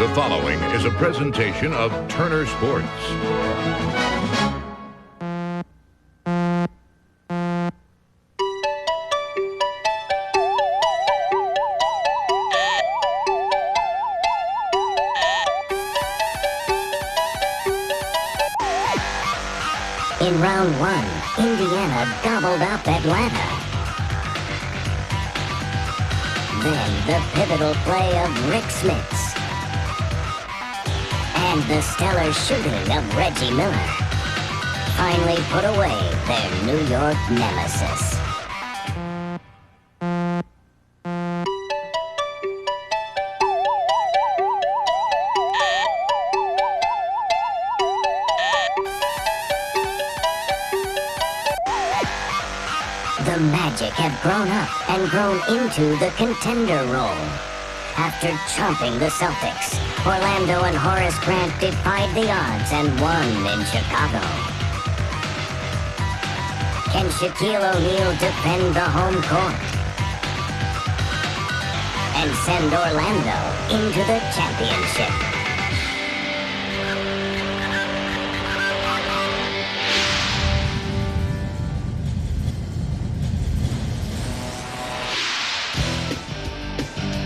The following is a presentation of Turner Sports. In round one, Indiana gobbled up Atlanta. Then the pivotal play of Rick Smits. And the stellar shooting of Reggie Miller finally put away their New York nemesis. The Magic have grown up and grown into the contender role. After chomping the Celtics, Orlando and Horace Grant defied the odds and won in Chicago. Can Shaquille O'Neal defend the home court and send Orlando into the championship?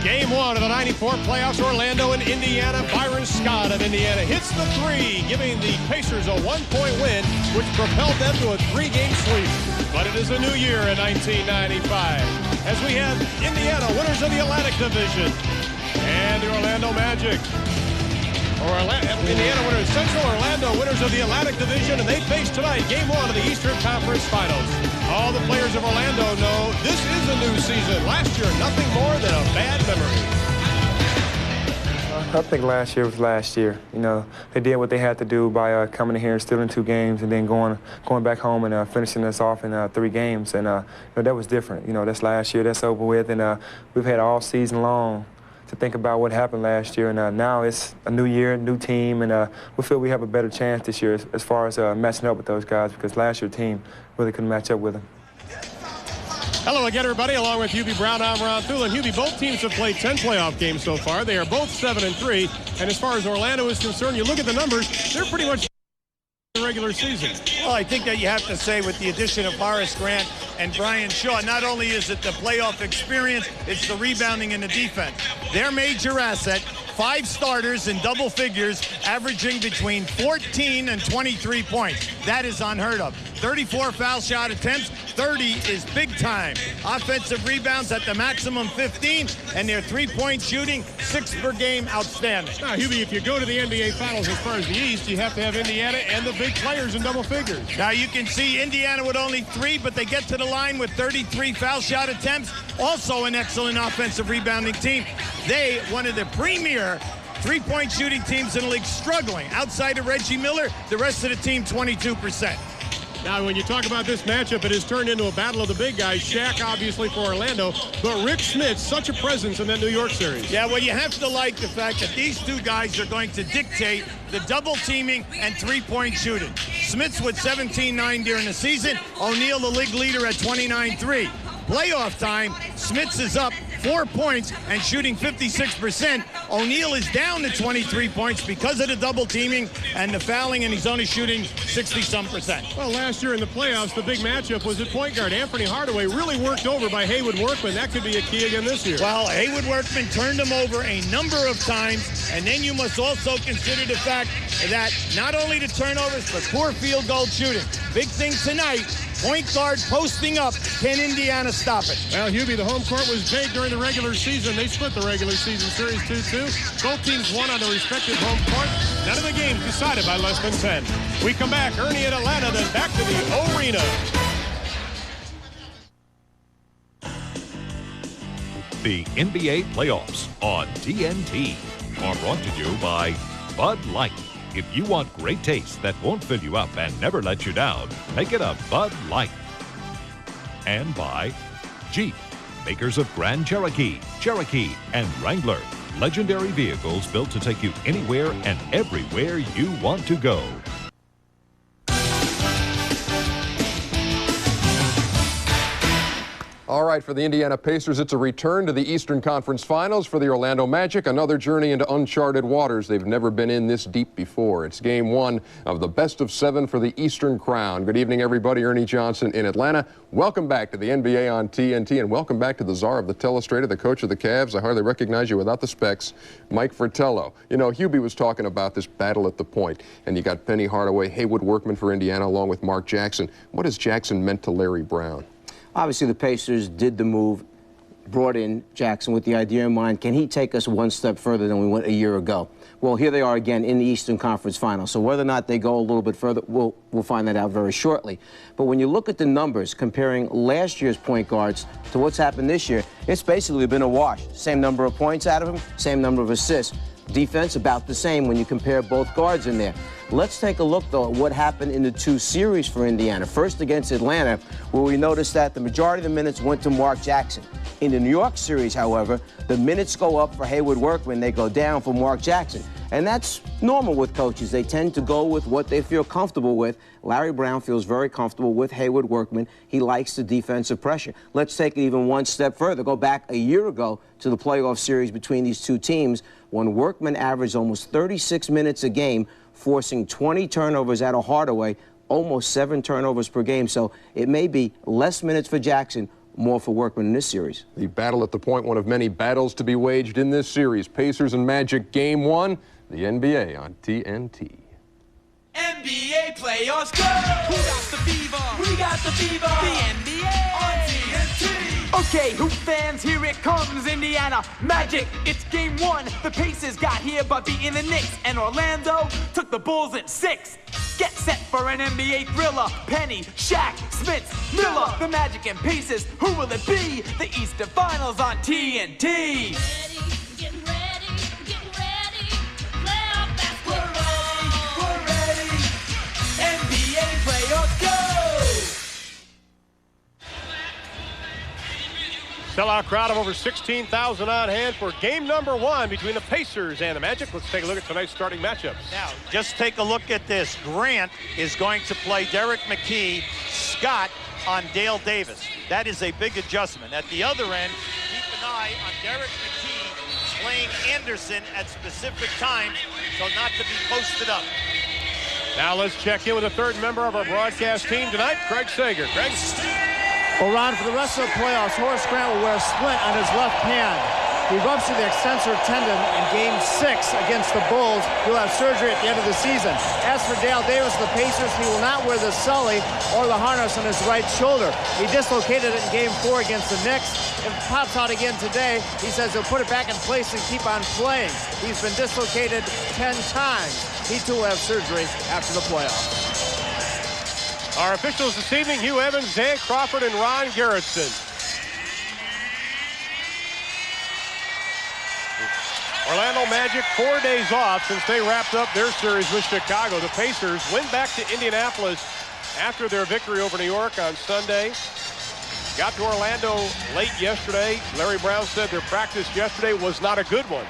Game one of the 94 playoffs, Orlando and Indiana. Byron Scott of Indiana hits the three, giving the Pacers a one-point win, which propelled them to a three-game sweep. But it is a new year in 1995, as we have Indiana winners of the Atlantic Division and the Orlando Magic. Indiana winners Central, Orlando winners of the Atlantic Division, and they face tonight game one of the Eastern Conference Finals. All the players of Orlando know this is a new season. Last year, nothing more than a bad memory. I think last year was last year. You know, they did what they had to do by coming in here and stealing 2 games and then going back home and finishing us off in 3 games. And you know, that was different. You know, that's last year. That's over with. And we've had all season long to think about what happened last year, and now it's a new year, new team, and we feel we have a better chance this year as far as matching up with those guys, because last year's team really couldn't match up with them. Hello again, everybody. Along with Hubie Brown, I'm Ron Thulin. Hubie, both teams have played 10 playoff games so far. They are both 7-3, and as far as Orlando is concerned, you look at the numbers, they're pretty much the regular season. Well, I think that you have to say with the addition of Horace Grant and Brian Shaw, not only is it the playoff experience, it's the rebounding and the defense. Their major asset, 5 starters in double figures, averaging between 14 and 23 points. That is unheard of. 34 foul shot attempts, 30 is big time. Offensive rebounds at the maximum 15, and their three-point shooting, 6 per game, outstanding. Now, Hubie, if you go to the NBA Finals as far as the East, you have to have Indiana and the big players in double figures. Now, you can see Indiana with only 3, but they get to the line with 33 foul shot attempts. Also an excellent offensive rebounding team. They, one of the premier three-point shooting teams in the league, struggling. Outside of Reggie Miller, the rest of the team 22%. Now, when you talk about this matchup, it has turned into a battle of the big guys. Shaq, obviously, for Orlando, but Rick Smits, such a presence in that New York series. Yeah, well, you have to like the fact that these 2 guys are going to dictate the double teaming and three-point shooting. Smits with 17-9 during the season. O'Neal, the league leader, at 29-3. Playoff time, Smits is up 4 points and shooting 56%. O'Neal is down to 23 points because of the double teaming and the fouling, and he's only shooting 60-some%. Well, last year in the playoffs, the big matchup was at point guard. Anthony Hardaway really worked over by Haywood Workman. That could be a key again this year. Well, Haywood Workman turned him over a number of times, and then you must also consider the fact that not only the turnovers, but poor field goal shooting. Big thing tonight, point guard posting up. Can Indiana stop it? Well, Hubie, the home court was big during the regular season. They split the regular season series 2-2. Both teams won on their respective home court. None of the games decided by less than 10. We come back, Ernie in Atlanta, then back to the arena. The NBA playoffs on TNT are brought to you by Bud Light. If you want great taste that won't fill you up and never let you down, make it a Bud Light. And by Jeep, makers of Grand Cherokee, Cherokee, and Wrangler. Legendary vehicles built to take you anywhere and everywhere you want to go. All right, for the Indiana Pacers, it's a return to the Eastern Conference Finals. For the Orlando Magic, another journey into uncharted waters. They've never been in this deep before. It's game one of the best-of-7 for the Eastern Crown. Good evening, everybody. Ernie Johnson in Atlanta. Welcome back to the NBA on TNT, and welcome back to the czar of the telestrator, the coach of the Cavs. I hardly recognize you without the specs, Mike Fratello. You know, Hubie was talking about this battle at the point, and you got Penny Hardaway, Haywood Workman for Indiana, along with Mark Jackson. What has Jackson meant to Larry Brown? Obviously, the Pacers did the move, brought in Jackson with the idea in mind, can he take us one step further than we went a year ago? Well, here they are again in the Eastern Conference Finals. So whether or not they go a little bit further, we'll find that out very shortly. But when you look at the numbers, comparing last year's point guards to what's happened this year, it's basically been a wash. Same number of points out of him, same number of assists. Defense about the same when you compare both guards in there. Let's take a look, though, at what happened in the two series for Indiana. First against Atlanta, where we noticed that the majority of the minutes went to Mark Jackson. In the New York series, however, the minutes go up for Haywood Workman, they go down for Mark Jackson. And that's normal with coaches. They tend to go with what they feel comfortable with. Larry Brown feels very comfortable with Haywood Workman. He likes the defensive pressure. Let's take it even one step further. Go back a year ago to the playoff series between these two teams when Workman averaged almost 36 minutes a game, forcing 20 turnovers out of Hardaway, almost 7 turnovers per game. So it may be less minutes for Jackson, more for Workman in this series. The battle at the point, one of many battles to be waged in this series. Pacers and Magic, game one, the NBA on TNT. NBA playoffs go! Who got the fever? We got the fever! The NBA on TNT! Okay, Hoop fans, here it comes, Indiana Magic. It's game one. The Pacers got here by beating the Knicks, and Orlando took the Bulls in 6. Get set for an NBA thriller. Penny, Shaq, Smith, Miller, the Magic and Pacers. Who will it be? The Eastern Finals on TNT. Sellout crowd of over 16,000 on hand for game number one between the Pacers and the Magic. Let's take a look at tonight's starting matchups. Now, just take a look at this. Grant is going to play Derek McKee, Scott on Dale Davis. That is a big adjustment. At the other end, keep an eye on Derek McKee playing Anderson at specific times, so not to be posted up. Now let's check in with the third member of our broadcast team tonight, Craig Sager. Craig? Well, Ron, for the rest of the playoffs, Horace Grant will wear a splint on his left hand. He ruptured the extensor tendon in Game 6 against the Bulls. He'll have surgery at the end of the season. As for Dale Davis of the Pacers, he will not wear the Sully or the harness on his right shoulder. He dislocated it in Game 4 against the Knicks. If it pops out again today, he says he'll put it back in place and keep on playing. He's been dislocated 10 times. He too will have surgery after the playoffs. Our officials this evening, Hugh Evans, Dan Crawford, and Ron Garretson. Orlando Magic 4 days off since they wrapped up their series with Chicago. The Pacers went back to Indianapolis after their victory over New York on Sunday. Got to Orlando late yesterday. Larry Brown said their practice yesterday was not a good one.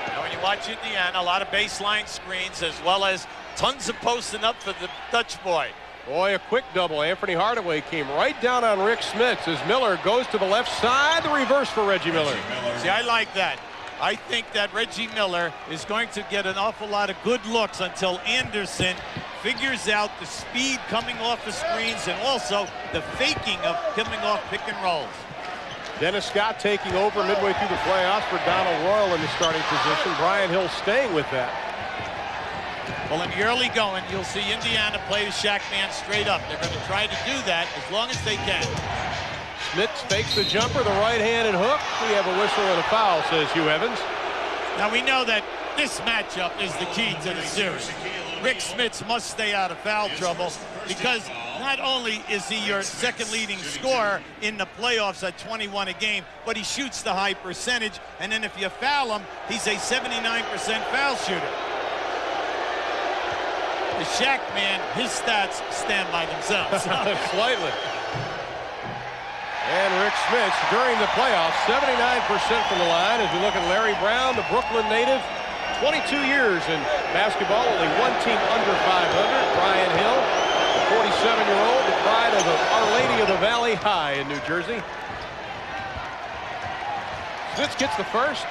Now, when you watch Indiana, a lot of baseline screens as well as tons of posting up for the Dutch boy. Boy, a quick double. Anthony Hardaway came right down on Rick Smits as Miller goes to the left side. The reverse for Reggie Miller. See, I like that. I think that Reggie Miller is going to get an awful lot of good looks until Anderson figures out the speed coming off the screens and also the faking of coming off pick and rolls. Dennis Scott taking over midway through the playoffs for Donald Royal in the starting position. Brian Hill staying with that. Well, in the early going, you'll see Indiana play the Shaq man straight up. They're going to try to do that as long as they can. Smits fakes the jumper, the right-handed hook. We have a whistle and a foul, says Hugh Evans. Now, we know that this matchup is the key to the series. Rick Smits must stay out of foul trouble because not only is he your second leading scorer in the playoffs at 21 a game, but he shoots the high percentage. And then if you foul him, he's a 79% foul shooter. The Shaq man, his stats stand by themselves. Slightly. And Rick Smits during the playoffs, 79% from the line. As we look at Larry Brown, the Brooklyn native, 22 years in basketball, only one team under 500. Brian Hill, 47-year-old, the pride of Our Lady of the Valley High in New Jersey. Smith gets the first.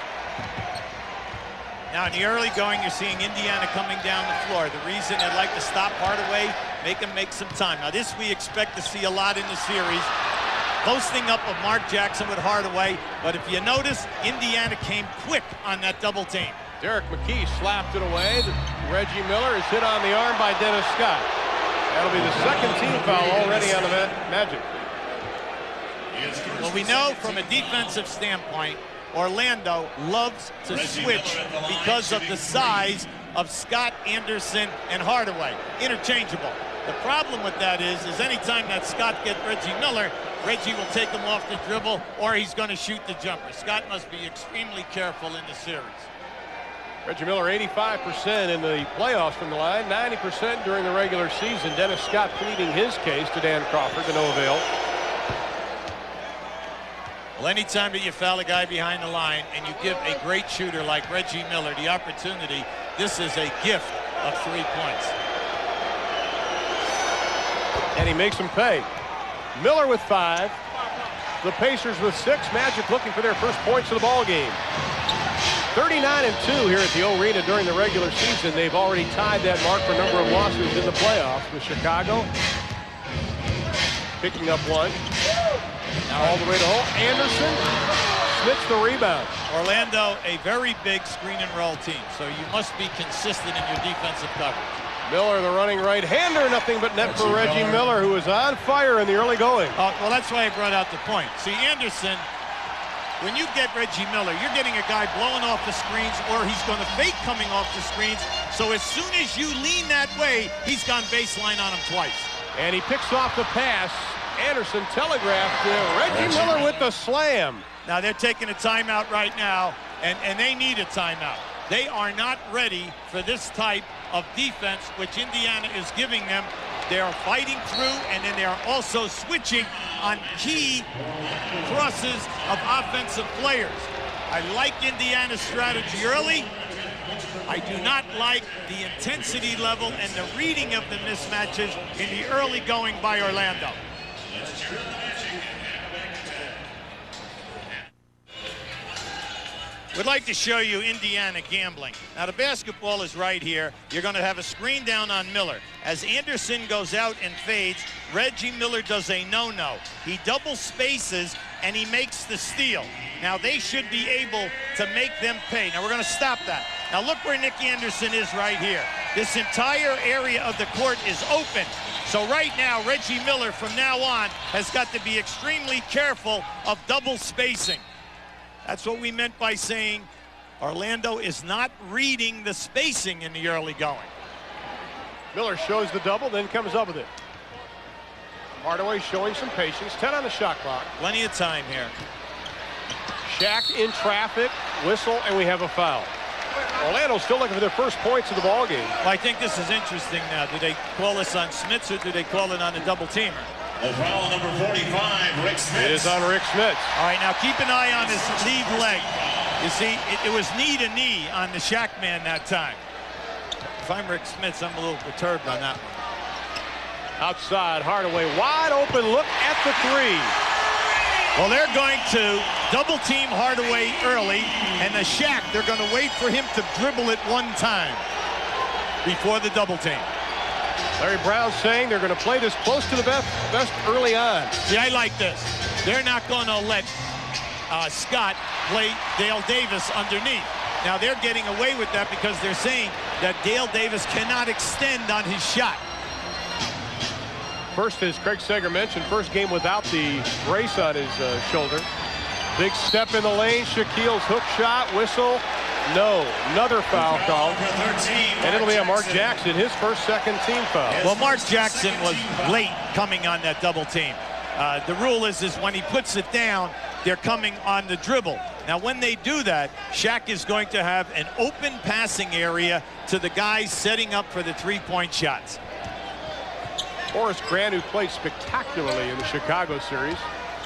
Now in the early going, you're seeing Indiana coming down the floor. The reason they'd like to stop Hardaway, make him make some time. Now this we expect to see a lot in the series. Posting up of Mark Jackson with Hardaway, but if you notice, Indiana came quick on that double team. Derek McKee slapped it away. Reggie Miller is hit on the arm by Dennis Scott. That'll be the second team foul already on the Magic. Well, we know from a defensive standpoint, Orlando loves to switch because of the size of Scott, Anderson, and Hardaway. Interchangeable. The problem with that is anytime that Scott gets Reggie Miller, Reggie will take him off the dribble or he's going to shoot the jumper. Scott must be extremely careful in the series. Reggie Miller 85% in the playoffs from the line, 90% during the regular season. Dennis Scott pleading his case to Dan Crawford to no avail. Well, anytime that you foul a guy behind the line and you give a great shooter like Reggie Miller the opportunity, this is a gift of 3 points. And he makes him pay. Miller with 5. The Pacers with 6. Magic looking for their first points of the ball game. 39-2 here at the Arena during the regular season. They've already tied that mark for number of losses in the playoffs with Chicago picking up one. Now all the way to home. Anderson. Smith's the rebound. Orlando, a very big screen and roll team, so you must be consistent in your defensive coverage. Miller, the running right-hander, nothing but net for Reggie Miller, who is on fire in the early going. Well, that's why I brought out the point. See, Anderson, when you get Reggie Miller, you're getting a guy blowing off the screens, or he's going to fake coming off the screens. So as soon as you lean that way, he's gone baseline on him twice. And he picks off the pass. Anderson telegraphed Reggie Miller with the slam. Now they're taking a timeout right now, and they need a timeout. They are not ready for this type of defense, which Indiana is giving them. They are fighting through, and then they are also switching on key crosses of offensive players. I like Indiana's strategy early. I do not like the intensity level and the reading of the mismatches in the early going by Orlando. We'd like to show you Indiana gambling. Now the basketball is right here. You're going to have a screen down on Miller. As Anderson goes out and fades, Reggie Miller does a no-no. He double spaces and he makes the steal. Now they should be able to make them pay. Now we're going to stop that. Now look where Nick Anderson is right here. This entire area of the court is open. So right now, Reggie Miller from now on has got to be extremely careful of double spacing. That's what we meant by saying Orlando is not reading the spacing in the early going. Miller shows the double, then comes up with it. Hardaway showing some patience. 10 on the shot clock. Plenty of time here. Shaq in traffic, whistle, and we have a foul. Orlando still looking for their first points of the ball game. Well, I think this is interesting now. Do they call this on Smits or do they call it on a double teamer? The foul number 45, Rick Smith. It is on Rick Smith. All right, now keep an eye on his lead leg. You see, it was knee to knee on the Shaq man that time. If I'm Rick Smith, I'm a little perturbed on that one. Outside, Hardaway, wide open look at the three. Well, they're going to double team Hardaway early, and the Shaq, they're going to wait for him to dribble it one time before the double team. Larry Brown saying they're going to play this close to the best early on. See, I like this. They're not going to let Scott play Dale Davis underneath. Now, they're getting away with that because they're saying that Dale Davis cannot extend on his shot. First, as Craig Sager mentioned, first game without the brace on his shoulder. Big step in the lane. Shaquille's hook shot, whistle. No, another foul call. And it'll be on Mark Jackson, his first second team foul. Well, Mark Jackson was late coming on that double team. The rule is when he puts it down, they're coming on the dribble. Now, when they do that, Shaq is going to have an open passing area to the guys setting up for the three-point shots. Horace Grant, who played spectacularly in the Chicago series.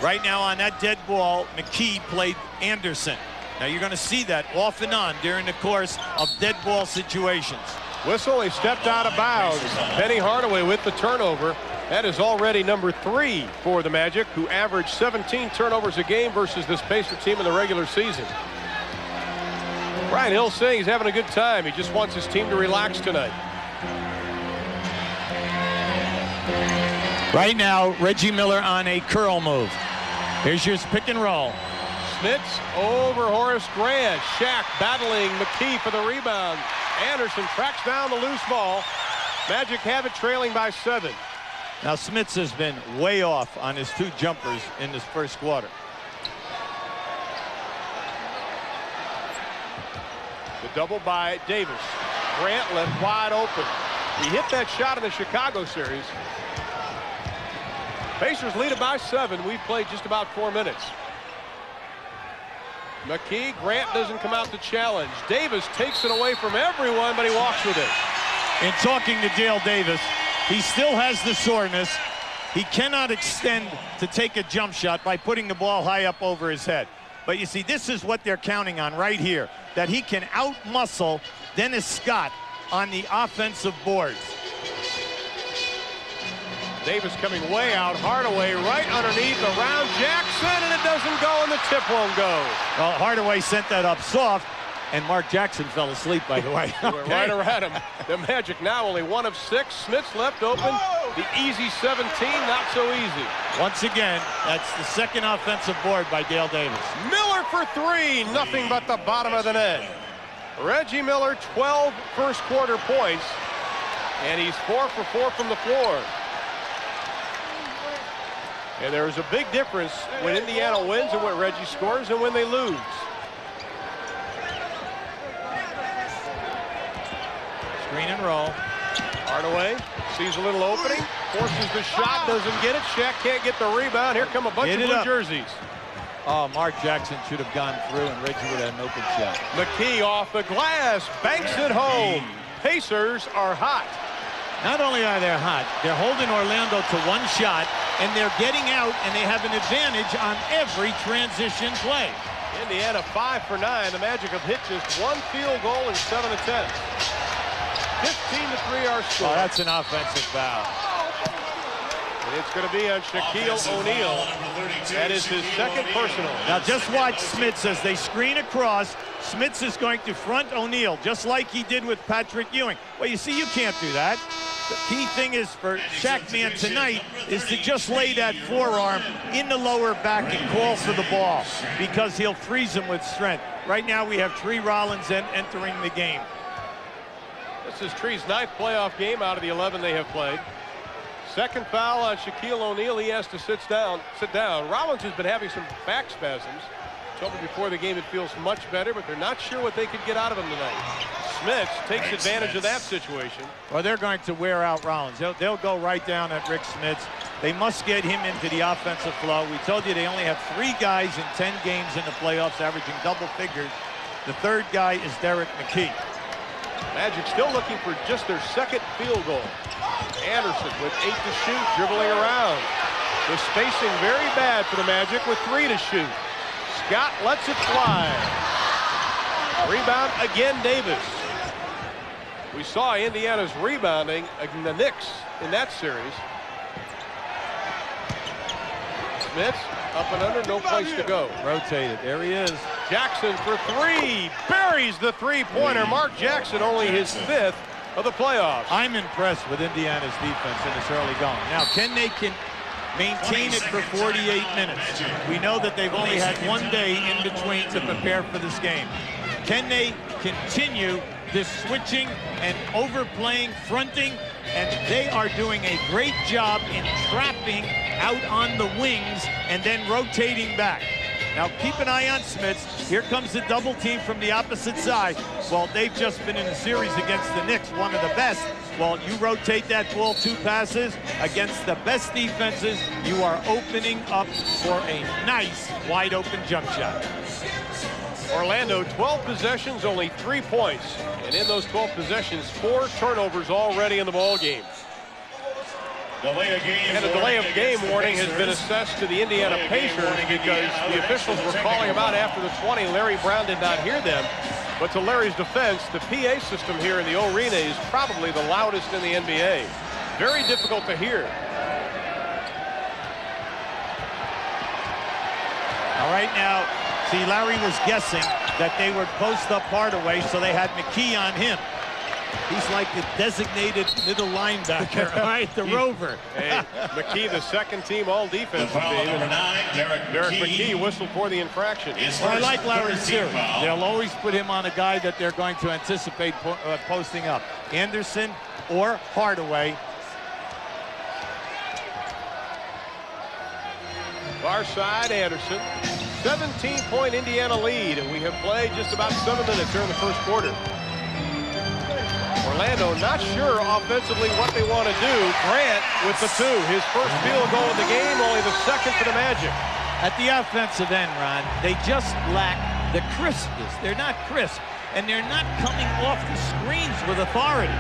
Right now on that dead ball, McKee played Anderson. Now you're going to see that off and on during the course of dead ball situations. Whistle, he stepped out of bounds. Penny Hardaway with the turnover. That is already number 3 for the Magic, who averaged 17 turnovers a game versus this Pacer team in the regular season. Brian Hill saying he's having a good time. He just wants his team to relax tonight. Right now, Reggie Miller on a curl move. Here's your pick and roll. Smits over Horace Grant. Shaq battling McKee for the rebound. Anderson tracks down the loose ball. Magic have it trailing by 7. Now Smits has been way off on his 2 jumpers in this first quarter. The double by Davis. Grant left wide open. He hit that shot in the Chicago series. Pacers lead it by 7. We've played just about 4 minutes. McKee, Grant doesn't come out to challenge. Davis takes it away from everyone, but he walks with it. In talking to Dale Davis, he still has the soreness. He cannot extend to take a jump shot by putting the ball high up over his head. But you see, this is what they're counting on right here, that he can out-muscle Dennis Scott on the offensive boards. Davis coming way out. Hardaway right underneath, around Jackson, and it doesn't go, and the tip won't go. Well, Hardaway sent that up soft, and Mark Jackson fell asleep, by the way. Went right around him. The Magic now only 1 of 6. Smith's left open. The easy 17, not so easy. Once again, that's the 2nd offensive board by Dale Davis. Miller for 3, nothing but the bottom of the net. Reggie Miller, 12 first quarter points, and he's 4 for 4 from the floor. And there's a big difference when Indiana wins and when Reggie scores and when they lose. Screen and roll. Hardaway sees a little opening, forces the shot, doesn't get it. Shaq can't get the rebound. Here come a bunch of blue jerseys. Oh, Mark Jackson should have gone through, and Reggie would have had an open shot. McKee off the glass, banks it home. Pacers are hot. Not only are they hot, they're holding Orlando to 1 shot, and they're getting out, and they have an advantage on every transition play. Indiana 5 for 9. The Magic have hit just 1 field goal in 7 attempts. 15-3 our score. Oh, that's an offensive foul. And it's going to be on Shaquille O'Neal. That is his 2nd personal. Now just watch Smits as they screen across. Smits is going to front O'Neal, just like he did with Patrick Ewing. Well, you see, you can't do that. The key thing is for Shaq Man tonight is to just lay that forearm in the lower back and call for the ball, because he'll freeze him with strength. Right now we have Tree Rollins entering the game. This is Tree's 9th playoff game out of the 11 they have played. 2nd foul on Shaquille O'Neal. He has to sit down. Rollins has been having some back spasms. Told me before the game it feels much better, but they're not sure what they could get out of him tonight. Smith takes advantage of that situation. Well, they're going to wear out Rollins. They'll go right down at Rick Smits. They must get him into the offensive flow. We told you they only have 3 guys in 10 games in the playoffs averaging double figures. The 3rd guy is Derek McKee. Magic still looking for just their 2nd field goal. Anderson with 8 to shoot, dribbling around. The spacing very bad for the Magic with 3 to shoot. Scott lets it fly. Rebound again, Davis. We saw Indiana's rebounding against the Knicks in that series. Smith up and under, no place to go. Rotated, there he is. Jackson for 3, buries the 3-pointer. Mark Jackson only his 5th of the playoffs. I'm impressed with Indiana's defense in this early going. Now, can they maintain it for 48 minutes? We know that they've only had 1 day in between to prepare for this game. Can they continue this switching and overplaying, fronting? And they are doing a great job in trapping out on the wings and then rotating back. Now keep an eye on Smits. Here comes the double team from the opposite side. Well, they've just been in the series against the Knicks, one of the best. Well, you rotate that ball 2 passes against the best defenses, you are opening up for a nice wide open jump shot. Orlando, 12 possessions, only 3 points. And in those 12 possessions, 4 turnovers already in the ball game. And a delay of game warning has been assessed to the Indiana Pacers because the officials were calling him out after the 20. Larry Brown did not hear them. But to Larry's defense, the PA system here in the arena is probably the loudest in the NBA. Very difficult to hear. All right, now, see, Larry was guessing that they would post up Hardaway, so they had McKee on him. He's like the designated middle linebacker, all right, the rover. Hey, McKee, the second team all-defensive team. Number 9, Derek McKee whistled for the infraction. Well, I like Larry's theory. They'll always put him on a guy that they're going to anticipate posting up. Anderson or Hardaway. Far side, Anderson. 17-point Indiana lead, and we have played just about 7 minutes here in the first quarter. Orlando not sure offensively what they want to do. Grant with the 2. His first field goal of the game, only the second for the Magic. At the offensive end, Ron, they just lack the crispness. They're not crisp, and they're not coming off the screens with authority.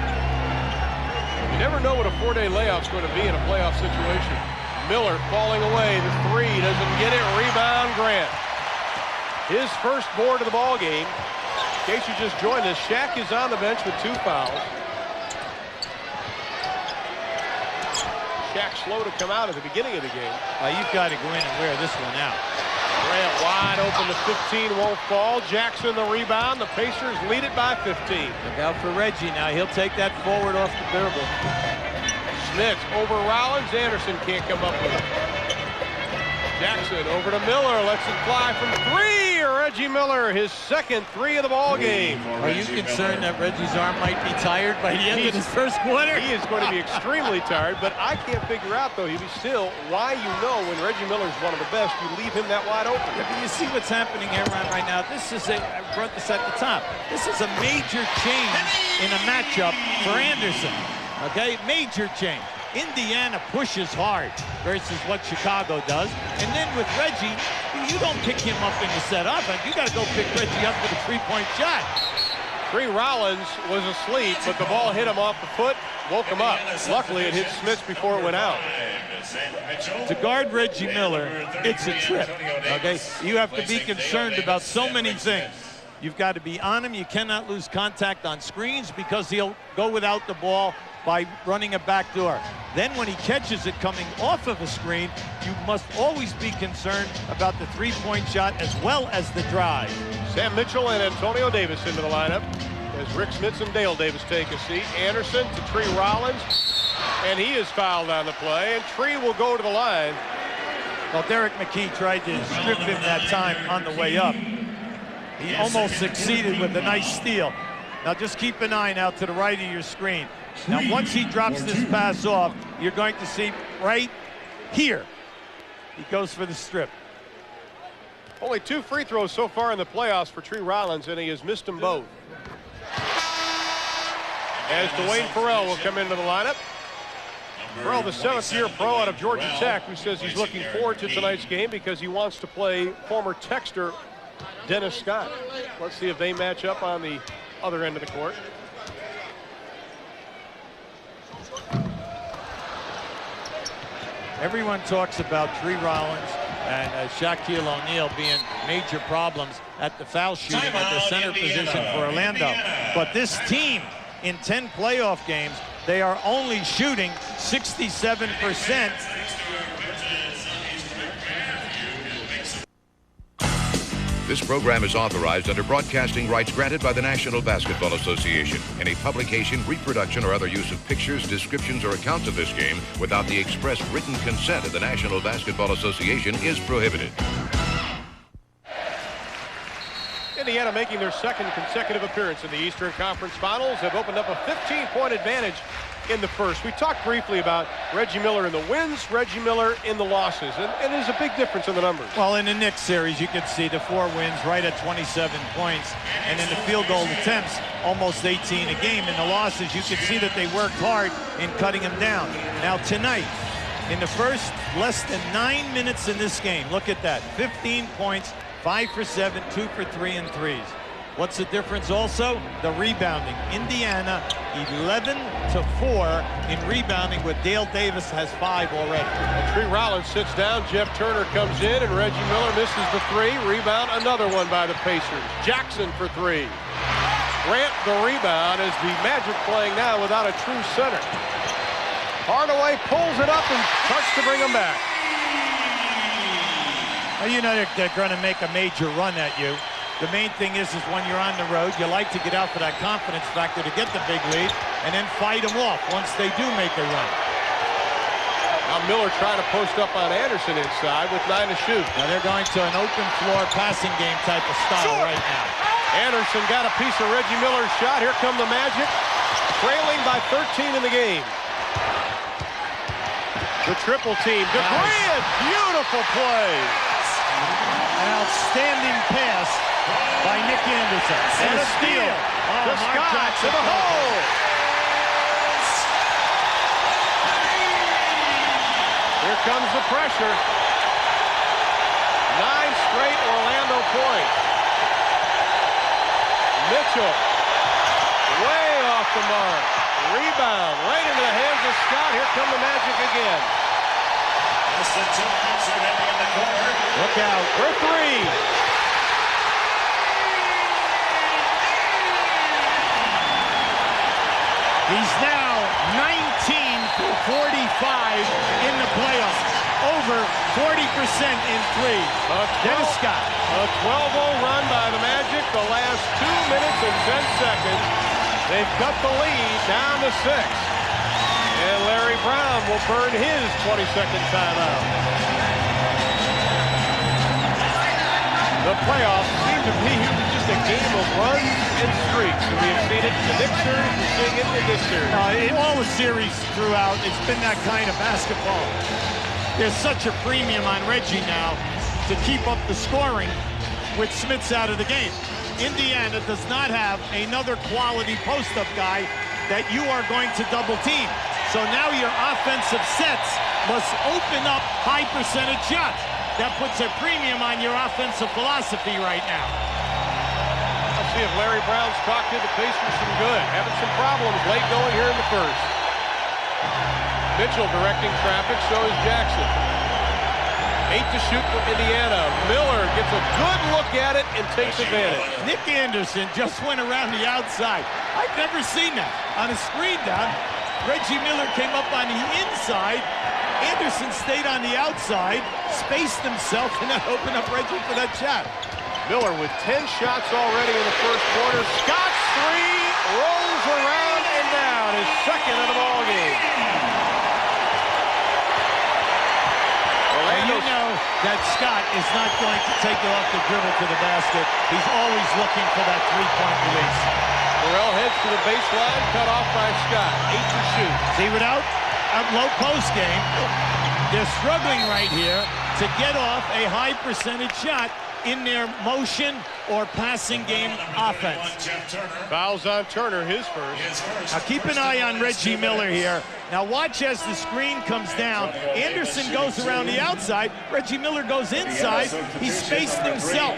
You never know what a 4-day layoff's going to be in a playoff situation. Miller falling away. The 3 doesn't get it. Rebound, Grant. His first board of the ball game. In case you just joined us, Shaq is on the bench with 2 fouls. Shaq slow to come out at the beginning of the game. You've got to go in and wear this one out. Grant wide open to 15, won't fall. Jackson the rebound. The Pacers lead it by 15. Look out for Reggie now. He'll take that forward off the dribble. Smith over Rollins. Anderson can't come up with it. Jackson over to Miller, lets it fly from 3. Reggie Miller, his second 3 of the ball game. Are you concerned that Reggie's arm might be tired by the end of this first quarter? He is going to be extremely tired, but I can't figure out, though, he'll be still, why when Reggie Miller's one of the best, you leave him that wide open. Yeah, but you see what's happening here, Ron, right now. This is I brought this at the top. This is a major change in a matchup for Anderson. Okay, major change. Indiana pushes hard versus what Chicago does. And then with Reggie, you don't pick him up in the set offense. You got to go pick Reggie up for the 3-point shot. Tree Rollins was asleep, but the ball hit him off the foot, woke him up. Luckily, it hit Smith before it went out. To guard Reggie Miller, it's a trip, okay? You have to be concerned about so many things. You've got to be on him. You cannot lose contact on screens because he'll go without the ball by running a backdoor. Then when he catches it coming off of a screen, you must always be concerned about the 3-point shot as well as the drive. Sam Mitchell and Antonio Davis into the lineup as Rick Smits and Dale Davis take a seat. Anderson to Tree Rollins, and he is fouled on the play, and Tree will go to the line. Well, Derek McKee tried to strip him that time on the way up. He almost succeeded with a nice steal. Now just keep an eye out to the right of your screen. Now once he drops this pass off, you're going to see right here, he goes for the strip. Only 2 free throws so far in the playoffs for Tree Rollins, and he has missed them both. As Dwayne Farrell will come into the lineup. Farrell, the 7th-year pro out of Georgia Tech, who says he's looking forward to tonight's game because he wants to play former Texter Dennis Scott. Let's see if they match up on the other end of the court. Everyone talks about Tree Rollins and Shaquille O'Neal being major problems at the foul shooting at the center position for Orlando. But this team, in 10 playoff games, they are only shooting 67%. This program is authorized under broadcasting rights granted by the National Basketball Association. Any publication, reproduction, or other use of pictures, descriptions, or accounts of this game without the express written consent of the National Basketball Association is prohibited. Indiana making their 2nd consecutive appearance in the Eastern Conference Finals have opened up a 15-point advantage in the first. We talked briefly about Reggie Miller in the wins, Reggie Miller in the losses, and there's a big difference in the numbers. Well, in the Knicks series, you can see the 4 wins right at 27 points, and in the field goal attempts, almost 18 a game. In the losses, you can see that they worked hard in cutting them down. Now tonight, in the first less than 9 minutes in this game, look at that, 15 points, 5 for 7, 2 for 3 and threes. What's the difference also? The rebounding. Indiana 11-4 in rebounding, with Dale Davis has 5 already. Tree Rollins sits down. Jeff Turner comes in, and Reggie Miller misses the 3. Rebound, another one by the Pacers. Jackson for 3. Grant the rebound as the Magic playing now without a true center. Hardaway pulls it up and starts to bring him back. Well, you know they're going to make a major run at you. The main thing is when you're on the road, you like to get out for that confidence factor to get the big lead and then fight them off once they do make a run. Now Miller trying to post up on Anderson inside with 9 to shoot. Now they're going to an open floor passing game type of style right now. Anderson got a piece of Reggie Miller's shot. Here come the Magic, trailing by 13 in the game. The triple team. DeGrant, beautiful play. An outstanding pass by Nick Anderson. And a steal. To Scott, to the hole. Here comes the pressure. 9 straight Orlando points. Mitchell, way off the mark. Rebound, right into the hands of Scott. Here come the Magic again. Look out for 3. He's now 19 for 45 in the playoffs. Over 40% in 3. Dennis Scott. A 12-0 run by the Magic. The last 2 minutes and 10 seconds. They've cut the lead down to 6. And Larry Brown will burn his 22nd timeout. The playoffs seem to be just a game of runs and streaks. And we have seen it in the Knicks series, we're seeing it in this series. In all the series throughout, it's been that kind of basketball. There's such a premium on Reggie now to keep up the scoring with Smits out of the game. Indiana does not have another quality post-up guy that you are going to double team. So now your offensive sets must open up high percentage shots. That puts a premium on your offensive philosophy right now. Let's see if Larry Brown's talked to the Pacers some good. Having some problems late going here in the first. Mitchell directing traffic, so is Jackson. 8 to shoot for Indiana. Miller gets a good look at it and takes advantage. Nick Anderson just went around the outside. I've never seen that. On a screen down, Reggie Miller came up on the inside. Anderson stayed on the outside, spaced himself, and then opened up Reggie for that shot. Miller with 10 shots already in the first quarter. Scott's 3 rolls around and down, his second of the ball game. And you know that Scott is not going to take it off the dribble to the basket. He's always looking for that three-point release. Burrell heads to the baseline, cut off by Scott. 8 to shoot. See, without a low post game, they're struggling right here to get off a high percentage shot in their motion or passing game offense. Fouls on Turner, his first. Now keep an eye on Reggie Miller here. Now watch as the screen comes down. Anderson goes around the outside. Reggie Miller goes inside. He spaced himself.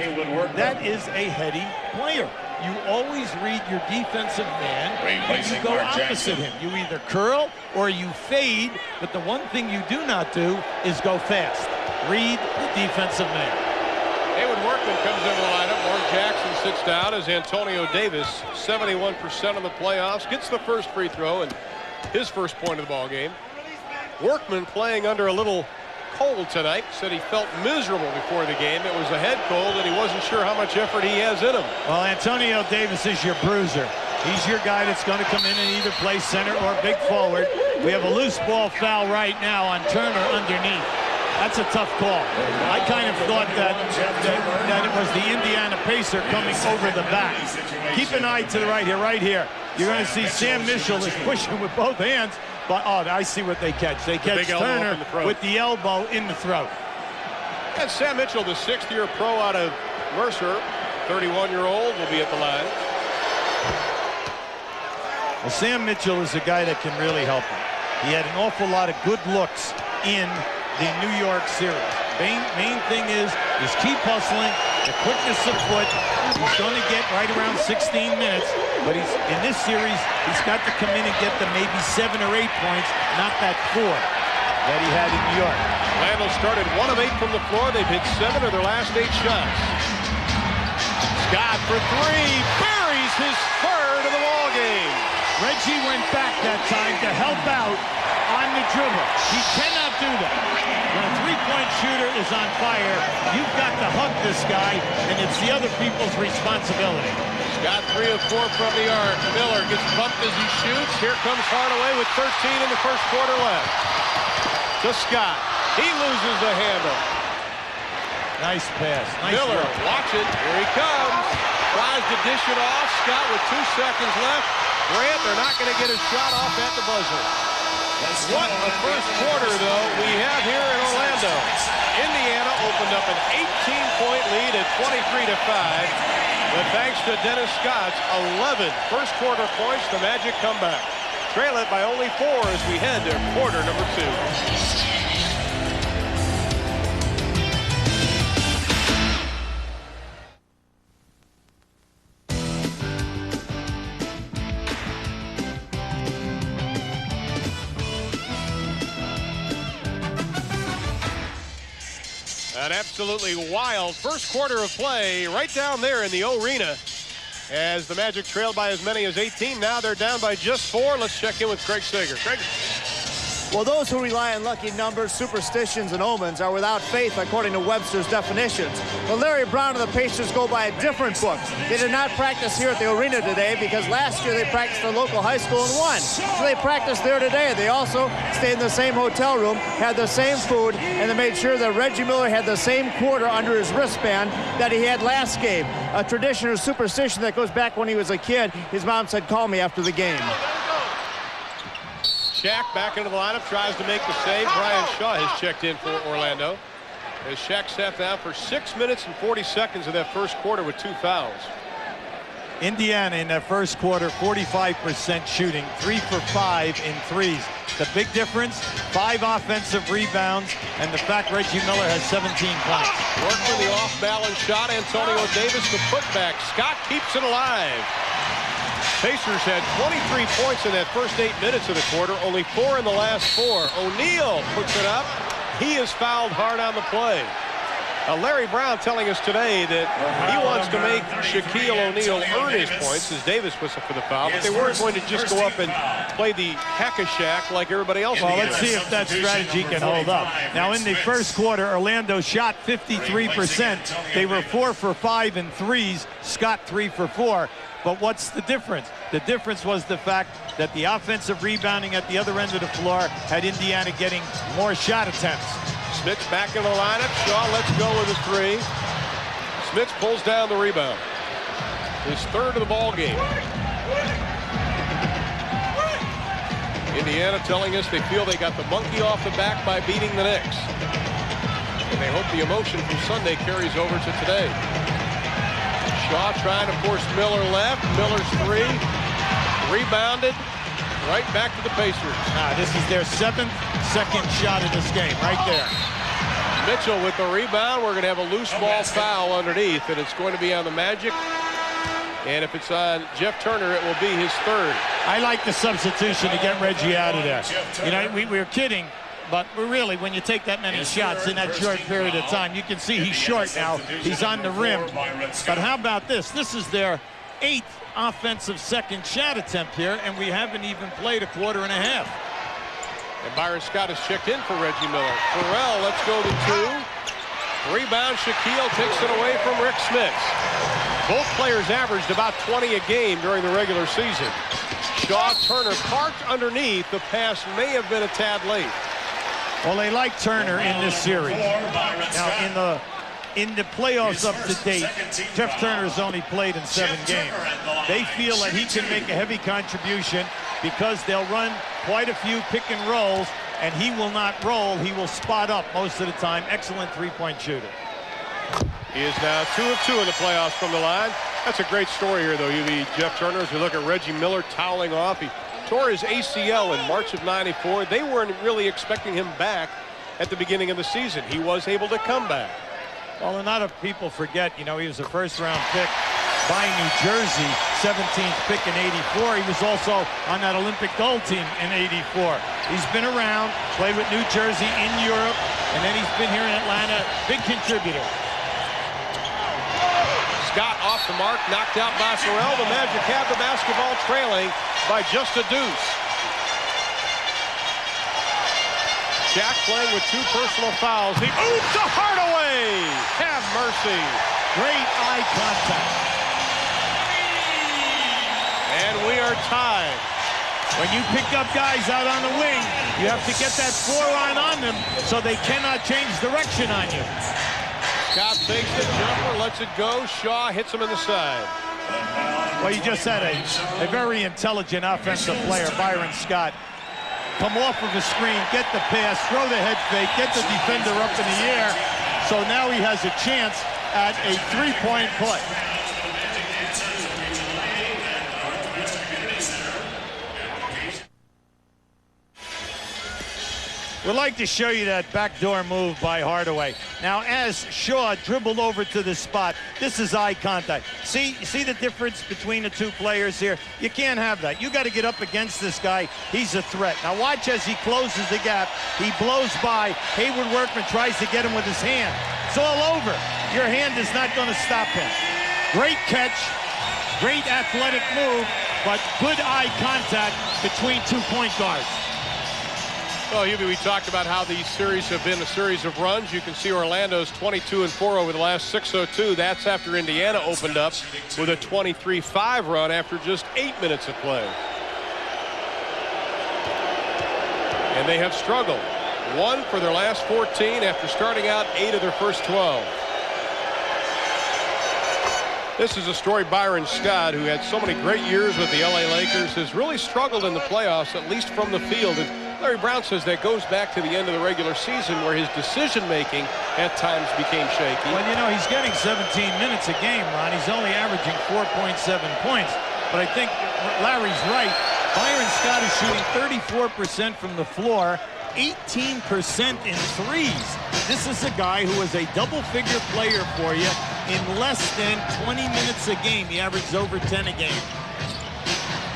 That is a heady player. You always read your defensive man, and you go opposite him. You either curl or you fade, but the one thing you do not do is go fast. Read the defensive man. David Workman comes into the lineup. Mark Jackson sits down as Antonio Davis, 71% of the playoffs, gets the first free throw and his first point of the ball game. Workman playing under a little cold tonight, said he felt miserable before the game. It was a head cold and he wasn't sure how much effort he has in him. Well, Antonio Davis is your bruiser. He's your guy that's going to come in and either play center or big forward. We have a loose ball foul right now on Turner underneath. That's a tough call. I kind of thought that it was the Indiana Pacer coming over the back. Keep an eye to the right here, right here. You're going to see Sam Mitchell is pushing with both hands, but I see what they catch. They catch Turner with the elbow in the throat. And Sam Mitchell, the 6th-year pro out of Mercer, 31-year-old, will be at the line. Well, Sam Mitchell is a guy that can really help him. He had an awful lot of good looks in the New York series. Main thing is keep hustling, the quickness of foot. He's going to get right around 16 minutes, but in this series, he's got to come in and get the maybe 7 or 8 points, not that 4 that he had in New York. Orlando started 1 of 8 from the floor. They've hit 7 of their last 8 shots. Scott for 3, buries his 3rd of the ball game. Reggie went back that time to help out on the dribble. He cannot do that. When a three-point shooter is on fire, you've got to hug this guy, and it's the other people's responsibility. Scott 3 of 4 from the arc. Miller gets bumped as he shoots. Here comes Hardaway with 13 in the first quarter left. To Scott. He loses the handle. Nice pass. Nice Miller, work. watch it. Here he comes. Tries to dish it off. Scott with 2 seconds left. Grant, they're not going to get a shot off at the buzzer. What a first quarter, though, we have here in Orlando. Indiana opened up an 18-point lead at 23-5. But thanks to Dennis Scott's 11 first quarter points, the Magic come back. Trail it by only 4 as we head to quarter number 2. An absolutely wild first quarter of play right down there in the arena as the Magic trailed by as many as 18. Now they're down by just 4. Let's check in with Craig Sager. Craig. Well, those who rely on lucky numbers, superstitions, and omens are without faith, according to Webster's definitions. But Larry Brown and the Pacers go by a different book. They did not practice here at the arena today because last year they practiced at a local high school and won. So they practiced there today. They also stayed in the same hotel room, had the same food, and they made sure that Reggie Miller had the same quarter under his wristband that he had last game. A tradition or superstition that goes back when he was a kid. His mom said, "Call me after the game." Shaq back into the lineup, tries to make the save. Brian Shaw has checked in for Orlando as Shaq sat down for 6 minutes and 40 seconds of that first quarter with 2 fouls. Indiana in that first quarter, 45% shooting, 3 for 5 in threes. The big difference, 5 offensive rebounds, and the fact Reggie Miller has 17 points. Work for the off-balance shot. Antonio Davis, the putback. Scott keeps it alive. Pacers had 23 points in that first 8 minutes of the quarter, only 4 in the last 4. O'Neal puts it up. He is fouled hard on the play. Larry Brown telling us today that he wants to make Shaquille O'Neal earn his points as Davis whistled for the foul, but they weren't going to just go up and play the hack-a-shack like everybody else. Well, let's see if that strategy can hold up. Now, in the first quarter, Orlando shot 53%. They were 4 for 5 in threes. Scott 3 for 4. But what's the difference? The difference was the fact that the offensive rebounding at the other end of the floor had Indiana getting more shot attempts. Smits back in the lineup. Shaw lets go with a 3. Smits pulls down the rebound. His 3rd of the ball game. Indiana telling us they feel they got the monkey off the back by beating the Knicks. And they hope the emotion from Sunday carries over to today. Shaw trying to force Miller left. Miller's 3. Rebounded. Right back to the Pacers. This is their 7th second shot of this game, right there. Mitchell with the rebound. We're going to have a loose ball foul underneath, and it's going to be on the Magic. And if it's on Jeff Turner, it will be his 3rd. I like the substitution to get Reggie out of there. You know, we were kidding, but really, when you take that many shots in that short period of time, you can see he's short now. He's on the rim. But how about this? This is their 8th offensive second shot attempt here, and we haven't even played a quarter and a half. And Byron Scott has checked in for Reggie Miller. Farrell, let's go to 2. Rebound, Shaquille takes it away from Rick Smits. Both players averaged about 20 a game during the regular season. Shaw, Turner parked underneath. The pass may have been a tad late. Well, they like Turner in this series. Now, in the playoffs up to date, Jeff Turner has only played in 7 games. They feel that he can make a heavy contribution because they'll run quite a few pick and rolls, and he will not roll. He will spot up most of the time. Excellent three-point shooter. He is now 2 of 2 in the playoffs from the line. That's a great story here, though, Jeff Turner. As we look at Reggie Miller toweling off, he tore his ACL in March of '94. They weren't really expecting him back at the beginning of the season. He was able to come back. Well, a lot of people forget, you know, he was a first-round pick by New Jersey, 17th pick in '84. He was also on that Olympic gold team in '84. He's been around, played with New Jersey in Europe, and then he's been here in Atlanta. Big contributor. Scott off the mark, knocked out by Farrell. The Magic have the basketball trailing by just a deuce. Shaq playing with 2 personal fouls. The oop to Hardaway. Have mercy. Great eye contact. And we are tied. When you pick up guys out on the wing, you have to get that forearm on them so they cannot change direction on you. Scott fakes the jumper, lets it go. Shaw hits him in the side. Well, you just had a very intelligent offensive player, Byron Scott. Come off of a screen, get the pass, throw the head fake, get the defender up in the air. So now he has a chance at a 3-point play. We'd like to show you that backdoor move by Hardaway. Now, as Shaw dribbled over to the spot, this is eye contact. See the difference between the two players here? You can't have that. You got to get up against this guy. He's a threat. Now, watch as he closes the gap. He blows by. Hayward Workman tries to get him with his hand. It's all over. Your hand is not going to stop him. Great catch. Great athletic move, but good eye contact between 2 point guards. Well, Hubie, we talked about how these series have been a series of runs. You can see Orlando's 22-4 over the last 6:02. That's after Indiana opened up with a 23-5 run after just 8 minutes of play. And they have struggled. 1 for their last 14 after starting out 8 of their first 12. This is a story. Byron Scott, who had so many great years with the LA Lakers, has really struggled in the playoffs, at least from the field. And Larry Brown says that goes back to the end of the regular season where his decision-making at times became shaky. Well, you know, he's getting 17 minutes a game, Ron. He's only averaging 4.7 points. But I think Larry's right. Byron Scott is shooting 34% from the floor, 18% in threes. This is a guy who is a double-figure player for you in less than 20 minutes a game. He averages over 10 a game.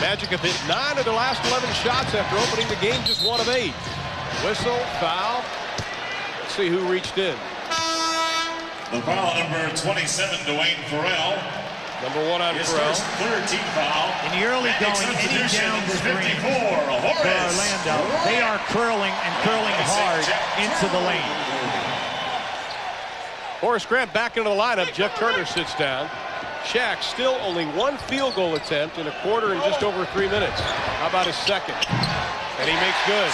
Magic have hit 9 of their last 11 shots after opening the game just 1 of 8. Whistle, foul. Let's see who reached in. The foul, number 27, Dwayne Farrell. Number 1 on Farrell. His first 3rd team foul. In the early going, any down the screen for Orlando, they are curling and curling hard into the lane. Horace Grant back into the lineup. Jeff Turner sits down. Shaq still only 1 field goal attempt in a quarter in just over 3 minutes. How about his second? And he makes good.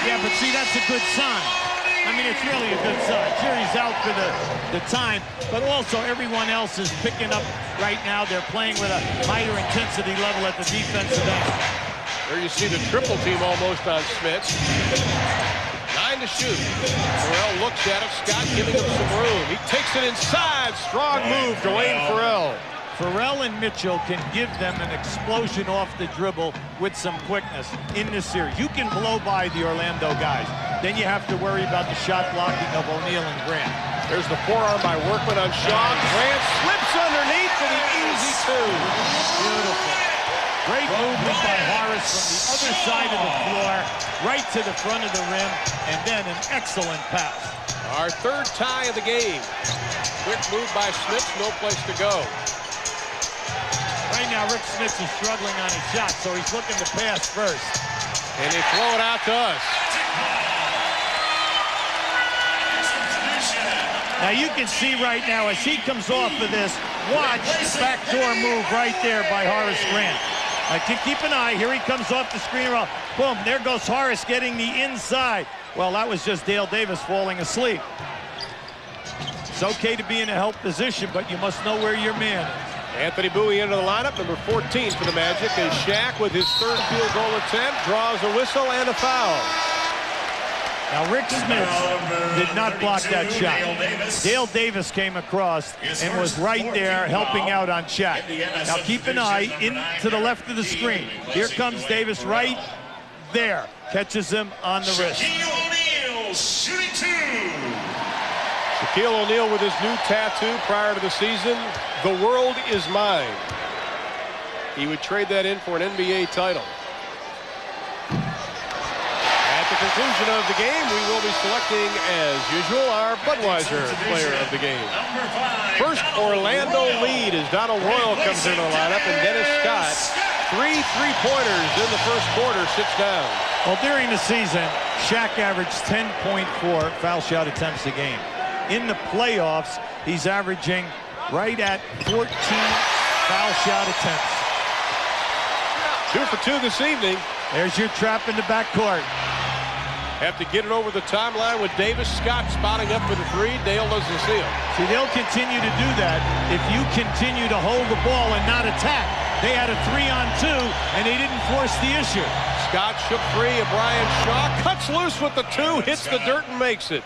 Yeah, but see, that's a good sign. I mean, it's really a good sign. Sure, he's out for the time, but also everyone else is picking up right now. They're playing with a higher intensity level at the defensive end. There you see the triple team almost on Smith. 9 to shoot. Farrell looks at it. Scott giving him some room. He takes it inside. Strong move, Dwayne Farrell. Farrell and Mitchell can give them an explosion off the dribble with some quickness in this series. You can blow by the Orlando guys. Then you have to worry about the shot blocking of O'Neal and Grant. There's the forearm by Workman on Shaw. Grant slips underneath for the easy 2. Beautiful. Great movement by Horace from the other side of the floor, right to the front of the rim, and then an excellent pass. Our 3rd tie of the game. Quick move by Smith, no place to go. Right now, Rick Smith is struggling on his shot, so he's looking to pass first. And they throw it out to us. Now you can see right now as he comes off of this, watch backdoor move right there by Horace Grant. Keep an eye. Here he comes off the screen. Boom, there goes Horace getting the inside. Well, that was just Dale Davis falling asleep. It's okay to be in a help position, but you must know where your man is. Anthony Bowie into the lineup, number 14 for the Magic, is Shaq with his 3rd field goal attempt, draws a whistle and a foul. Now, Rick Smith did not block that shot. Dale Davis came across and was right there helping out on Shaq. Now, keep an eye into the left of the screen. Here comes Davis right there. Catches him on the wrist. Shaquille O'Neal shooting 2. Shaquille O'Neal with his new tattoo prior to the season, "The world is mine." He would trade that in for an NBA title. At the conclusion of the game, we will be selecting, as usual, our Budweiser player of the game. First Orlando lead as Donald Royal comes into the lineup, and Dennis Scott, 3 3-pointers in the first quarter, sits down. Well, during the season, Shaq averaged 10.4 foul shot attempts a game. In the playoffs, he's averaging right at 14 foul shot attempts. 2 for 2 this evening. There's your trap in the backcourt. Have to get it over the timeline with Davis. Scott spotting up for the 3. Dale doesn't see him. See, they'll continue to do that if you continue to hold the ball and not attack. They had a 3-on-2, and they didn't force the issue. Scott shook free of Brian Shaw. Cuts loose with the 2. Hits the dirt and makes it.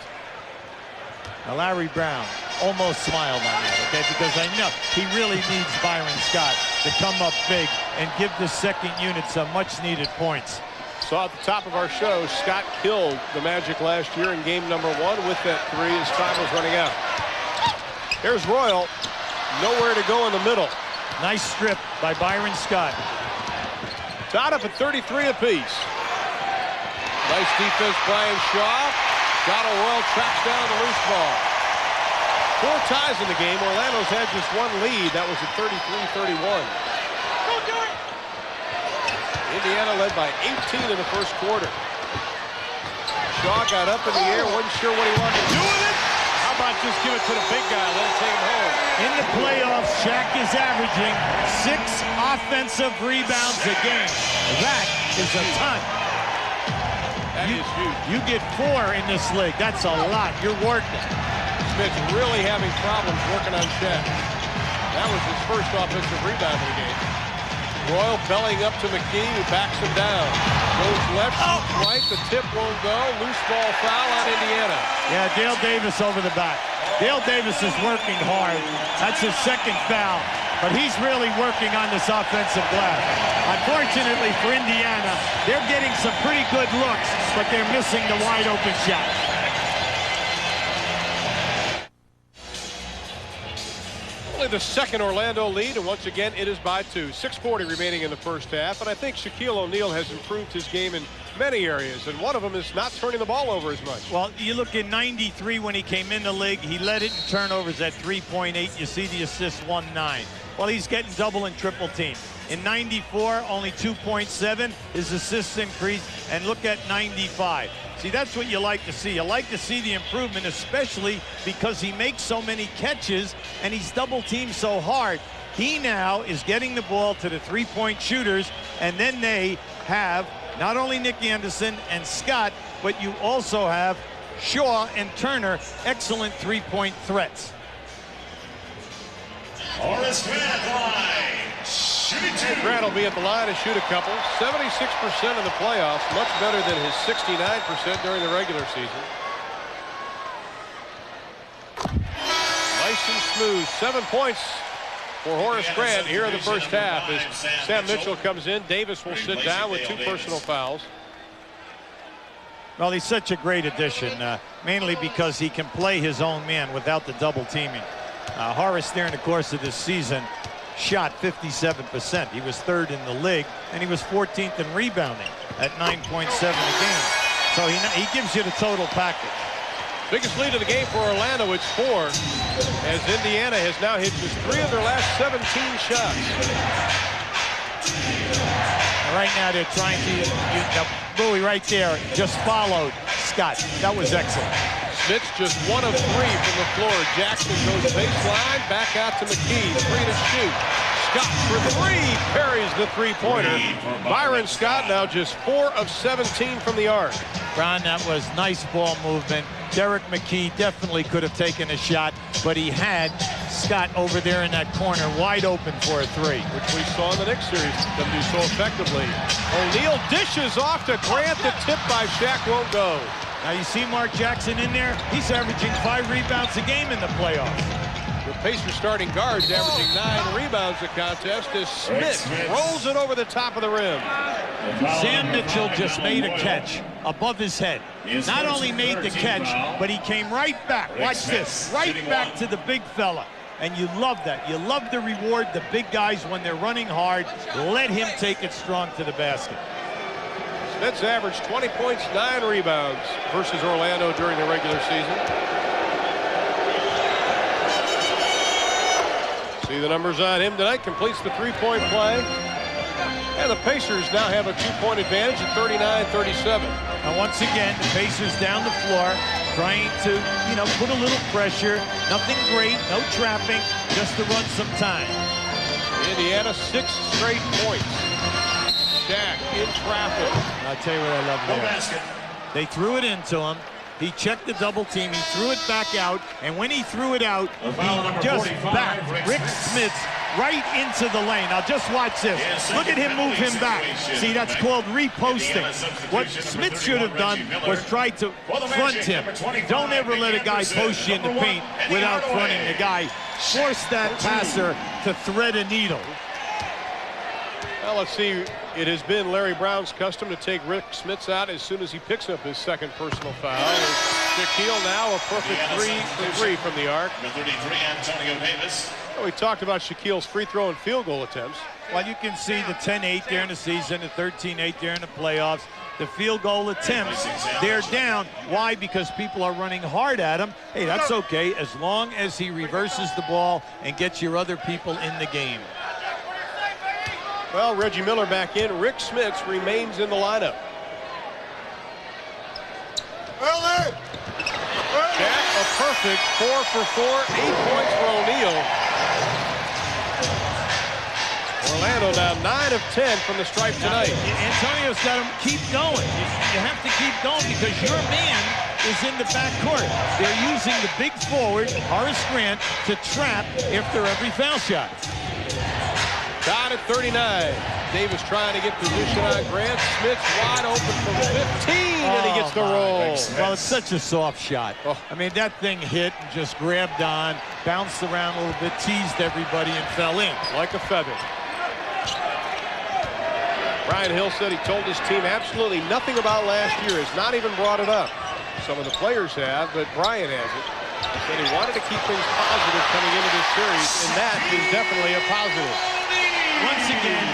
Now, Larry Brown almost smiled on that, okay, because I know he really needs Byron Scott to come up big and give the second unit some much-needed points. Saw at the top of our show, Scott killed the Magic last year in game number 1 with that 3 as time was running out. Here's Royal. Nowhere to go in the middle. Nice strip by Byron Scott. Tied up at 33 apiece. Nice defense, Brian Shaw. Donald Royal tracks down the loose ball. 4 ties in the game. Orlando's had just 1 lead. That was at 33-31. Indiana led by 18 in the first quarter. Shaw got up in the air, wasn't sure what he wanted to do with it. How about just give it to the big guy, let it take him home. In the playoffs, Shaq is averaging 6 offensive rebounds a game. That is a ton. That is huge. You get 4 in this league. That's a lot. You're working. Smith's really having problems working on Shaq. That was his first offensive rebound of the game. Royal bellying up to McKee, who backs him down. Goes left, shoots right, the tip won't go. Loose ball foul on Indiana. Yeah, Dale Davis over the back. Dale Davis is working hard. That's his second foul, but he's really working on this offensive glass. Unfortunately for Indiana, they're getting some pretty good looks, but they're missing the wide open shot. The second Orlando lead, and once again it is by 2. 6:40 remaining in the first half, and I think Shaquille O'Neal has improved his game in many areas, and one of them is not turning the ball over as much. Well, you look at 93 when he came in the league, he led it in turnovers at 3.8. You see the assists 1.9. Well, he's getting double and triple team. In 94, only 2.7. His assists increased, and look at 95. See, that's what you like to see. You like to see the improvement, especially because he makes so many catches and he's double teamed so hard. He now is getting the ball to the 3-point shooters, and then they have not only Nick Anderson and Scott, but you also have Shaw and Turner, excellent 3-point threats. Horace Grant Grant will be at the line and shoot a couple. 76% in the playoffs, much better than his 69% during the regular season. Nice and smooth. 7 points for Horace Grant here in the first half as Sam Mitchell comes in. Davis will sit down with 2 personal fouls. Well, he's such a great addition, mainly because he can play his own man without the double teaming. Horace, during the course of this season, shot 57%. He was 3rd in the league, and he was 14th in rebounding at 9.7 a game. So he gives you the total package. Biggest lead of the game for Orlando, it's 4, as Indiana has now hit just 3 of their last 17 shots. Right now they're trying to, Bowie right there just followed Scott. That was excellent. Smith's just 1 of 3 from the floor. Jackson goes baseline, back out to McKee, 3 to shoot. Scott for 3, parries the 3-pointer. Byron Scott now just 4 of 17 from the arc. Ron, that was nice ball movement. Derek McKee definitely could have taken a shot, but he had Scott over there in that corner wide open for a 3. Which we saw in the Knicks series them do so effectively. O'Neal dishes off to Grant. The tip by Shaq won't go. Now you see Mark Jackson in there. He's averaging 5 rebounds a game in the playoffs. The Pacers starting guards averaging 9 rebounds a contest as Smith rolls it over the top of the rim. Sam Mitchell just made a catch above his head. Not only made the catch, but he came right back. Watch this, right back to the big fella. And you love that. You love to reward the big guys when they're running hard. Let him take it strong to the basket. Smith's averaged 20 points, 9 rebounds versus Orlando during the regular season. See the numbers on him tonight. Completes the 3-point play. And the Pacers now have a 2-point advantage at 39-37. Now once again, the Pacers down the floor, trying to, put a little pressure. Nothing great, no trapping, just to run some time. Indiana 6 straight points. Shaq in traffic. I'll tell you what I love there. They threw it into him. He checked the double team. He threw it back out. And when he threw it out, he just backed Rick Smith right into the lane. Now just watch this. Look at him move him back. See, that's called reposting. What Smith should have done was try to front him. Don't ever let a guy post you in the paint without fronting the guy. Force that passer to thread a needle. Well, let's see. It has been Larry Brown's custom to take Rick Smits out as soon as he picks up his second personal foul. Shaquille now a perfect 3 from the arc. Number 33, Antonio Davis. Well, we talked about Shaquille's free throw and field goal attempts. Well, you can see the 10-8 during the season, the 13-8 during the playoffs. The field goal attempts, they're down. Why? Because people are running hard at him. Hey, that's okay as long as he reverses the ball and gets your other people in the game. Well, Reggie Miller back in. Rick Smits remains in the lineup. Jack, a perfect 4 for 4, 8 points for O'Neal. Orlando now 9 of 10 from the stripe tonight. Antonio's got to keep going. You have to keep going because your man is in the backcourt. They're using the big forward, Horace Grant, to trap after every foul shot. Tied at 39. Davis trying to get position on Grant. Smith's wide open from 15, and he gets the roll. Well, it's such a soft shot. I mean, that thing hit and just grabbed on, bounced around a little bit, teased everybody, and fell in. Like a feather. Brian Hill said he told his team absolutely nothing about last year, has not even brought it up. Some of the players have, but Brian hasn't. He said he wanted to keep things positive coming into this series, and that is definitely a positive. Once again,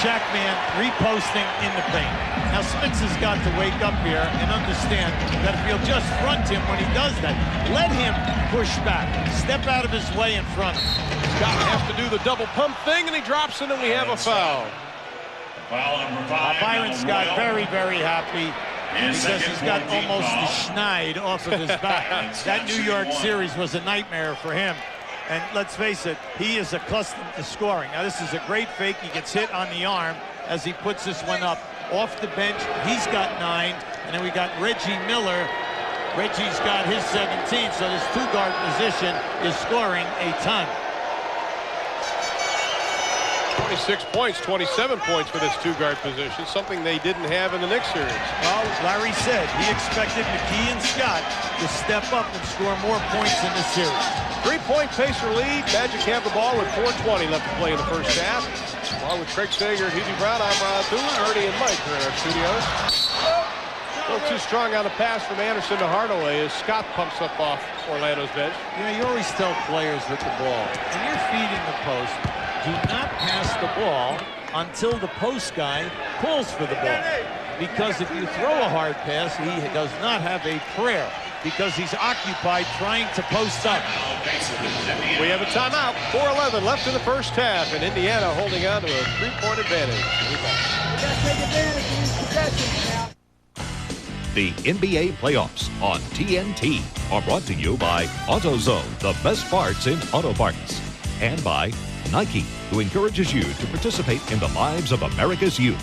Shaq man reposting in the paint. Now Smits has got to wake up here and understand that if he'll just front him when he does that, let him push back, step out of his way in front of him. Scott has to do the double pump thing, and he drops it, and we have a foul. Foul number 5. Byron Scott very, very happy because he's got almost the schneid off of his back. That New York series was a nightmare for him. And let's face it, he is accustomed to scoring. Now, this is a great fake. He gets hit on the arm as he puts this one up. Off the bench, he's got 9. And then we got Reggie Miller. Reggie's got his 17, so this two-guard position is scoring a ton. 26 points, 27 points for this two-guard position, something they didn't have in the Knicks series. Well, Larry said he expected McKee and Scott to step up and score more points in this series. 3-point Pacer lead. Magic have the ball with 4:20 left to play in the first half. Along with Craig Sager and Hugh Brown, I'm Ron Thune. Ernie and Mike are in our studios. A little too strong on the pass from Anderson to Hardaway as Scott pumps up off Orlando's bench. You know, you always tell players with the ball, when you're feeding the post, do not pass the ball until the post guy pulls for the ball. Because if you throw a hard pass, he does not have a prayer because he's occupied trying to post up. We have a timeout. 4:11 left in the first half, and Indiana holding on to a 3-point advantage. We got to take advantage of these possessions now. The NBA playoffs on TNT are brought to you by AutoZone, the best parts in auto parts, and by Nike, who encourages you to participate in the lives of America's youth.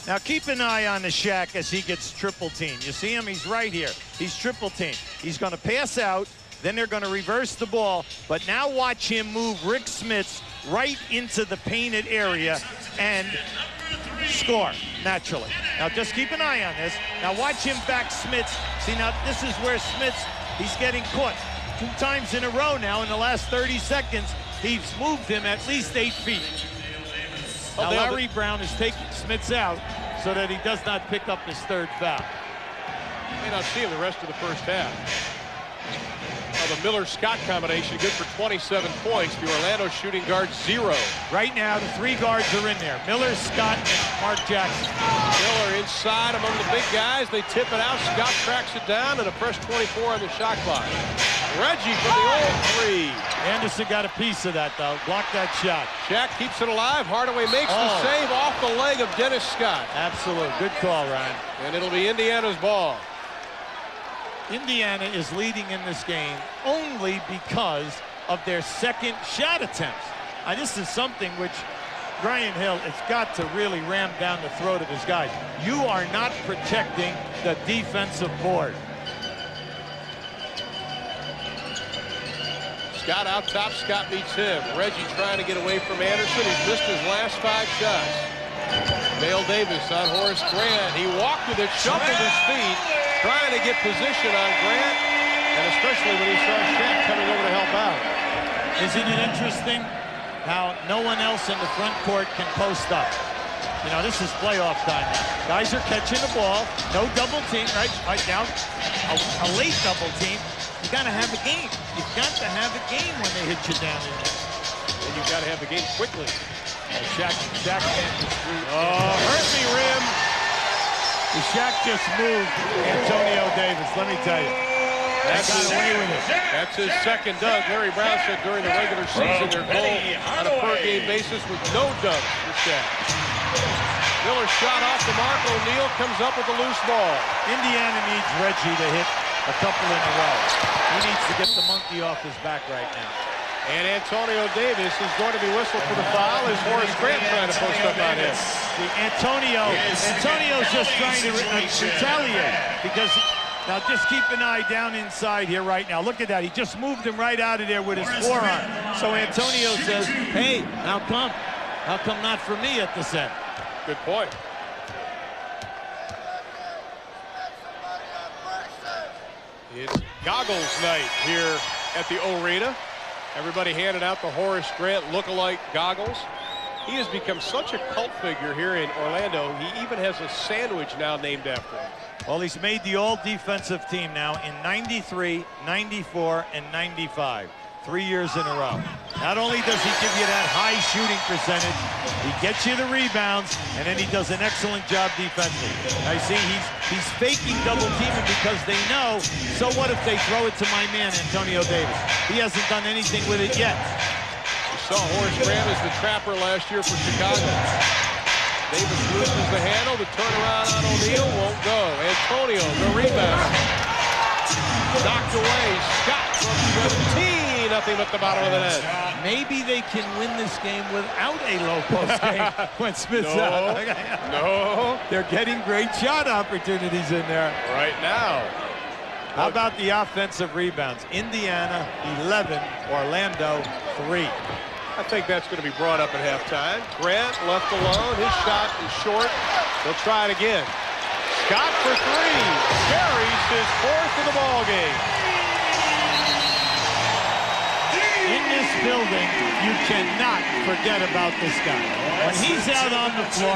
Now keep an eye on the Shaq as he gets triple teamed. You see him? He's right here. He's triple teamed. He's going to pass out. Then they're going to reverse the ball. But now watch him move Rick Smits right into the painted area and score naturally. Now just keep an eye on this. Now watch him back Smits See, now this is where he's getting caught 2 times in a row now in the last 30 seconds. He's moved him at least 8 feet. Now Larry Brown is taking Smits out so that he does not pick up his 3rd foul. May not see him the rest of the first half. Now the Miller-Scott combination good for 27 points. The Orlando shooting guard 0. Right now, the 3 guards are in there. Miller, Scott, and Mark Jackson. Miller inside among the big guys. They tip it out. Scott tracks it down, and a fresh 24 on the shot clock. Reggie from the old 3. Anderson got a piece of that, though. Blocked that shot. Shaq keeps it alive. Hardaway makes the save off the leg of Dennis Scott. Absolute. Good call, Ryan. And it'll be Indiana's ball. Indiana is leading in this game only because of their 2nd shot attempts. This is something which Brian Hill has got to really ram down the throat of his guys. You are not protecting the defensive board. Scott out top. Scott beats him. Reggie trying to get away from Anderson. He's missed his last 5 shots. Dale Davis on Horace Grant. He walked with it, shuffled his feet, trying to get position on Grant, and especially when he saw Shaq coming over to help out. Isn't it interesting how no one else in the front court can post up? You know, this is playoff time now. Guys are catching the ball. No double team, right? Right now, a late double team. You got to have a game. You've got to have a game when they hit you down in there. And you've got to have the game quickly. Shaq hurt me, rim. The Shaq just moved Antonio Davis, let me tell you. That's his 2nd dunk. Larry Brown said during the regular season their goal on a per-game basis was no dunks for Shaq. Miller shot off the mark. O'Neal comes up with a loose ball. Indiana needs Reggie to hit a couple in a row. He needs to get the monkey off his back right now. And Antonio Davis is going to be whistled for the foul as Horace Grant trying to post up on him. Antonio's just trying to retaliate because now just keep an eye down inside here right now. Look at that. He just moved him right out of there with his forearm. So Antonio says, hey, how come? How come not for me at this end? Good point. It's goggles night here at the Arena. Everybody handed out the Horace Grant look-alike goggles. He has become such a cult figure here in Orlando. He even has a sandwich now named after him. Well, he's made the all-defensive team now in 93, 94, and 95. 3 years in a row. Not only does he give you that high shooting percentage, he gets you the rebounds, and then he does an excellent job defensively. I see he's faking double teaming because they know, so what if they throw it to my man, Antonio Davis? He hasn't done anything with it yet. You saw Horace Grant as the trapper last year for Chicago. Davis loses the handle, the turnaround on O'Neal won't go. Antonio, the rebound. Knocked away, Scott from 17. Nothing but the bottom of the net. Maybe they can win this game without a low post game when Smith's out. No. They're getting great shot opportunities in there. Right now. How about the offensive rebounds? Indiana, 11. Orlando, 3. I think that's going to be brought up at halftime. Grant left alone. His shot is short. They'll try it again. Scott for 3. Carries his 4th of the ball game. In this building, you cannot forget about this guy. When he's out on the floor,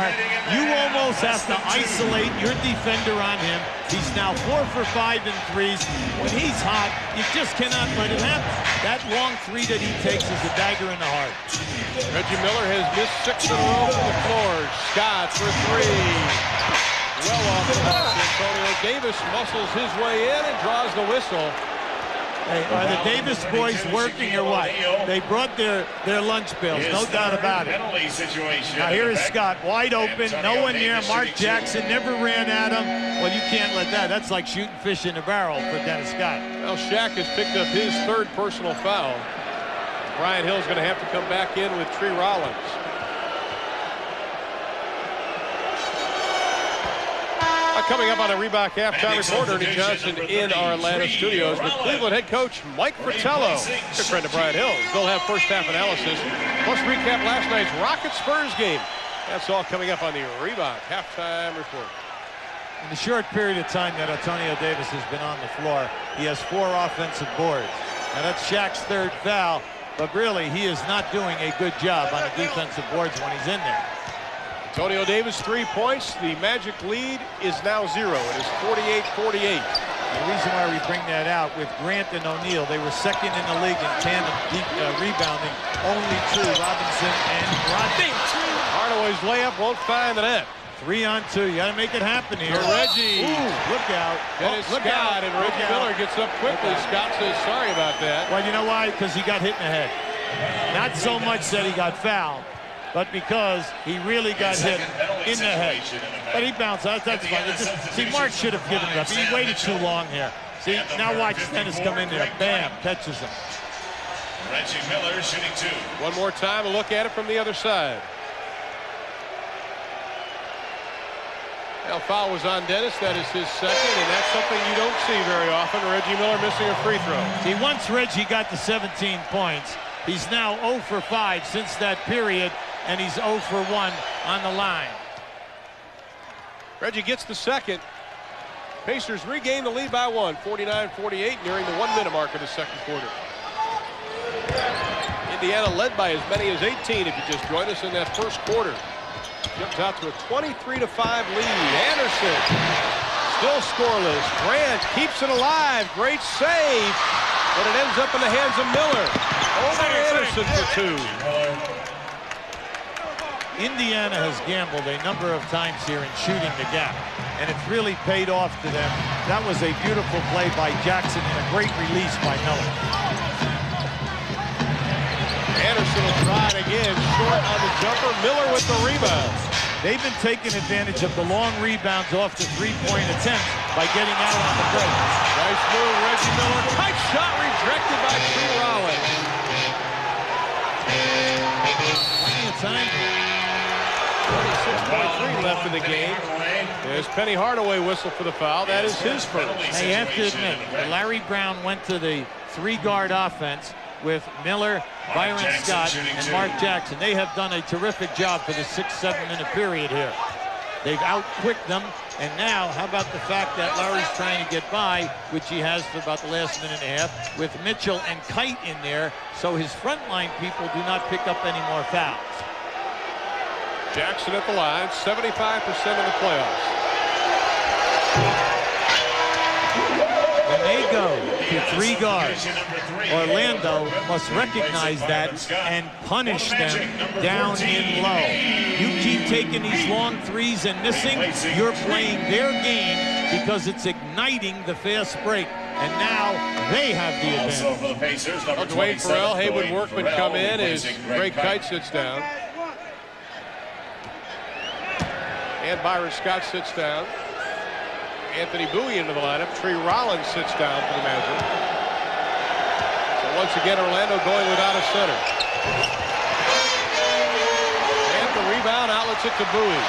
you almost have to isolate your defender on him. He's now 4 for 5 in threes. When he's hot, you just cannot let it happen. That long 3 that he takes is a dagger in the heart. Reggie Miller has missed 6 in a row from the floor. Scott for 3. Well off the mark. Antonio Davis muscles his way in and draws the whistle. Hey, are the Davis boys working or what? They brought their lunch bills, no doubt about it. Now here is Scott, wide open, no one near. Mark Jackson never ran at him. Well, you can't let that. That's like shooting fish in a barrel for Dennis Scott. Well, Shaq has picked up his 3rd personal foul. Brian Hill's going to have to come back in with Tree Rollins. Coming up on a Reebok halftime report, Ernie Johnson in our Atlanta studios with Cleveland head coach Mike Fratello. Good friend of Brian Hill. They'll have first half analysis, plus recap last night's Rockets-Spurs game. That's all coming up on the Reebok halftime report. In the short period of time that Antonio Davis has been on the floor, he has 4 offensive boards. Now that's Shaq's 3rd foul, but really he is not doing a good job on the defensive boards when he's in there. Antonio Davis 3 points. The Magic lead is now 0. It is 48-48. The reason why we bring that out, with Grant and O'Neal, they were 2nd in the league in tandem rebounding. Only 2, Robinson and Rodney. Hardaway's layup won't find the net. 3 on 2. You got to make it happen here. Reggie. Ooh, look out. Dennis Scott, and Reggie Miller gets up quickly. Scott says sorry about that. Well, you know why? Because he got hit in the head. Not so much that he got fouled, but because he really got hit in the head. But he bounced out. That's fine. See, Mark should have given it up. He waited too long here. See, now watch Dennis come in there. Bam, catches him. Reggie Miller shooting 2. One more time, a look at it from the other side. Now, foul was on Dennis. That is his 2nd, and that's something you don't see very often. Reggie Miller missing a free throw. See, once Reggie got to 17 points, he's now 0 for 5 since that period, and he's 0 for 1 on the line. Reggie gets the 2nd. Pacers regain the lead by 1, 49-48, nearing the 1-minute mark of the 2nd quarter. Indiana led by as many as 18 if you just joined us in that 1st quarter. Jumps out to a 23-5 lead. Anderson still scoreless. Grant keeps it alive. Great save, but it ends up in the hands of Miller. Over Anderson for 2. Indiana has gambled a number of times here in shooting the gap, and it's really paid off to them. That was a beautiful play by Jackson and a great release by Miller. Anderson will try it again, short on the jumper. Miller with the rebound. They've been taking advantage of the long rebounds off the 3-point attempts by getting out on the break. Nice move, Reggie Miller. Tight shot rejected by Tree Rollins. Plenty of time. 26.3 left in the game. There's Penny Hardaway whistle for the foul. That is his first. Now you have to admit, Larry Brown went to the 3-guard offense with Miller, Byron Scott, and Mark Jackson. They have done a terrific job for the 6-7 minute period here. They've outquicked them, and now how about the fact that Larry's trying to get by, which he has for about the last minute and a half, with Mitchell and Kite in there, so his frontline people do not pick up any more fouls. Jackson at the line, 75% in the playoffs. When they go to 3 guards, Orlando must recognize that and punish them down in low. You keep taking these long threes and missing, you're playing their game because it's igniting the fast break. And now they have the advantage. Dwayne Farrell, Haywood Workman come in as Greg Kite sits down. And Byron Scott sits down. Anthony Bowie into the lineup. Tree Rollins sits down for the Magic. So once again, Orlando going without a center. And the rebound outlets it to Bowie.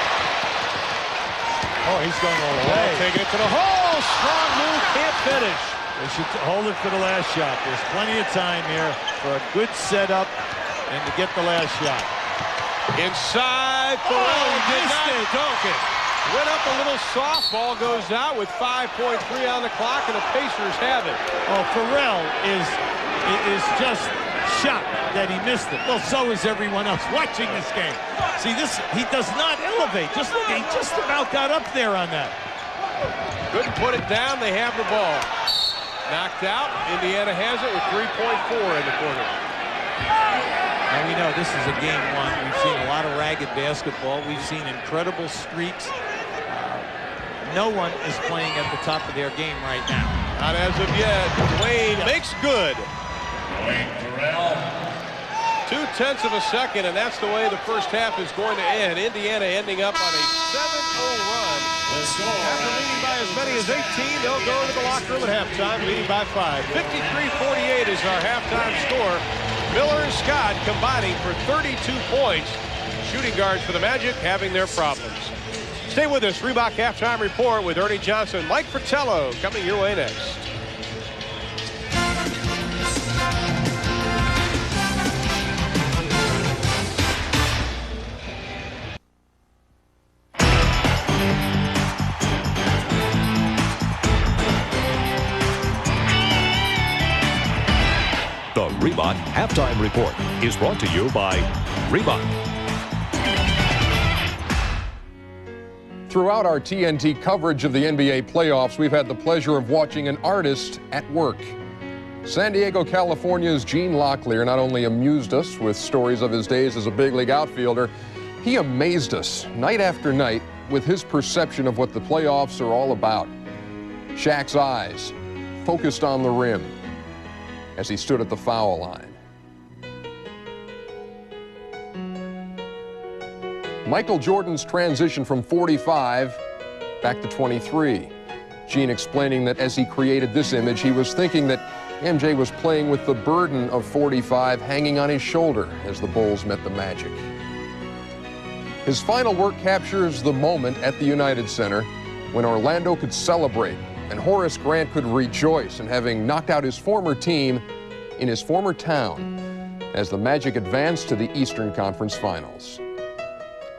Oh, he's going all the way. Taking it to the hole. Strong move, can't finish. They should hold it for the last shot. There's plenty of time here for a good setup and to get the last shot. Inside, Farrell did not dunk it. Went up a little soft, ball goes out with 5.3 on the clock, and the Pacers have it. Oh, Farrell is just shocked that he missed it. Well, so is everyone else watching this game. See, he does not elevate. Just look, he just about got up there on that. Couldn't put it down, they have the ball. Knocked out, Indiana has it with 3.4 in the quarter. Now we know this is a game 1. We've seen a lot of ragged basketball. We've seen incredible streaks. No one is playing at the top of their game right now. Not as of yet. Dwayne makes good. Dwayne Farrell. 0.2 of a second, and that's the way the first half is going to end. Indiana ending up on a 7-0 run. After leading by as many as 18, they'll go to the locker room at halftime, leading by 5. 53-48 is our halftime score. Miller and Scott combining for 32 points. Shooting guards for the Magic having their problems. Stay with us. Reebok Halftime Report with Ernie Johnson, Mike Fratello coming your way next. Reebok Halftime Report is brought to you by Reebok. Throughout our TNT coverage of the NBA playoffs, we've had the pleasure of watching an artist at work. San Diego, California's Gene Locklear not only amused us with stories of his days as a big league outfielder, he amazed us night after night with his perception of what the playoffs are all about. Shaq's eyes focused on the rim as he stood at the foul line. Michael Jordan's transition from 45 back to 23. Gene explaining that as he created this image, he was thinking that MJ was playing with the burden of 45 hanging on his shoulder as the Bulls met the Magic. His final work captures the moment at the United Center when Orlando could celebrate and Horace Grant could rejoice in having knocked out his former team in his former town as the Magic advanced to the Eastern Conference Finals.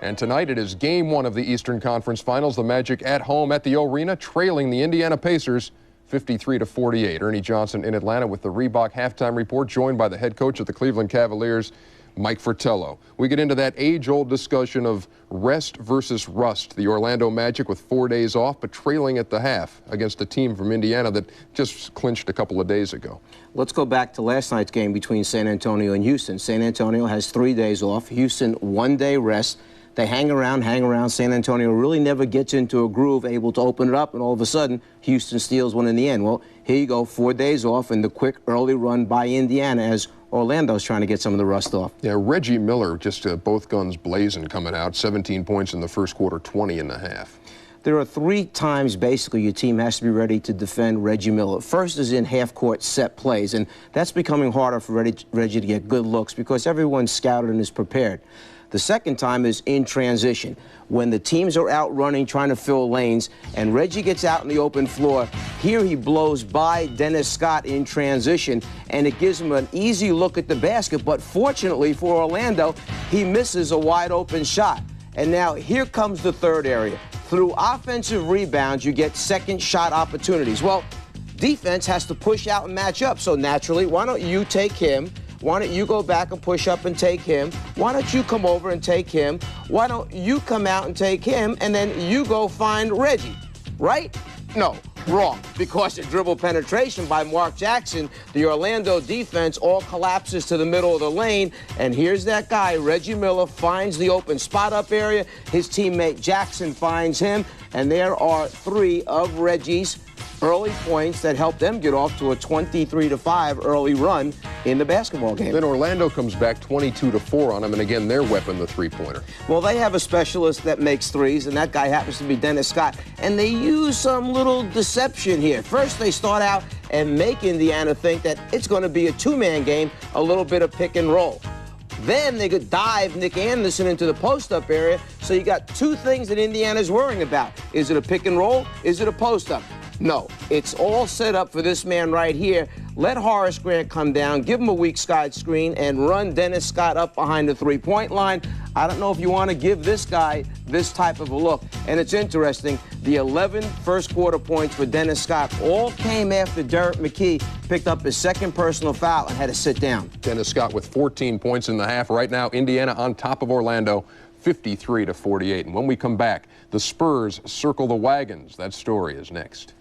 And tonight it is Game 1 of the Eastern Conference Finals. The Magic at home at the Arena, trailing the Indiana Pacers 53-48. Ernie Johnson in Atlanta with the Reebok Halftime Report, joined by the head coach of the Cleveland Cavaliers, Mike Fratello. We get into that age-old discussion of rest versus rust. The Orlando Magic with 4 days off, but trailing at the half against a team from Indiana that just clinched a couple of days ago. Let's go back to last night's game between San Antonio and Houston. San Antonio has 3 days off. Houston, 1 day rest. They hang around. San Antonio really never gets into a groove, able to open it up, and all of a sudden, Houston steals one in the end. Well, here you go, 4 days off, and the quick early run by Indiana as Orlando's trying to get some of the rust off. Yeah, Reggie Miller, just both guns blazing coming out, 17 points in the first quarter, 20 in the half. There are 3 times, basically, your team has to be ready to defend Reggie Miller. First is in half-court set plays, and that's becoming harder for Reggie to get good looks because everyone's scouted and is prepared. The second time is in transition, when the teams are out running, trying to fill lanes, and Reggie gets out in the open floor. Here he blows by Dennis Scott in transition, and it gives him an easy look at the basket, but fortunately for Orlando, he misses a wide-open shot. And now here comes the third area. Through offensive rebounds, you get second shot opportunities. Well, defense has to push out and match up, so naturally, why don't you take him? Why don't you go back and push up and take him? Why don't you come over and take him? Why don't you come out and take him, and then you go find Reggie, right? No, wrong. Because of dribble penetration by Mark Jackson, the Orlando defense all collapses to the middle of the lane, and here's that guy, Reggie Miller, finds the open spot-up area. His teammate Jackson finds him, and there are 3 of Reggie's early points that helped them get off to a 23-5 early run in the basketball game. Then Orlando comes back 22-4 on them, and again, their weapon, the three-pointer. Well, they have a specialist that makes threes, and that guy happens to be Dennis Scott, and they use some little deception here. First, they start out and make Indiana think that it's going to be a 2-man game, a little bit of pick and roll. Then they could dive Nick Anderson into the post-up area, so you got 2 things that Indiana's worrying about. Is it a pick and roll? Is it a post-up? No, it's all set up for this man right here. Let Horace Grant come down, give him a weak side screen, and run Dennis Scott up behind the three-point line. I don't know if you want to give this guy this type of a look. And it's interesting, the 11 first-quarter points for Dennis Scott all came after Derek McKee picked up his second personal foul and had to sit down. Dennis Scott with 14 points in the half. Right now, Indiana on top of Orlando, 53-48. And when we come back, the Spurs circle the wagons. That story is next.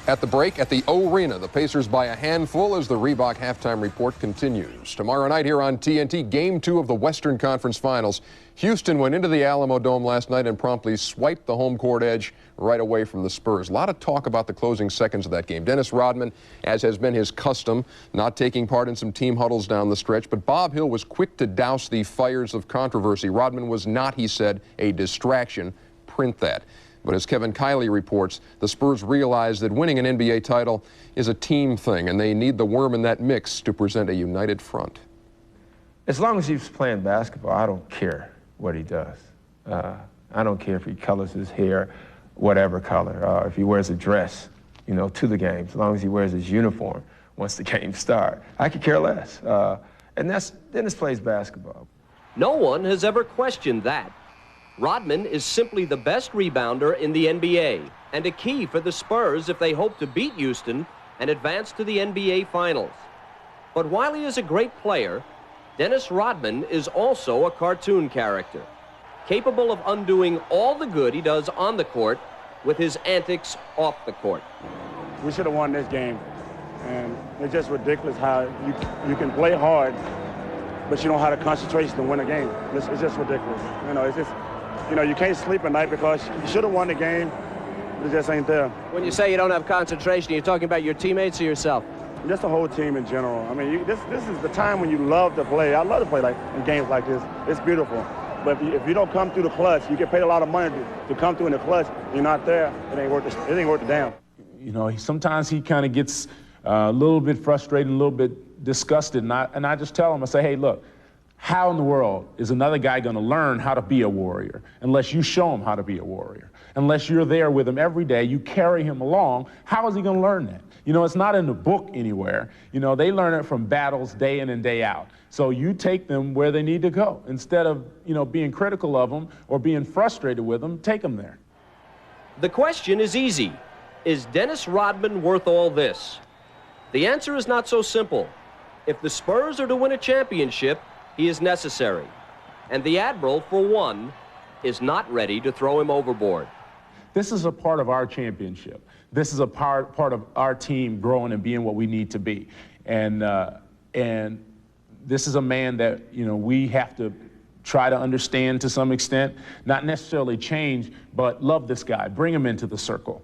At the break at the Arena, the Pacers by a handful as the Reebok Halftime Report continues. Tomorrow night here on TNT, Game 2 of the Western Conference Finals. Houston went into the Alamo Dome last night and promptly swiped the home court edge right away from the Spurs. A lot of talk about the closing seconds of that game. Dennis Rodman, as has been his custom, not taking part in some team huddles down the stretch, but Bob Hill was quick to douse the fires of controversy. Rodman was not, he said, a distraction. Print that. But as Kevin Kiley reports, the Spurs realize that winning an NBA title is a team thing, and they need the worm in that mix to present a united front. As long as he's playing basketball, I don't care what he does. I don't care if he colors his hair whatever color, if he wears a dress, you know, to the game, as long as he wears his uniform once the game starts. I could care less. And Dennis plays basketball. No one has ever questioned that. Rodman is simply the best rebounder in the NBA and a key for the Spurs if they hope to beat Houston and advance to the NBA Finals. But while he is a great player, Dennis Rodman is also a cartoon character, capable of undoing all the good he does on the court with his antics off the court. We should have won this game, and it's just ridiculous how you can play hard, but you don't have the concentration to win a game. It's just ridiculous. You know, it's just, you know, you can't sleep at night because you should have won the game, but it just ain't there. When you say you don't have concentration, you're talking about your teammates or yourself? Just the whole team in general. I mean, this is the time when you love to play. I love to play like in games like this. It's beautiful. But if you don't come through the clutch, you get paid a lot of money to come through in the clutch. You're not there. It ain't worth the damn. You know, sometimes he kind of gets a little bit frustrated, a little bit disgusted, and I just tell him, I say, hey, look, how in the world is another guy going to learn how to be a warrior unless you show him how to be a warrior? Unless you're there with him every day, you carry him along, how is he going to learn that? You know, it's not in the book anywhere. You know, they learn it from battles day in and day out. So you take them where they need to go. Instead of, you know, being critical of them or being frustrated with them, take them there. The question is easy. Is Dennis Rodman worth all this? The answer is not so simple. If the Spurs are to win a championship, he is necessary. And the Admiral, for one, is not ready to throw him overboard. This is a part of our championship. This is a part of our team growing and being what we need to be. And this is a man that, you know, we have to try to understand to some extent, not necessarily change, but love this guy, bring him into the circle.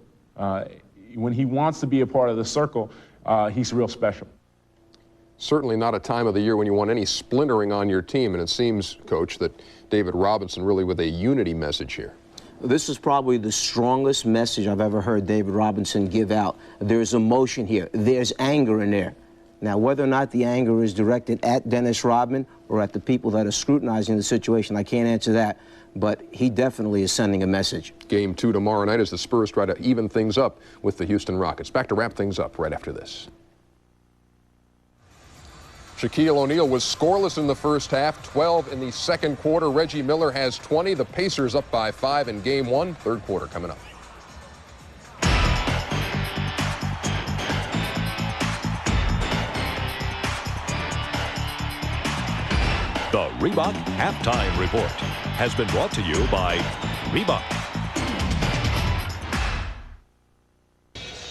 When he wants to be a part of the circle, he's real special. Certainly not a time of the year when you want any splintering on your team, and it seems, Coach, that David Robinson really with a unity message here. This is probably the strongest message I've ever heard David Robinson give out. There's emotion here. There's anger in there. Now, whether or not the anger is directed at Dennis Rodman or at the people that are scrutinizing the situation, I can't answer that, but he definitely is sending a message. Game 2 tomorrow night as the Spurs try to even things up with the Houston Rockets. Back to wrap things up right after this. Shaquille O'Neal was scoreless in the first half, 12 in the second quarter. Reggie Miller has 20. The Pacers up by 5 in Game 1. Third quarter coming up. The Reebok Halftime Report has been brought to you by Reebok.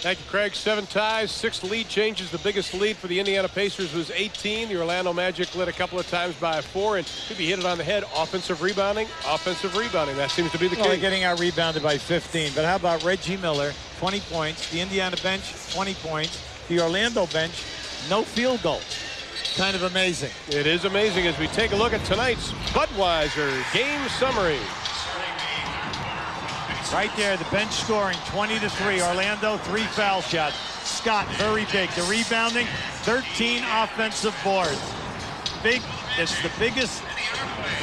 Thank you, Craig. 7 ties, 6 lead changes. The biggest lead for the Indiana Pacers was 18. The Orlando Magic led a couple of times by 4, and could be hit it on the head. Offensive rebounding. That seems to be the case. They're getting out rebounded by 15. But how about Reggie Miller, 20 points. The Indiana bench, 20 points. The Orlando bench, no field goals. Kind of amazing. It is amazing as we take a look at tonight's Budweiser game summary. Right there, the bench scoring 20-3. Orlando, 3 foul shots. Scott, very big. The rebounding, 13 offensive boards. Big. It's the biggest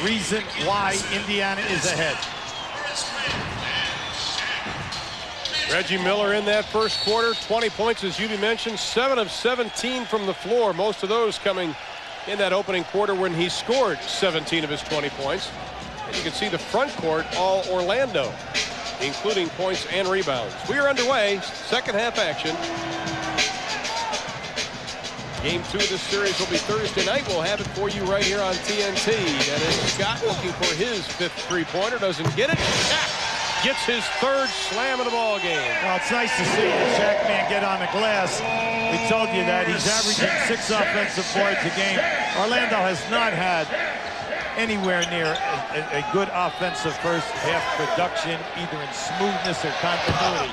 reason why Indiana is ahead. Reggie Miller in that first quarter, 20 points, as you mentioned, 7 of 17 from the floor. Most of those coming in that opening quarter when he scored 17 of his 20 points. And you can see the front court, all Orlando, including points and rebounds. We are underway, second half action. Game 2 of this series will be Thursday night. We'll have it for you right here on TNT. And then Scott looking for his 5th three-pointer, doesn't get it. Shaq gets his 3rd slam of the ball game. Well, it's nice to see the Shaq man get on the glass. We told you that. He's averaging 6 offensive boards a game. Orlando has not had anywhere near a good offensive first half production, either in smoothness or continuity.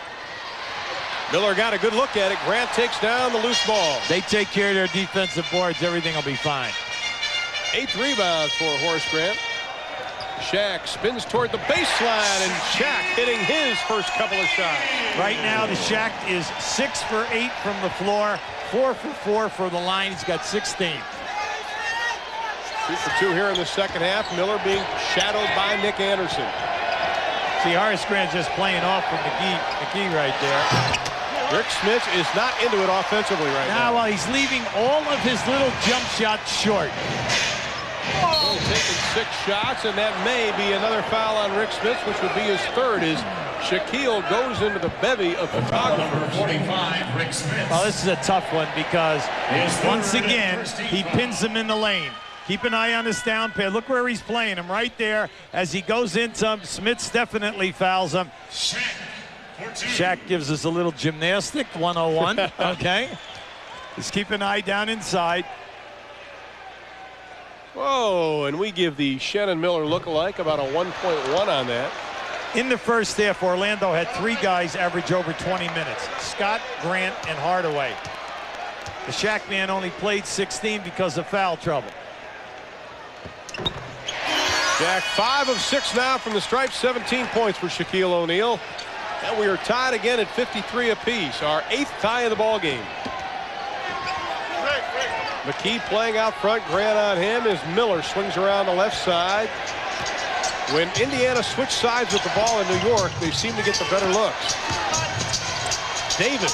Miller got a good look at it. Grant takes down the loose ball. They take care of their defensive boards, everything will be fine. 8th rebound for Horace Grant. Shaq spins toward the baseline, and Shaq hitting his first couple of shots. Right now, the Shaq is 6 for 8 from the floor, 4 for 4 for the line. He's got 16. 2 for 2 here in the second half. Miller being shadowed by Nick Anderson. See, Horace Grant just playing off from McGee right there. Rick Smith is not into it offensively right now. Well, he's leaving all of his little jump shots short. Only taking 6 shots, and that may be another foul on Rick Smith, which would be his third, as Shaquille goes into the bevy of photographers. 45, Rick Smith. Well, this is a tough one because once again, he pins him in the lane. Keep an eye on this down pair. Look where he's playing him, right there. As he goes into him, Smits definitely fouls him. Shaq gives us a little gymnastic, 101, okay? Just keep an eye down inside. Whoa, and we give the Shannon Miller look-alike about a 1.1 on that. In the first half, Orlando had 3 guys average over 20 minutes. Scott, Grant, and Hardaway. The Shaq man only played 16 because of foul trouble. Shaq 5 of 6 now from the stripe, 17 points for Shaquille O'Neal. And we are tied again at 53 apiece, our 8th tie of the ball game. McKee playing out front, Grant on him as Miller swings around the left side. When Indiana switched sides with the ball in New York, they seem to get the better looks. Davis,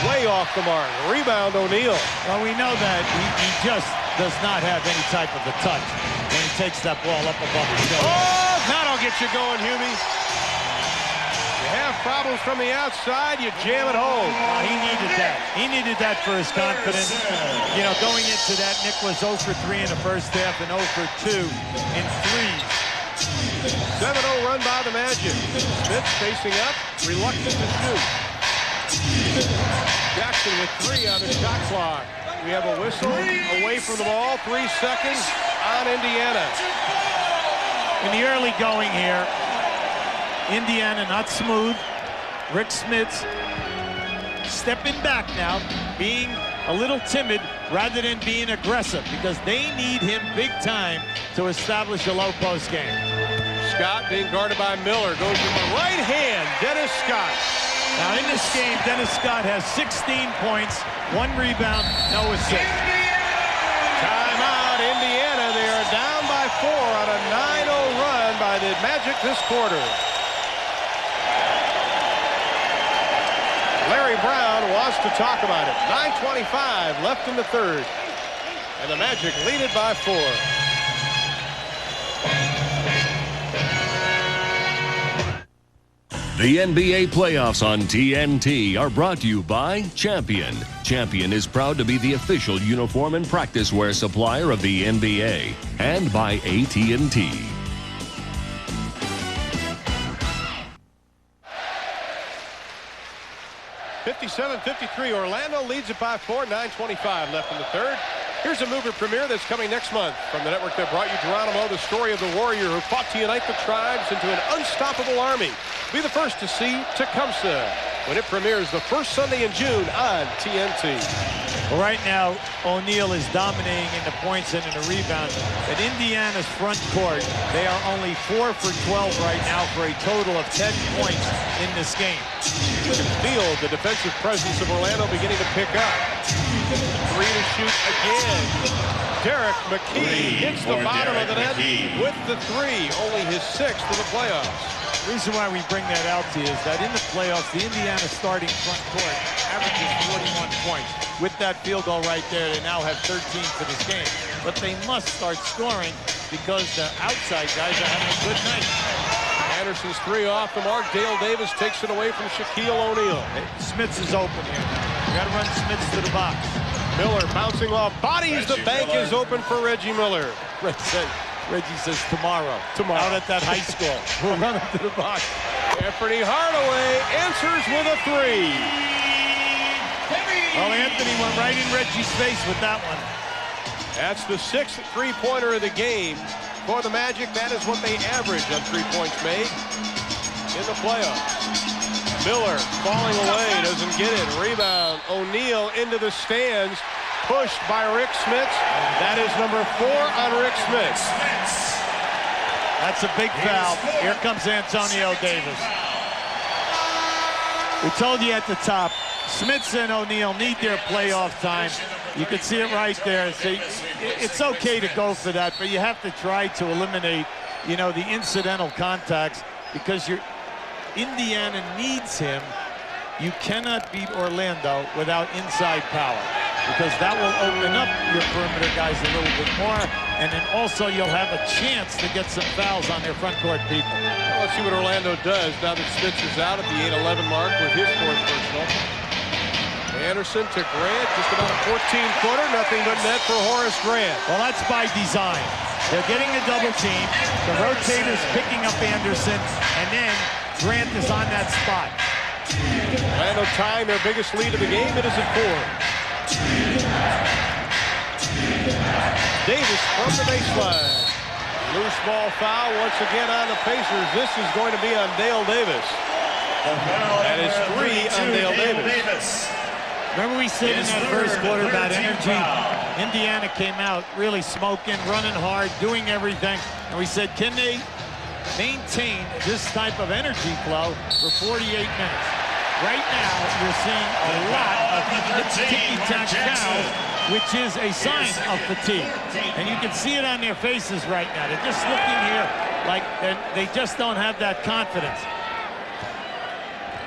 way off the mark. Rebound, O'Neal. Well, we know that he just does not have any type of a touch when he takes that ball up above his shoulder. Oh, that'll get you going, Hubie. You have problems from the outside, you jam it home. He needed that. He needed that for his confidence. You know, going into that, Nick was 0 for 3 in the first half and 0 for 2 in threes. 7-0 run by the Magic. Smith facing up, reluctant to shoot. Jackson with 3 on the shot clock. We have a whistle away from the ball. 3 seconds on Indiana. In the early going here, Indiana not smooth. Rick Smits stepping back now, being a little timid rather than being aggressive, because they need him big time to establish a low post game. Scott being guarded by Miller, goes to the right hand, Dennis Scott. Now in this game, Dennis Scott has 16 points, 1 rebound, no assist. Timeout, Indiana. They are down by 4 on a 9-0 run by the Magic this quarter. Larry Brown wants to talk about it. 9:25 left in the third. And the Magic lead it by 4. The NBA playoffs on TNT are brought to you by Champion. Champion is proud to be the official uniform and practice wear supplier of the NBA. And by AT&T. (57-53). Orlando leads it by 4. 9:25 left in the third. Here's a movie premiere that's coming next month from the network that brought you Geronimo, the story of the warrior who fought to unite the tribes into an unstoppable army. Be the first to see Tecumseh when it premieres the first Sunday in June on TNT. Well, right now, O'Neal is dominating in the points and in the rebounds. At Indiana's front court, they are only 4 for 12 right now for a total of 10 points in this game. You can feel the defensive presence of Orlando beginning to pick up. 3 to shoot again. Derek McKee hits the bottom of the net with the 3, only his 6th of the playoffs. The reason why we bring that out to you is that in the playoffs, the Indiana starting front court averages 41 points. With that field goal right there, they now have 13 for this game. But they must start scoring because the outside guys are having a good night. Anderson's 3 off the mark. Dale Davis takes it away from Shaquille O'Neal. Smits is open here. You got to run Smits to the box. Miller bouncing off bodies. The bank is open for Reggie Miller. Reggie says tomorrow. Out at that high school. We'll run him to the box. Anthony Hardaway answers with a 3. Well, Anthony went right in Reggie's face with that one. That's the 6th three-pointer of the game for the Magic. That is what they average on 3 points made in the playoffs. Miller falling away, doesn't get it. Rebound, O'Neal into the stands. Pushed by Rick Smits. That is number 4 on Rick Smits. That's a big foul. Here comes Antonio Davis. We told you at the top, Smits and O'Neal need their playoff time. You can see it right there. See, it's okay to go for that, but you have to try to eliminate, you know, the incidental contacts because Indiana needs him. You cannot beat Orlando without inside power. because that will open up your perimeter guys a little bit more, and then also you'll have a chance to get some fouls on their front court people. Well, let's see what Orlando does now that Smits is out at the 8-11 mark with his fourth personal. Anderson to Grant, just about a 14-footer, nothing but net for Horace Grant. Well, that's by design. They're getting a double team. The rotator's picking up Anderson, and then Grant is on that spot. Orlando tying their biggest lead of the game. It is at 4. Davis from the baseline. Loose ball foul once again on the Pacers. This is going to be on Dale Davis. That is 3 on Dale Davis. Remember we said in that first quarter about energy? Indiana came out really smoking, running hard, doing everything. And we said, can they maintain this type of energy flow for 48 minutes? Right now, you're seeing a lot of ticky-tack fouls, which is a sign of fatigue. And you can see it on their faces right now. They're just looking here like they just don't have that confidence.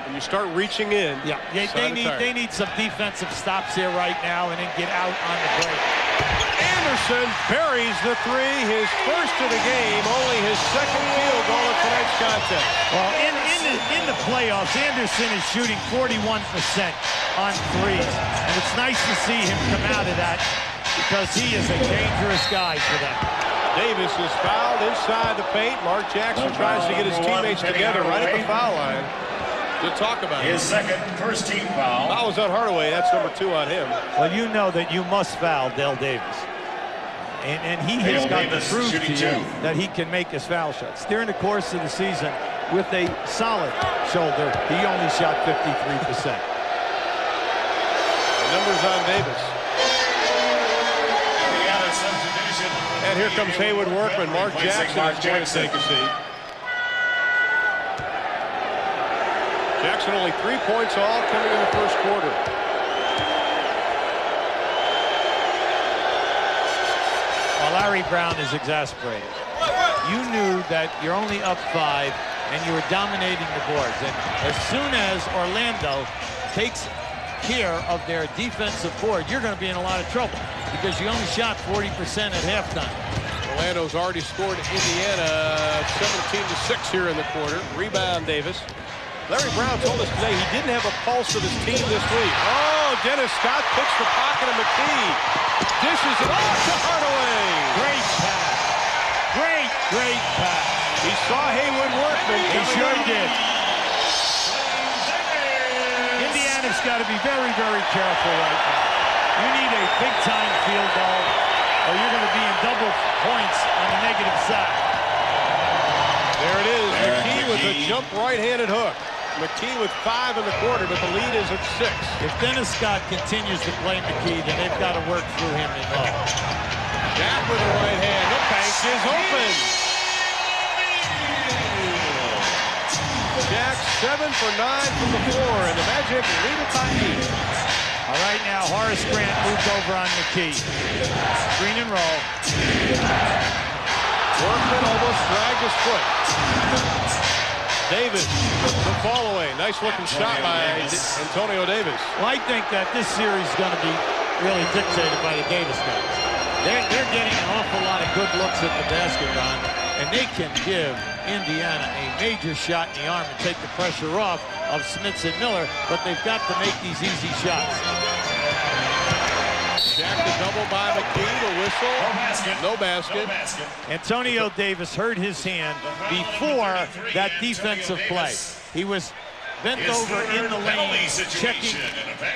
And you start reaching in. Yeah, they need some defensive stops here right now and then get out on the break. Anderson buries the 3, his first of the game, only his second field goal of tonight's contest. Well, in the playoffs, Anderson is shooting 41% on threes, and it's nice to see him come out of that because he is a dangerous guy for them. Davis is fouled inside the paint. Mark Jackson tries to get his teammates together right at the foul line to talk about his second first-team foul. Foul was on Hardaway. That's number 2 on him. Well, you know that you must foul Dale Davis. And he has got to prove to you that he can make his foul shots. During the course of the season, with a solid shoulder, he only shot 53%. The numbers on Davis. And here comes Haywood Workman. Mark Jackson is going to take a seat. Jackson only 3 points all coming in the first quarter. Well, Larry Brown is exasperated. You knew that you're only up 5 and you were dominating the boards. And as soon as Orlando takes care of their defensive board, you're going to be in a lot of trouble because you only shot 40% at halftime. Orlando's already scored Indiana 17-6 here in the quarter. Rebound Davis. Larry Brown told us today he didn't have a pulse of his team this week. Oh, Dennis Scott picks the pocket of McKee. Dishes it off to Hardaway. Great pass. Great pass. He saw Haywood Workman. He sure did. Indiana's got to be very, very careful right now. You need a big-time field goal, or you're going to be in double points on the negative side. There it is. McKee with a jump right-handed hook. McKee with 5 in the quarter, but the lead is at 6. If Dennis Scott continues to play McKee, then they've got to work through him in low. Jack with the right hand. The bank is open. Jack 7 for 9 from the floor, and the Magic lead it by 8. All right, now Horace Grant moved over on McKee. Screen and roll. Workman almost dragged his foot. Davis, the follow-away. Nice-looking shot by Antonio Davis. Well, I think that this series is going to be really dictated by the Davis guys. They're getting an awful lot of good looks at the basket, Ron, and they can give Indiana a major shot in the arm and take the pressure off of Smits and Miller, but they've got to make these easy shots. Jack the double by McKee, the whistle. No basket. Antonio Davis hurt his hand before that defensive play. He was bent over in the lane,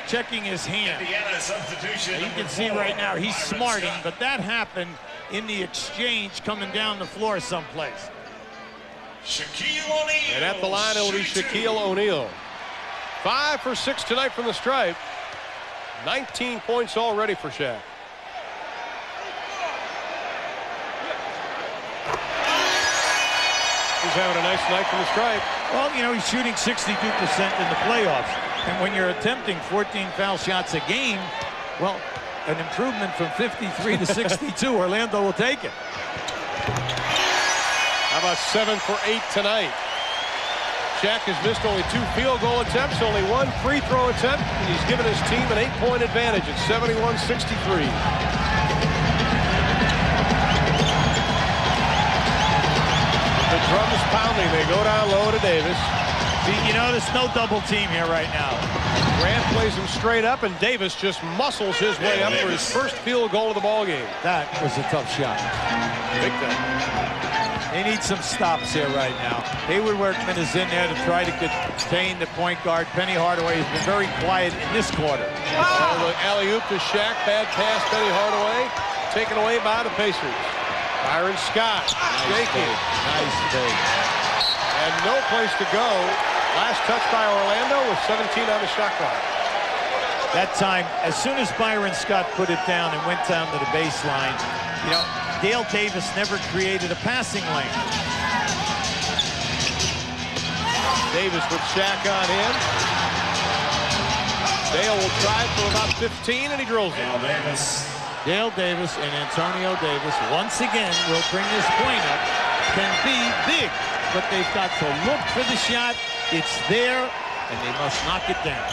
checking his hand. You can see right now he's smarting, but that happened in the exchange coming down the floor someplace. And at the line, it will be Shaquille O'Neal. 5 for 6 tonight from the stripe. 19 points already for Shaq. He's having a nice night from the stripe. Well, you know, he's shooting 62% in the playoffs. And when you're attempting 14 foul shots a game, well, an improvement from 53 to 62, Orlando will take it. How about 7 for 8 tonight? Shaq has missed only 2 field goal attempts, only 1 free throw attempt, and he's given his team an 8-point advantage at 71-63. The drums pounding. They go down low to Davis. See, you notice no double team here right now. Grant plays him straight up, and Davis just muscles his way up for his first field goal of the ball game. That was a tough shot. Big time. They need some stops here right now. Hayward Workman is in there to try to contain the point guard. Penny Hardaway has been very quiet in this quarter. The alley-oop to Shaq. Bad pass, Penny Hardaway. Taken away by the Pacers. Byron Scott. Shaking. Nice take. And no place to go. Last touch by Orlando with 17 on the shot clock. That time, as soon as Byron Scott put it down and went down to the baseline, you know, Dale Davis never created a passing lane. Davis with Shaq on him. Dale will try for about 15, and he drills it. Dale Davis and Antonio Davis, once again, will bring this point up. Can be big, but they've got to look for the shot. It's there, and they must knock it down.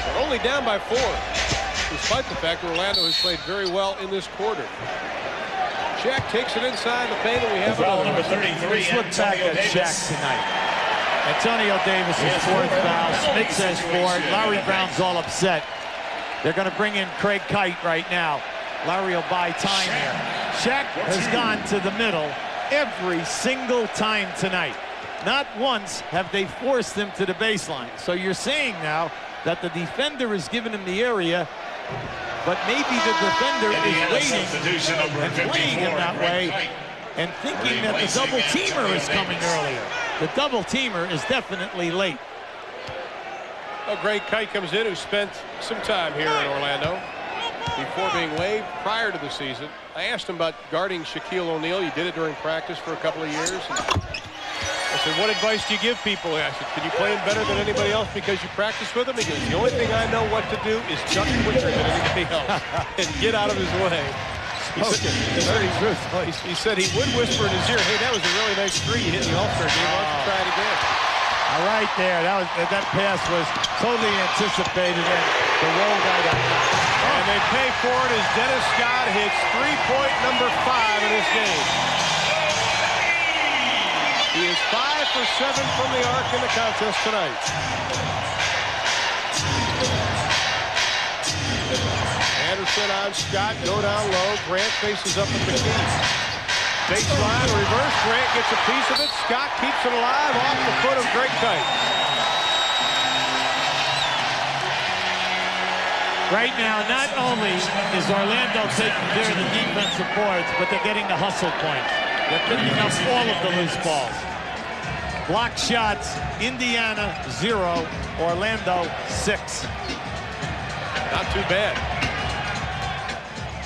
They're only down by 4, despite the fact that Orlando has played very well in this quarter. Shaq takes it inside the paint, and we have foul number 33. Let's look back at Shaq tonight. Antonio Davis is 4th foul. Smith says 4. Larry Brown's all upset. They're going to bring in Craig Kite right now. Larry will buy time here. Shaq has gone to the middle every single time tonight. Not once have they forced him to the baseline. So you're saying now that the defender is giving him the area, but maybe the defender is waiting and playing him that way and thinking that the double teamer is coming earlier. The double teamer is definitely late. A great Kite comes in, who spent some time here in Orlando before being waived prior to the season. I asked him about guarding Shaquille O'Neal. You did it during practice for a couple of years. I said, what advice do you give people? I said, can you play him better than anybody else because you practice with him? He goes, the only thing I know what to do is chuck quicker than anything else and get out of his way. He said he would whisper in his ear, hey, that was a really nice three you hit in the All-Star game. Why don't you try it again? All right there. That pass was totally anticipated, and the roll guy got knocked. And they pay for it as Dennis Scott hits three-point number 5 in this game. He is 5 for 7 from the arc in the contest tonight. Anderson on Scott, go down low. Grant faces up at McKee. Baseline, reverse. Grant gets a piece of it. Scott keeps it alive off the foot of Greg Kite. Right now, not only is Orlando taking care of the defensive boards, but they're getting the hustle points. They're picking up all of the loose balls. Block shots, Indiana 0, Orlando 6. Not too bad.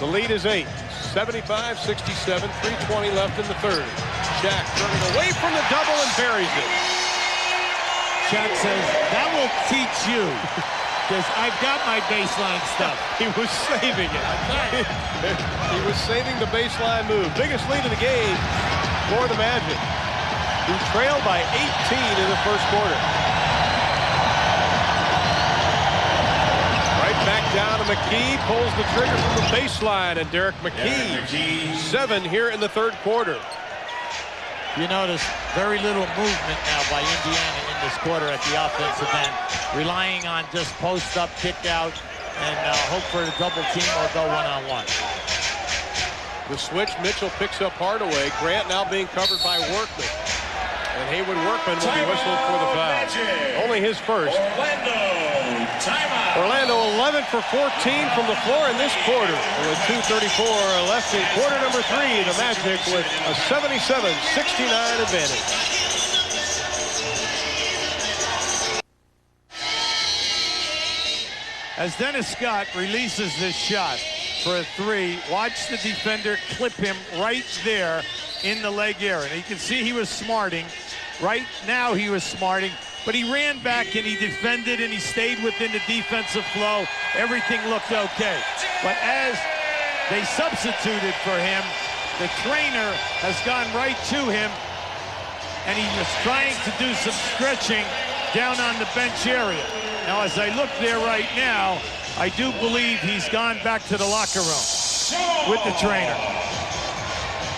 The lead is 8. 75-67, 3:20 left in the third. Shaq turning away from the double and buries it. Shaq says, that will teach you. Because I've got my baseline stuff. He was saving it. He was saving the baseline move. Biggest lead of the game for the Magic, who trailed by 18 in the first quarter. Right back down to McKee, pulls the trigger from the baseline, and Derek McKee, 7 here in the third quarter. You notice very little movement now by Indiana in this quarter at the offensive end, relying on just post up, kick out, and hope for a double team or go one-on-one. The switch, Mitchell picks up Hardaway. Grant now being covered by Workman. And Hayward Workman will be whistled for the foul. Only his first. Orlando 11 for 14 from the floor in this quarter. With 2:34 left in quarter number 3, the Magic with a 77-69 advantage. As Dennis Scott releases this shot for a 3, watch the defender clip him right there in the leg area. And you can see he was smarting. Right now he was smarting, but he ran back and he defended and he stayed within the defensive flow. Everything looked okay. But as they substituted for him, the trainer has gone right to him, and he was trying to do some stretching, down on the bench area. Now, as I look there right now, I do believe he's gone back to the locker room with the trainer.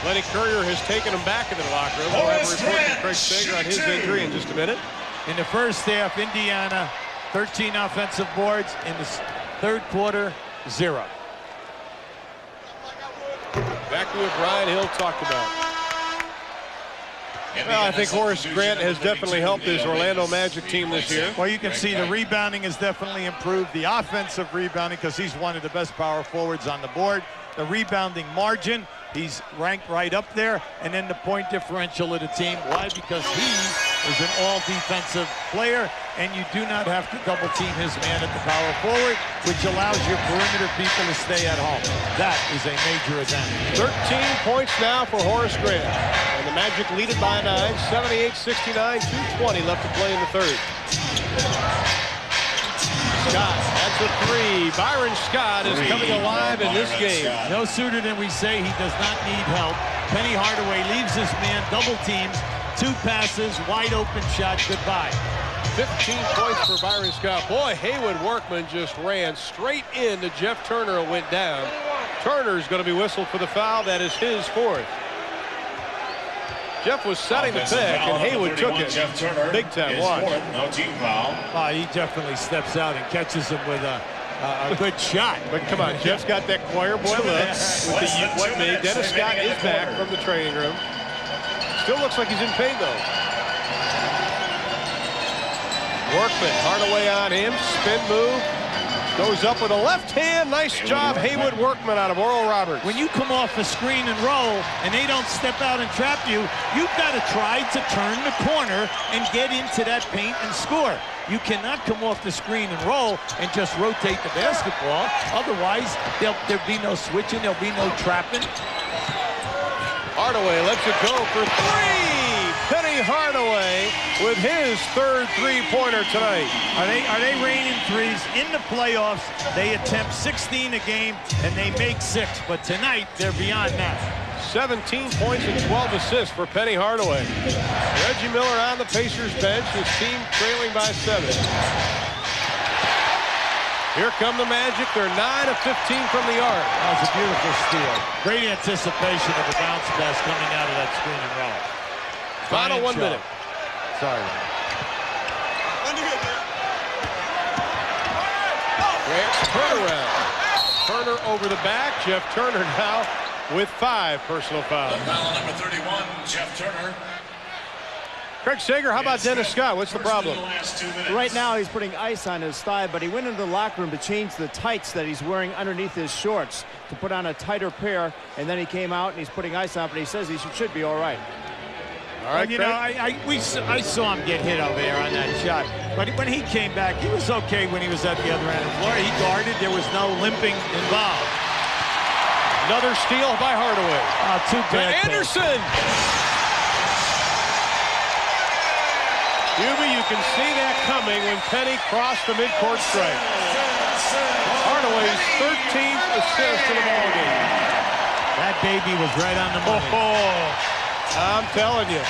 Lenny Courier has taken him back into the locker room. We'll have a report from Craig Sager on his injury in just a minute. In the first half, Indiana, 13 offensive boards. In the third quarter, 0. Back to what Brian Hill talked about. Well, I think Horace Grant has definitely helped his Orlando Magic team this year. Well, you can see the rebounding has definitely improved. The offensive rebounding, because he's one of the best power forwards on the board. The rebounding margin, he's ranked right up there. And then the point differential of the team. Why? Because he is an all-defensive player, and you do not have to double-team his man at the power forward, which allows your perimeter people to stay at home. That is a major advantage. 13 points now for Horace Grant. And the Magic lead it by 9, 78-69, 2:20 left to play in the third. Scott, that's a 3. Byron Scott is coming alive in this game. No sooner than we say he does not need help. Penny Hardaway leaves his man, double teams, 2 passes, wide open shot, goodbye. 15 points for Byron Scott. Boy, Haywood Workman just ran straight into Jeff Turner and went down. Turner's going to be whistled for the foul. That is his 4th. Jeff was setting the pick, and Haywood took it. Big time watch. No team foul. He definitely steps out and catches him with a good shot. But come on, Jeff's got that choir boy look with the what made. Dennis Scott is back from the training room. Still looks like he's in pain, though. Workman, Hardaway on him, spin move. Goes up with a left hand. Nice job, Haywood Workman out of Oral Roberts. When you come off a screen and roll and they don't step out and trap you, you've got to try to turn the corner and get into that paint and score. You cannot come off the screen and roll and just rotate the basketball. Otherwise, there'll be no switching, there'll be no trapping. Hardaway lets it go for 3. Penny Hardaway with his 3rd three-pointer tonight. Are they raining threes? In the playoffs, they attempt 16 a game and they make 6. But tonight, they're beyond that. 17 points and 12 assists for Penny Hardaway. Reggie Miller on the Pacers bench, his team trailing by 7. Here come the Magic. They're 9 of 15 from the arc. That was a beautiful steal. Great anticipation of a bounce pass coming out of that screen and roll. Final 1 minute. Sorry. Grant's turnaround. Turner over the back. Jeff Turner now with 5 personal fouls. Foul number 31, Jeff Turner. Craig Sager, how about Dennis Scott? What's the problem? Right now he's putting ice on his thigh, but he went into the locker room to change the tights that he's wearing underneath his shorts to put on a tighter pair, and then he came out and he's putting ice on, but he says he should be all right. All right, well, you know, I saw him get hit over there on that shot. But when he came back, he was okay when he was at the other end of the floor. He guarded. There was no limping involved. Another steal by Hardaway. Too bad. Anderson. Hubie, you can see that coming when Penny crossed the midcourt stripe. Hardaway's 13th assist in the ballgame. That baby was right on the money. I'm telling you.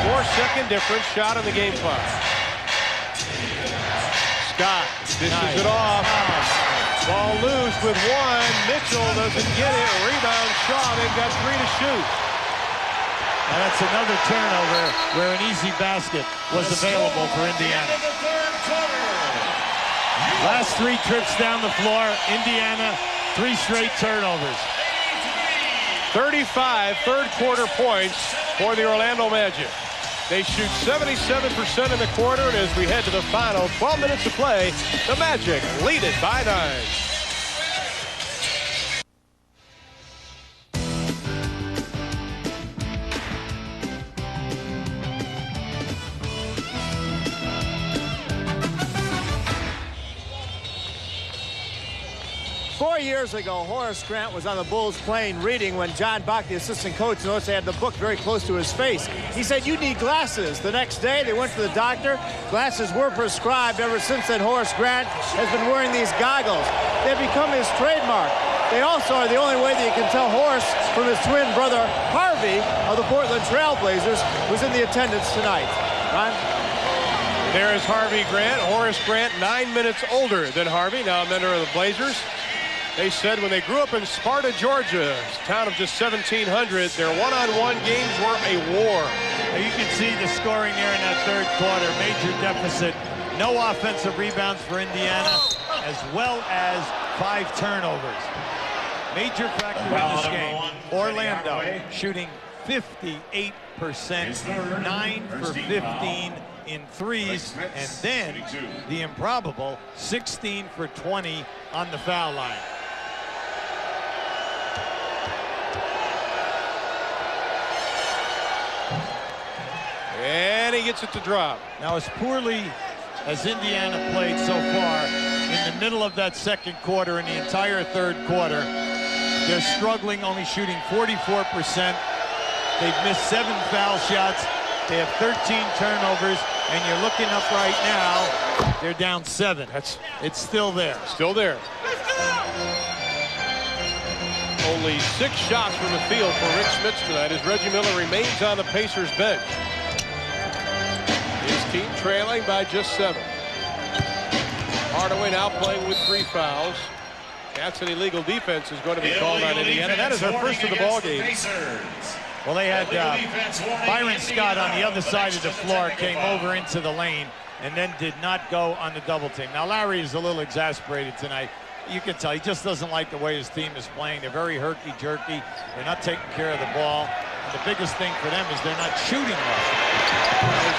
4-second difference, shot on the game clock. Scott dishes it off. Ball loose with 1. Mitchell doesn't get it. Rebound Shaw. They've got 3 to shoot. And that's another turnover where an easy basket was available for Indiana. Last 3 trips down the floor, Indiana, 3 straight turnovers. 35 third-quarter points for the Orlando Magic. They shoot 77% in the quarter, and as we head to the final 12 minutes to play, the Magic lead it by 9. 4 years ago, Horace Grant was on the Bulls plane reading when John Bach, the assistant coach, noticed they had the book very close to his face. He said, "You need glasses." The next day, they went to the doctor. Glasses were prescribed. Ever since then, Horace Grant has been wearing these goggles. They've become his trademark. They also are the only way that you can tell Horace from his twin brother, Harvey, of the Portland Trailblazers, who's in the attendance tonight. Ron? There is Harvey Grant. Horace Grant, 9 minutes older than Harvey, now a member of the Blazers. They said when they grew up in Sparta, Georgia, a town of just 1,700, their one-on-one games were a war. You can see the scoring there in that third quarter. Major deficit. No offensive rebounds for Indiana, as well as 5 turnovers. Major factor in this game. Orlando shooting 58%, 9 for 15 in threes, and then the improbable 16 for 20 on the foul line. And he gets it to drop. Now, as poorly as Indiana played so far in the middle of that second quarter and the entire third quarter, they're struggling, only shooting 44%. They've missed 7 foul shots. They have 13 turnovers, and you're looking up right now, they're down 7. It's still there. Still there. Only 6 shots from the field for Rick Smits tonight as Reggie Miller remains on the Pacers bench. His team trailing by just 7. Hardaway now playing with 3 fouls. That's an illegal defense is going to be called on Indiana. That is our first of the ball game. Well, they had Byron Scott on the other side of the floor, came over into the lane, and then did not go on the double team. Now, Larry is a little exasperated tonight. You can tell he just doesn't like the way his team is playing. They're very herky-jerky. They're not taking care of the ball. And the biggest thing for them is they're not shooting well.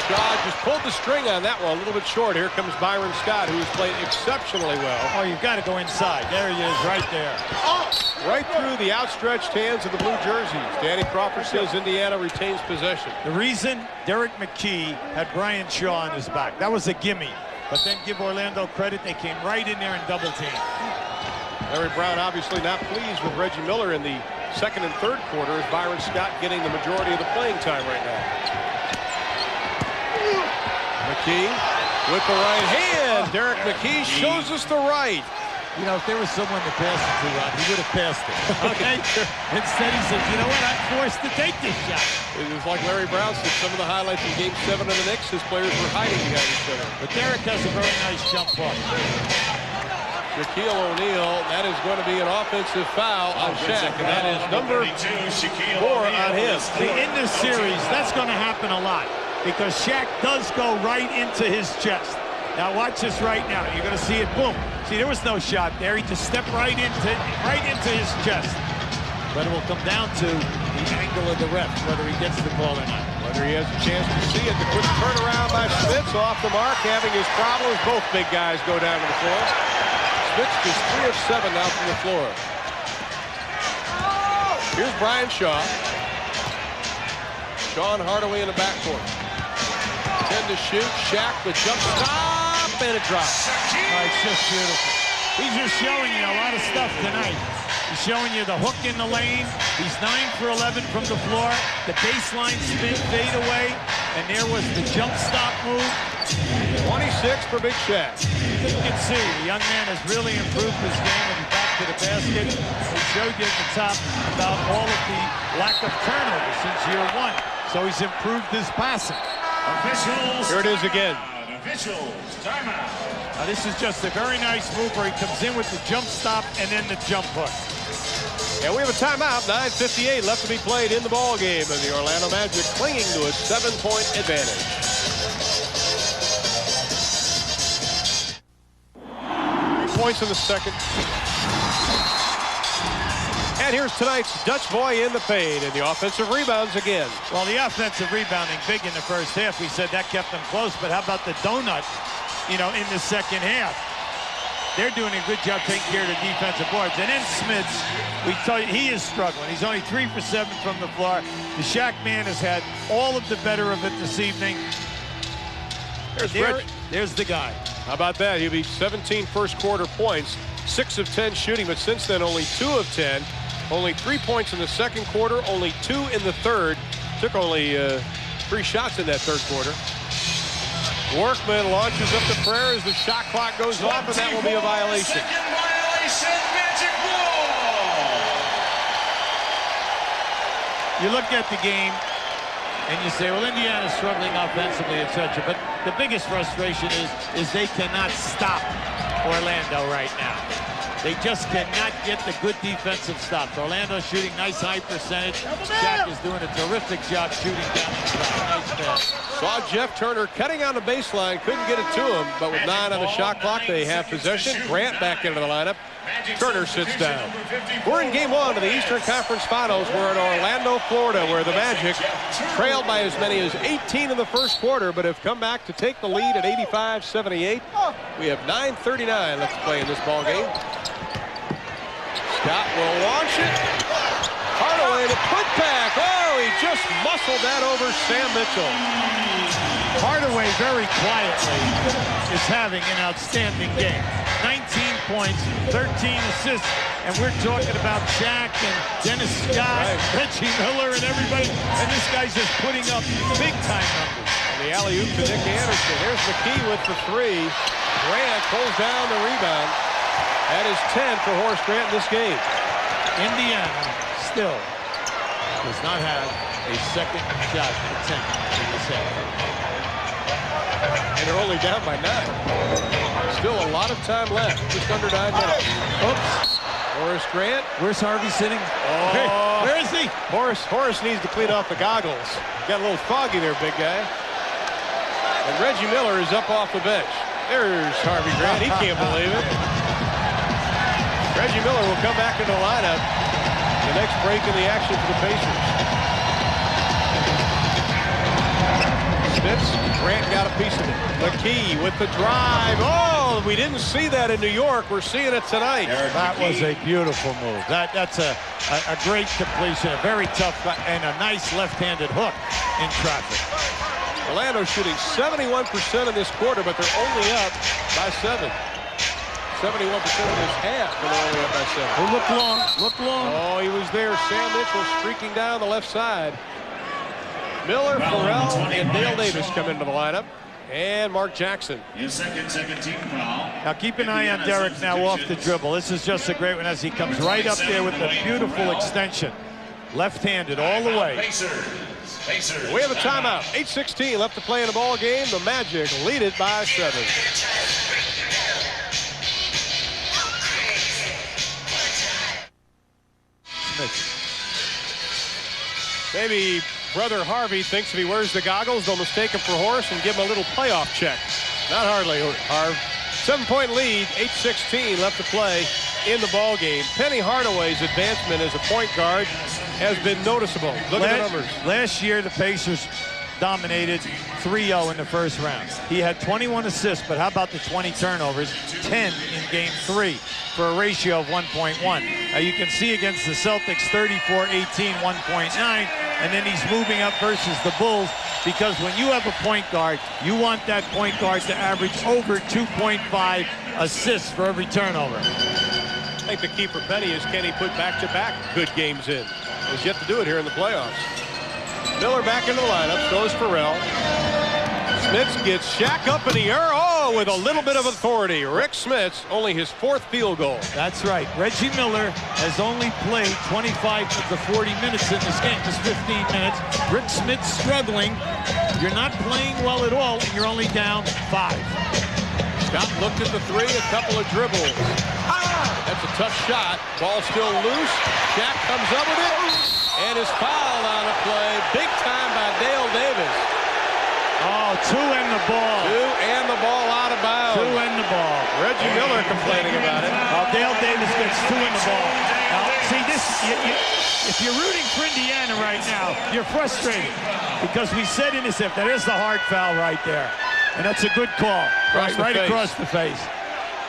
Shaw just pulled the string on that one, a little bit short. Here comes Byron Scott, who has played exceptionally well. Oh, you've got to go inside. There he is, right there. Oh! Right through the outstretched hands of the blue jerseys. Danny Crawford says Indiana retains possession. The reason Derek McKee had Brian Shaw on his back, that was a gimme. But then give Orlando credit, they came right in there and double teamed. Larry Brown obviously not pleased with Reggie Miller in the second and third quarter as Byron Scott getting the majority of the playing time right now. McKee with the right hand. Derek McKee shows us the right. You know, if there was someone to pass it to, Ron, he would have passed it. Okay? Instead, he said, you know what? I'm forced to take this shot. It was like Larry Brown said, some of the highlights in Game 7 of the Knicks, his players were hiding behind each other. But Derek has a very nice jump ball. Shaquille O'Neal, that is going to be an offensive foul on Shaq, and that is number 4 on him. See, in this series, that's going to happen a lot because Shaq does go right into his chest. Now watch this right now. You're going to see it. Boom. See, there was no shot there. He just stepped right into his chest. But it will come down to the angle of the ref, whether he gets the call or not. Whether he has a chance to see it. The quick turnaround by Smits off the mark, having his problems. Both big guys go down to the floor. Smits is 3 of 7 now from the floor. Here's Brian Shaw. Sean Hardaway in the backcourt. 10 to shoot. Shaq, the jump stop, and it drops. Oh, it's just beautiful. He's just showing you a lot of stuff tonight. He's showing you the hook in the lane. He's 9 for 11 from the floor. The baseline spin fade away. And there was the jump stop move. 26 for Big Shaq. You can see the young man has really improved his game and back to the basket. He showed you at the top about all of the lack of turnovers since year 1. So he's improved his passing. Officials. Here it is again. Officials. Timeout. Now this is just a very nice move where he comes in with the jump stop and then the jump hook. And we have a timeout. 9:58 left to be played in the ball game, and the Orlando Magic clinging to a 7-point advantage. Points in the second. And here's tonight's Dutch boy in the paint, and the offensive rebounds again. Well, the offensive rebounding big in the first half. We said that kept them close, but how about the donut, you know, in the second half? They're doing a good job taking care of the defensive boards. And then Smits, we tell you, he is struggling. He's only 3 for 7 from the floor. The Shaq man has had all of the better of it this evening. There's the guy. How about that? He'll be 17 first quarter points, 6 of 10 shooting, but since then only 2 of 10. Only 3 points in the second quarter, only 2 in the third. Took only 3 shots in that third quarter. Workman launches up the prayer as the shot clock goes off, and that will be a violation. Second violation, Magic Wall. you look at the game and you say, well, Indiana's struggling offensively, etc. But the biggest frustration is they cannot stop Orlando right now. They just cannot get the good defensive stops. Orlando's shooting nice high percentage. Shaq is doing a terrific job shooting down the shot. Nice pass. Saw Jeff Turner cutting on the baseline, couldn't get it to him, but with 9 on the shot clock, they have possession. Grant back into the lineup. Turner sits down. We're in game 1 of the Eastern Conference Finals. We're in Orlando, Florida, where the Magic trailed by as many as 18 in the first quarter, but have come back to take the lead at 85-78. We have 9:39 left to play in this ball game. Scott will launch it. Hardaway to put back. Oh, he just muscled that over Sam Mitchell. Hardaway very quietly is having an outstanding game. 19 points, 13 assists, and we're talking about Shaq and Dennis Scott, Reggie Miller, and everybody, and this guy's just putting up big-time numbers. And the alley-oop to Nick Anderson. Here's McKee with the 3. Grant pulls down the rebound. That is 10 for Horace Grant in this game. Indiana still does not have a second shot attempt in the set. And they're only down by 9. Still a lot of time left. Just under 9 minutes. Oops. Horace Grant. Where's Harvey sitting? Oh. Where is he? Horace needs to clean off the goggles. Got a little foggy there, big guy. And Reggie Miller is up off the bench. There's Harvey Grant. He can't believe it. Reggie Miller will come back into the lineup. The next break in the action for the Pacers. Smith, Grant got a piece of it. McKee with the drive. Oh, we didn't see that in New York. We're seeing it tonight. That was a beautiful move. That's a great completion, a very tough, and a nice left-handed hook in traffic. Orlando shooting 71% in this quarter, but they're only up by 7. 71% of this half, and they're only up by 7. Oh, look long, look long. Oh, he was there. Sam Mitchell streaking down the left side. Miller, Pharrell, and Dale Davis come into the lineup. And Mark Jackson. Second team foul. Now keep an eye on Derek now off the dribble. This is just a great one as he comes right up there with the beautiful extension. Left-handed all the way. We have a timeout. 8:16 left to play in the ball game. The Magic lead it by 7. Maybe Brother Harvey thinks if he wears the goggles, they'll mistake him for Horace and give him a little playoff check. Not hardly, Harv. 7-point lead, 8:16 left to play in the ball game. Penny Hardaway's advancement as a point guard has been noticeable. Look at the numbers. Last year, the Pacers dominated 3-0 in the first round. He had 21 assists, but how about the 20 turnovers? 10 in game 3 for a ratio of 1.1. Now you can see against the Celtics, 34-18, 1.9, and then he's moving up versus the Bulls because when you have a point guard, you want that point guard to average over 2.5 assists for every turnover. I think the key for Penny is can he put back-to-back good games in? He's yet to do it here in the playoffs. Miller back into the lineup, so is Pharrell. Smith gets Shaq up in the air. Oh, with a little bit of authority. Rick Smith's only his 4th field goal. That's right. Reggie Miller has only played 25 of the 40 minutes in this game. Just 15 minutes. Rick Smith's struggling. You're not playing well at all, and you're only down 5. Scott looked at the 3, a couple of dribbles. That's a tough shot. Ball still loose. Shaq comes up with it and is fouled on a play. Big time by Dale Davis. Oh, 2 and the ball. 2 and the ball out of bounds. 2 and the ball. Reggie Miller complaining about it. Dale Davis gets 2 in the ball. Now, see this, if you're rooting for Indiana right now, you're frustrated because we said in this, if there is the hard foul right there. And that's a good call. Right across the face.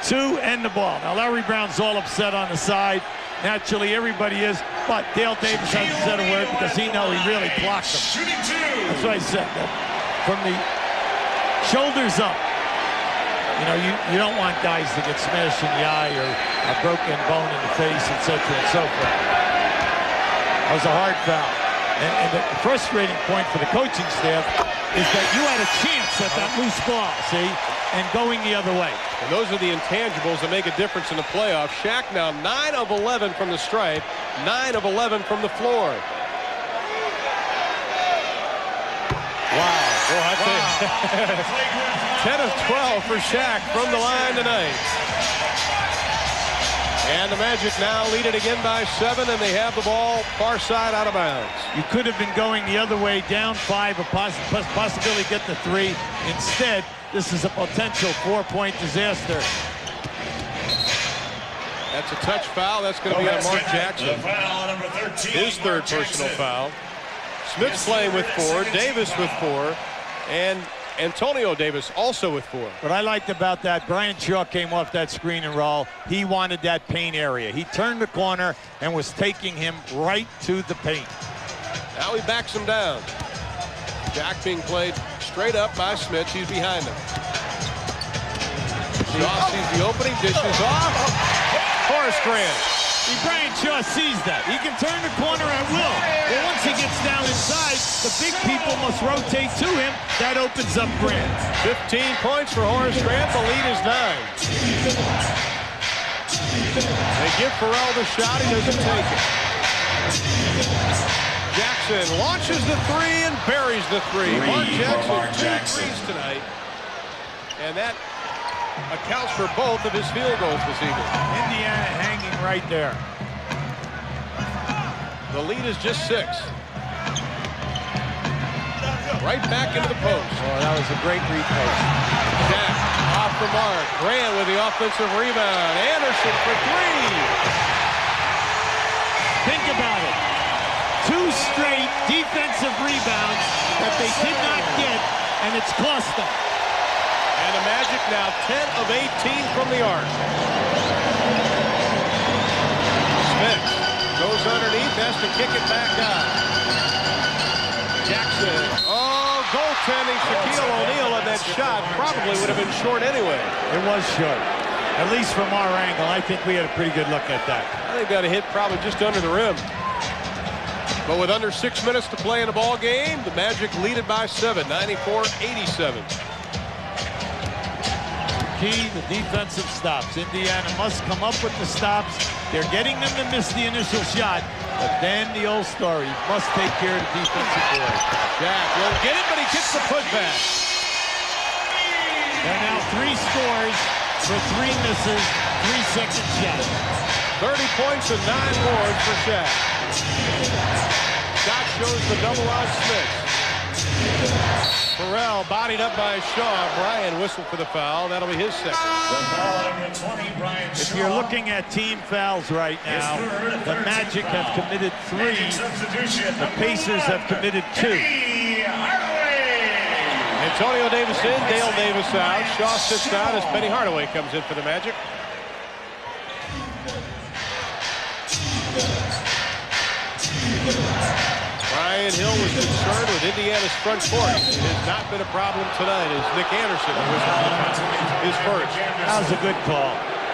2 and the ball. Now, Larry Brown's all upset on the side. Naturally, everybody is. But Dale Davis hasn't said a word because he knows he really blocked him. That's what I said. From the shoulders up. You know, you don't want guys to get smashed in the eye or a broken bone in the face, etc. and so forth. That was a hard foul. And the frustrating point for the coaching staff is that you had a chance at that loose ball, see, and going the other way. And those are the intangibles that make a difference in the playoffs. Shaq now 9 of 11 from the stripe, 9 of 11 from the floor. Well, I tell you, 10 of 12 for Shaq from the line tonight. And the Magic now lead it again by 7, and they have the ball far side out of bounds. You could have been going the other way, down 5, a possibility to get the 3. Instead, this is a potential 4-point disaster. That's a touch foul. That's going to be on Mark Jackson. The foul, number 13. His third personal foul. Smith's playing with 4, Davis with 4, and Antonio Davis also with 4. What I liked about that, Brian Shaw came off that screen and roll. He wanted that paint area. He turned the corner and was taking him right to the paint. Now he backs him down. Jack being played straight up by Smith. He's behind him. Shaw sees the opening, dishes off. Horace Grant. Brian Shaw sees that. He can turn the corner at will. But once he gets down inside, the big people must rotate to him. That opens up Grant. 15 points for Horace Grant. The lead is 9. They give Pharrell the shot. He doesn't take it. Jackson launches the 3 and buries the 3. Mark Jackson, 2 threes tonight. And that accounts for both of his field goals this evening. Indiana hanging right there. The lead is just 6. Right back into the post. Oh, that was a great repost. Jack off the mark. Grant with the offensive rebound. Anderson for 3. Think about it. 2 straight defensive rebounds that they did not get, and it's cost them. And the Magic now 10 of 18 from the arc. Smith goes underneath, has to kick it back out. Jackson, goaltending. Shaquille O'Neal on that shot probably would have been short anyway. It was short. At least from our angle, I think we had a pretty good look at that. I think that hit probably just under the rim. But with under 6 minutes to play in the ball game, the Magic lead it by 7, 94-87. Key, the defensive stops. Indiana must come up with the stops. They're getting them to miss the initial shot, but then the old story, must take care of the defensive board. Jack will get it, but he gets the putback. There are now 3 scores for 3 misses, 3-second shots. 30 points and 9 boards for Shaq. Scott shows the double on Smith. Pharrell bodied up by Shaw. Brian whistled for the foul. That'll be his second. If you're looking at team fouls right now, the Magic have committed 3. The Pacers have committed 2. Antonio Davis in, Dale Davis out. Shaw sits down as Penny Hardaway comes in for the Magic. Brian Hill was concerned with Indiana's front court. It has not been a problem tonight as Nick Anderson was his first. That was a good call.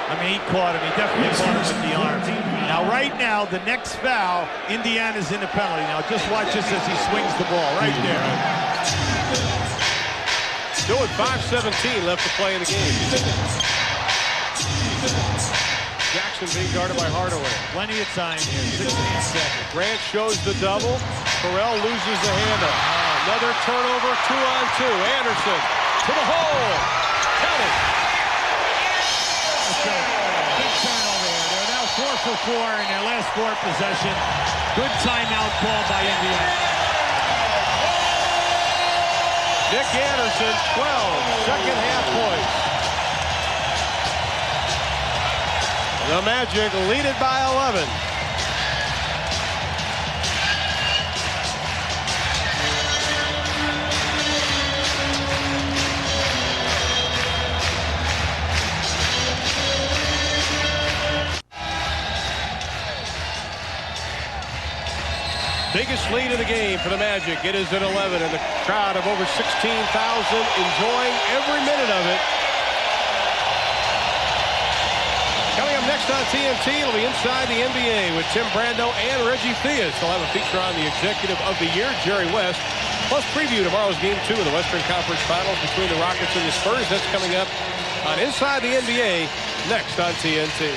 I mean, he caught him. He definitely caught him with the arm. Now, right now, the next foul, Indiana's in the penalty. Now, just watch this as he swings the ball right there. Still with 5:17 left to play in the game. Jackson being guarded by Hardaway. Plenty of time here, 16 seconds. Grant shows the double. Pharrell loses the handle. Another turnover, 2-on-2. Anderson to the hole. Count it. Big turnover here. They're now 4 for 4 in their last 4 possessions. Good timeout call by Indiana. Nick Anderson, 12 second half points. The Magic lead it by 11. Biggest lead of the game for the Magic. It is at 11, and the crowd of over 16,000 enjoying every minute of it. Coming up next on TNT, it'll be Inside the NBA with Tim Brando and Reggie Theus. They'll have a feature on the Executive of the Year, Jerry West, plus preview tomorrow's Game 2 of the Western Conference Finals between the Rockets and the Spurs. That's coming up on Inside the NBA next on TNT.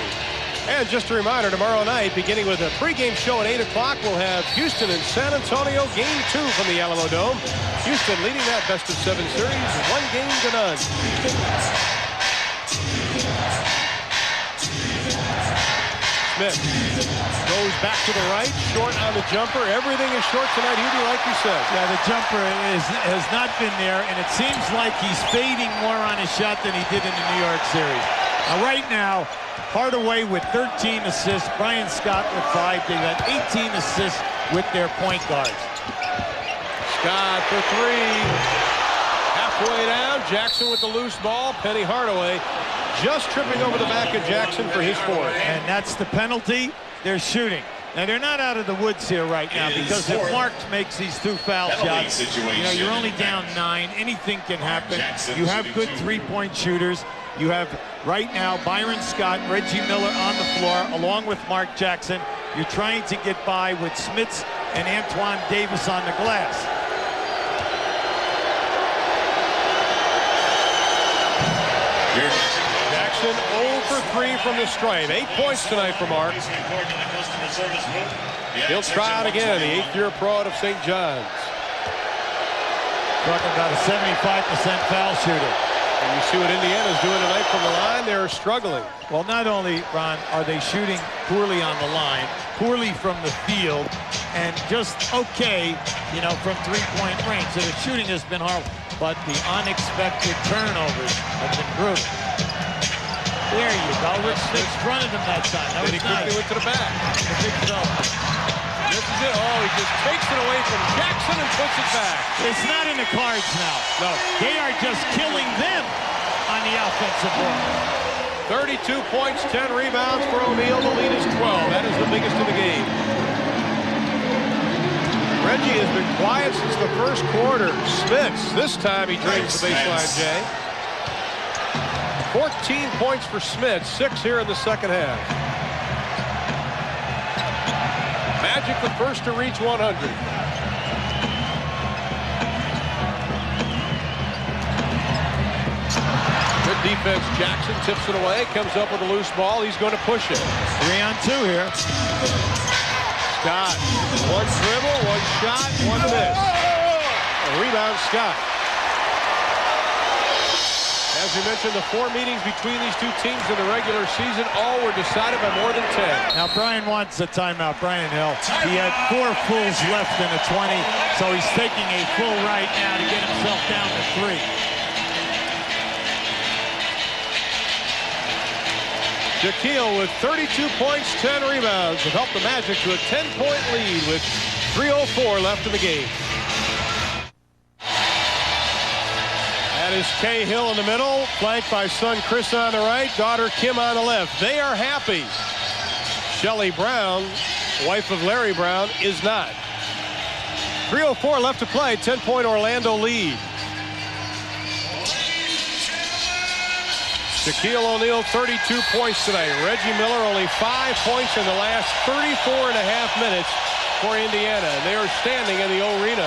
And just a reminder, tomorrow night, beginning with a pregame show at 8 o'clock, we'll have Houston and San Antonio, Game 2 from the Alamo Dome. Houston leading that best-of-7 series, 1-0. Smith goes back to the right, short on the jumper. Everything is short tonight, Hubie, like you said. Yeah, the jumper has not been there, and it seems like he's fading more on his shot than he did in the New York series. Right now, Hardaway with 13 assists, Brian Scott with 5. They've had 18 assists with their point guards. Scott for 3. Halfway down, Jackson with the loose ball. Penny Hardaway just tripping over the back of Jackson for his 4th. And that's the penalty. They're shooting. Now, they're not out of the woods here right now, because if Marks makes these 2 foul shots, you know, you're only down 9. Anything can happen. You have good three-point shooters. You have, right now, Byron Scott, Reggie Miller on the floor, along with Mark Jackson. You're trying to get by with Smits and Antoine Davis on the glass. Jackson 0 for 3 from the stripe. 8 points tonight for Mark. He'll try out again, the 8th-year pro out of St. John's. Talking about a 75% foul shooter. And you see what Indiana's doing tonight from the line. They're struggling. Well, not only, Ron, are they shooting poorly on the line, poorly from the field, and just okay, you know, from three-point range. So the shooting has been horrible, but the unexpected turnovers have been brutal. There you go. Rick Smith fronted him that time. That was he nice. quickly went to the back. The big fella. This is it. Oh, he just takes it away from Jackson and puts it back. It's not in the cards now. No. They are just killing them on the offensive board. 32 points, 10 rebounds for O'Neal. The lead is 12. That is the biggest of the game. Reggie has been quiet since the first quarter. Smits, this time he drains the baseline, Jay. 14 points for Smith, 6 here in the second half. Magic the first to reach 100. Good defense. Jackson tips it away, comes up with a loose ball. He's going to push it. 3-on-2 here. Scott, 1 dribble, 1 shot, 1 miss. A rebound, Scott. As we mentioned, the 4 meetings between these 2 teams in the regular season, all were decided by more than 10. Now, Brian wants a timeout. Brian Hill. He had 4 fulls left in a 20, so he's taking a full right now to get himself down to 3. Shaquille with 32 points, 10 rebounds have helped the Magic to a 10-point lead with 3:04 left in the game. That is Kay Hill in the middle, flanked by son Chris on the right, daughter Kim on the left. They are happy. Shelly Brown, wife of Larry Brown, is not. 3:04 left to play, 10-point Orlando lead. Shaquille O'Neal, 32 points tonight. Reggie Miller, only 5 points in the last 34 and a half minutes for Indiana. They are standing in the arena.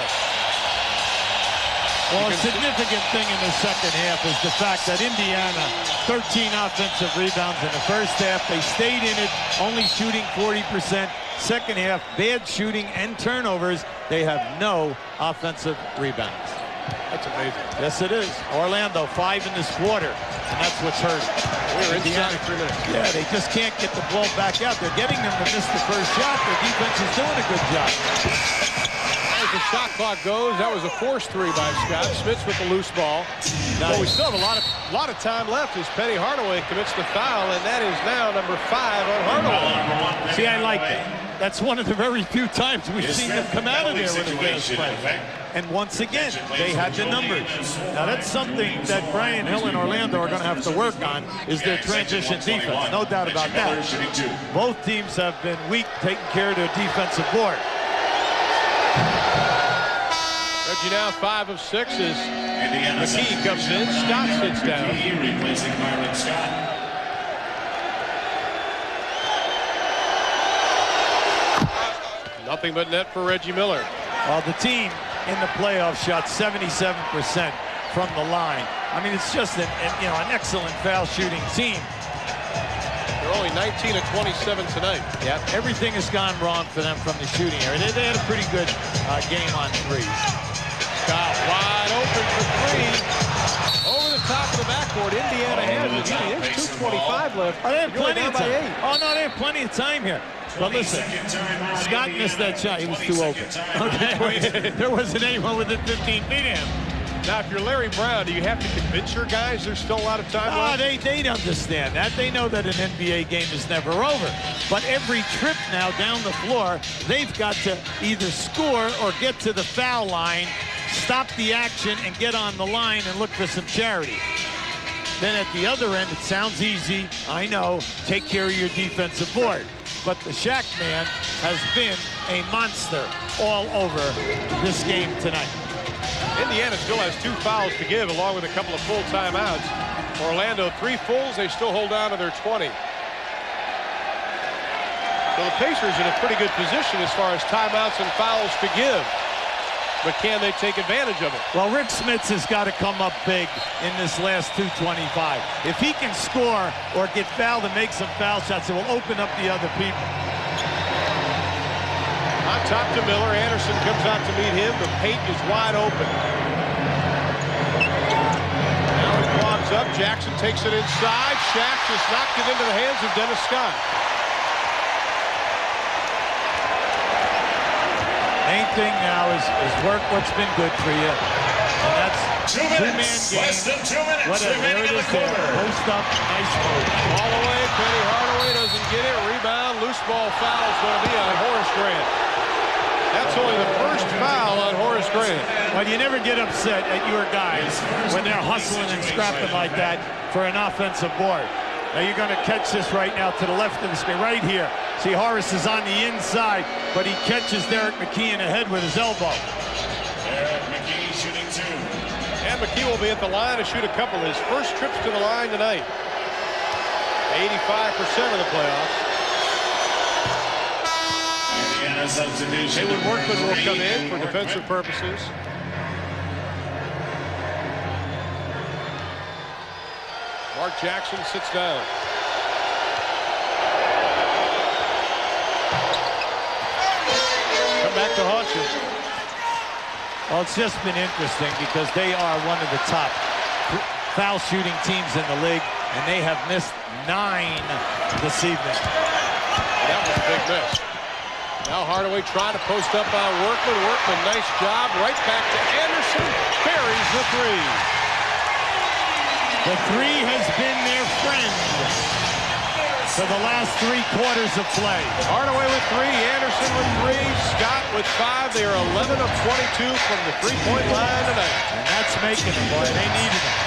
Well, a significant thing in the second half is the fact that Indiana, 13 offensive rebounds in the first half. They stayed in it, only shooting 40%. Second half, bad shooting and turnovers. They have no offensive rebounds. That's amazing. Yes, it is. Orlando, 5 in this quarter, and that's what's hurting. We're inside 3 minutes. Yeah, they just can't get the ball back out. They're getting them to miss the first shot. Their defense is doing a good job. As the shot clock goes, that was a forced 3 by Scott. Smits with the loose ball. Nice. Well, we still have a lot of time left as Penny Hardaway commits the foul, and that is now number 5 on Hardaway. See, I like that. That's one of the very few times we've seen them come out of there with a gas play. And once again, they had the numbers. Now, that's something that Brian Hill and Orlando are going to have to work on, is their transition defense. No doubt about that. Both teams have been weak taking care of their defensive board. Reggie now 5 of 6 as McKee comes in. Scott sits down. Replacing Byron Scott. Nothing but net for Reggie Miller. Well, the team in the playoffs shot 77% from the line. I mean, it's just an excellent foul shooting team. They're only 19 of 27 tonight. Yeah, everything has gone wrong for them from the shooting area. They had a pretty good game on threes. Scott wide open for three. Over the top of the backboard. Indiana has it. There's 2:25 left. Oh, they have plenty of time. 8. Oh, no, they have plenty of time here. But listen, Scott missed that shot. He was too open. Okay, there wasn't anyone within 15 feet of him. Now, if you're Larry Brown, do you have to convince your guys there's still a lot of time left? They understand that. They know that an NBA game is never over. But every trip now down the floor, they've got to either score or get to the foul line, stop the action, and get on the line and look for some charity. Then at the other end, it sounds easy. I know. Take care of your defensive board. But the Shaq man has been a monster all over this game tonight. Indiana still has 2 fouls to give, along with a couple of full timeouts. Orlando 3 fulls. They still hold on to their 20. So the Pacers in a pretty good position as far as timeouts and fouls to give. But can they take advantage of it? Well, Rick Smits has got to come up big in this last 2:25. If he can score or get fouled and make some foul shots, it will open up the other people. On top to Miller. Anderson comes out to meet him. The paint is wide open. Now it clogs up. Jackson takes it inside. Shaq just knocked it into the hands of Dennis Scott. Main thing now is work what's been good for you. And that's 2 minutes. Less than 2 minutes. Whatever, there it is there. Post up, nice move. All the way, Penny Hardaway doesn't get it. Rebound, loose ball foul is going to be on Horace Grant. That's only the first foul on Horace Grant. Well, you never get upset at your guys when they're hustling and scrapping like that for an offensive board. Now you're going to catch this right now to the left of the screen, right here. See, Horace is on the inside, but he catches Derek McKee in the head with his elbow. Derek McKee shooting 2. And McKee will be at the line to shoot a couple. His first trips to the line tonight. 85% of the playoffs. Indiana substitution. Haywood Workman will come in for defensive purposes. Mark Jackson sits down. Come back to haunt you. Well, it's just been interesting because they are one of the top foul shooting teams in the league, and they have missed 9 this evening. That was a big miss. Now Hardaway trying to post up on Workman. Workman, nice job. Right back to Anderson. Buries the 3. The 3 has been their friend for the last 3 quarters of play. Hardaway with 3, Anderson with 3, Scott with 5. They are 11 of 22 from the three-point line tonight. And that's making them, boy. They needed them.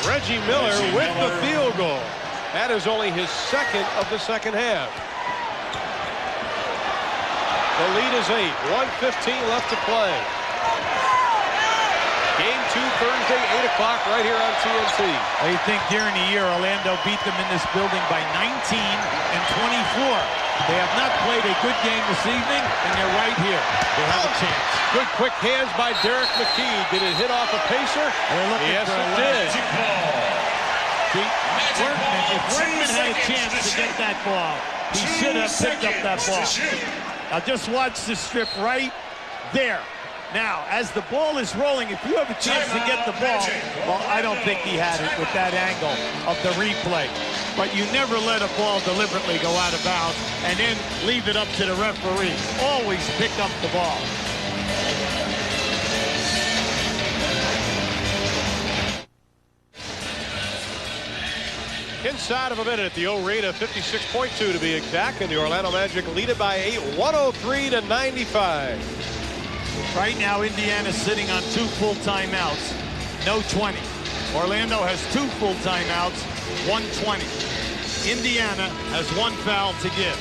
Reggie Miller with the field goal. That is only his second of the second half. The lead is 8. 1:15 left to play. Game 2 Thursday, 8 o'clock right here on TNT. I think during the year, Orlando beat them in this building by 19 and 24. They have not played a good game this evening, and they're right here. They have a chance. Good quick hands by Derek McKee. Did it hit off a pacer? Yes, it did. See, if Workman had a chance to get that ball, he should have picked up that ball. Now just watch the strip right there. Now, as the ball is rolling, if you have a chance to get the ball, well, I don't think he had it with that angle of the replay. But you never let a ball deliberately go out of bounds and then leave it up to the referee. Always pick up the ball. Inside of a minute, the O-Rita 56.2 to be exact, and the Orlando Magic lead it by 8, 103-95. Right now, Indiana's sitting on 2 full timeouts, no 20. Orlando has 2 full timeouts, 1:20. Indiana has 1 foul to give.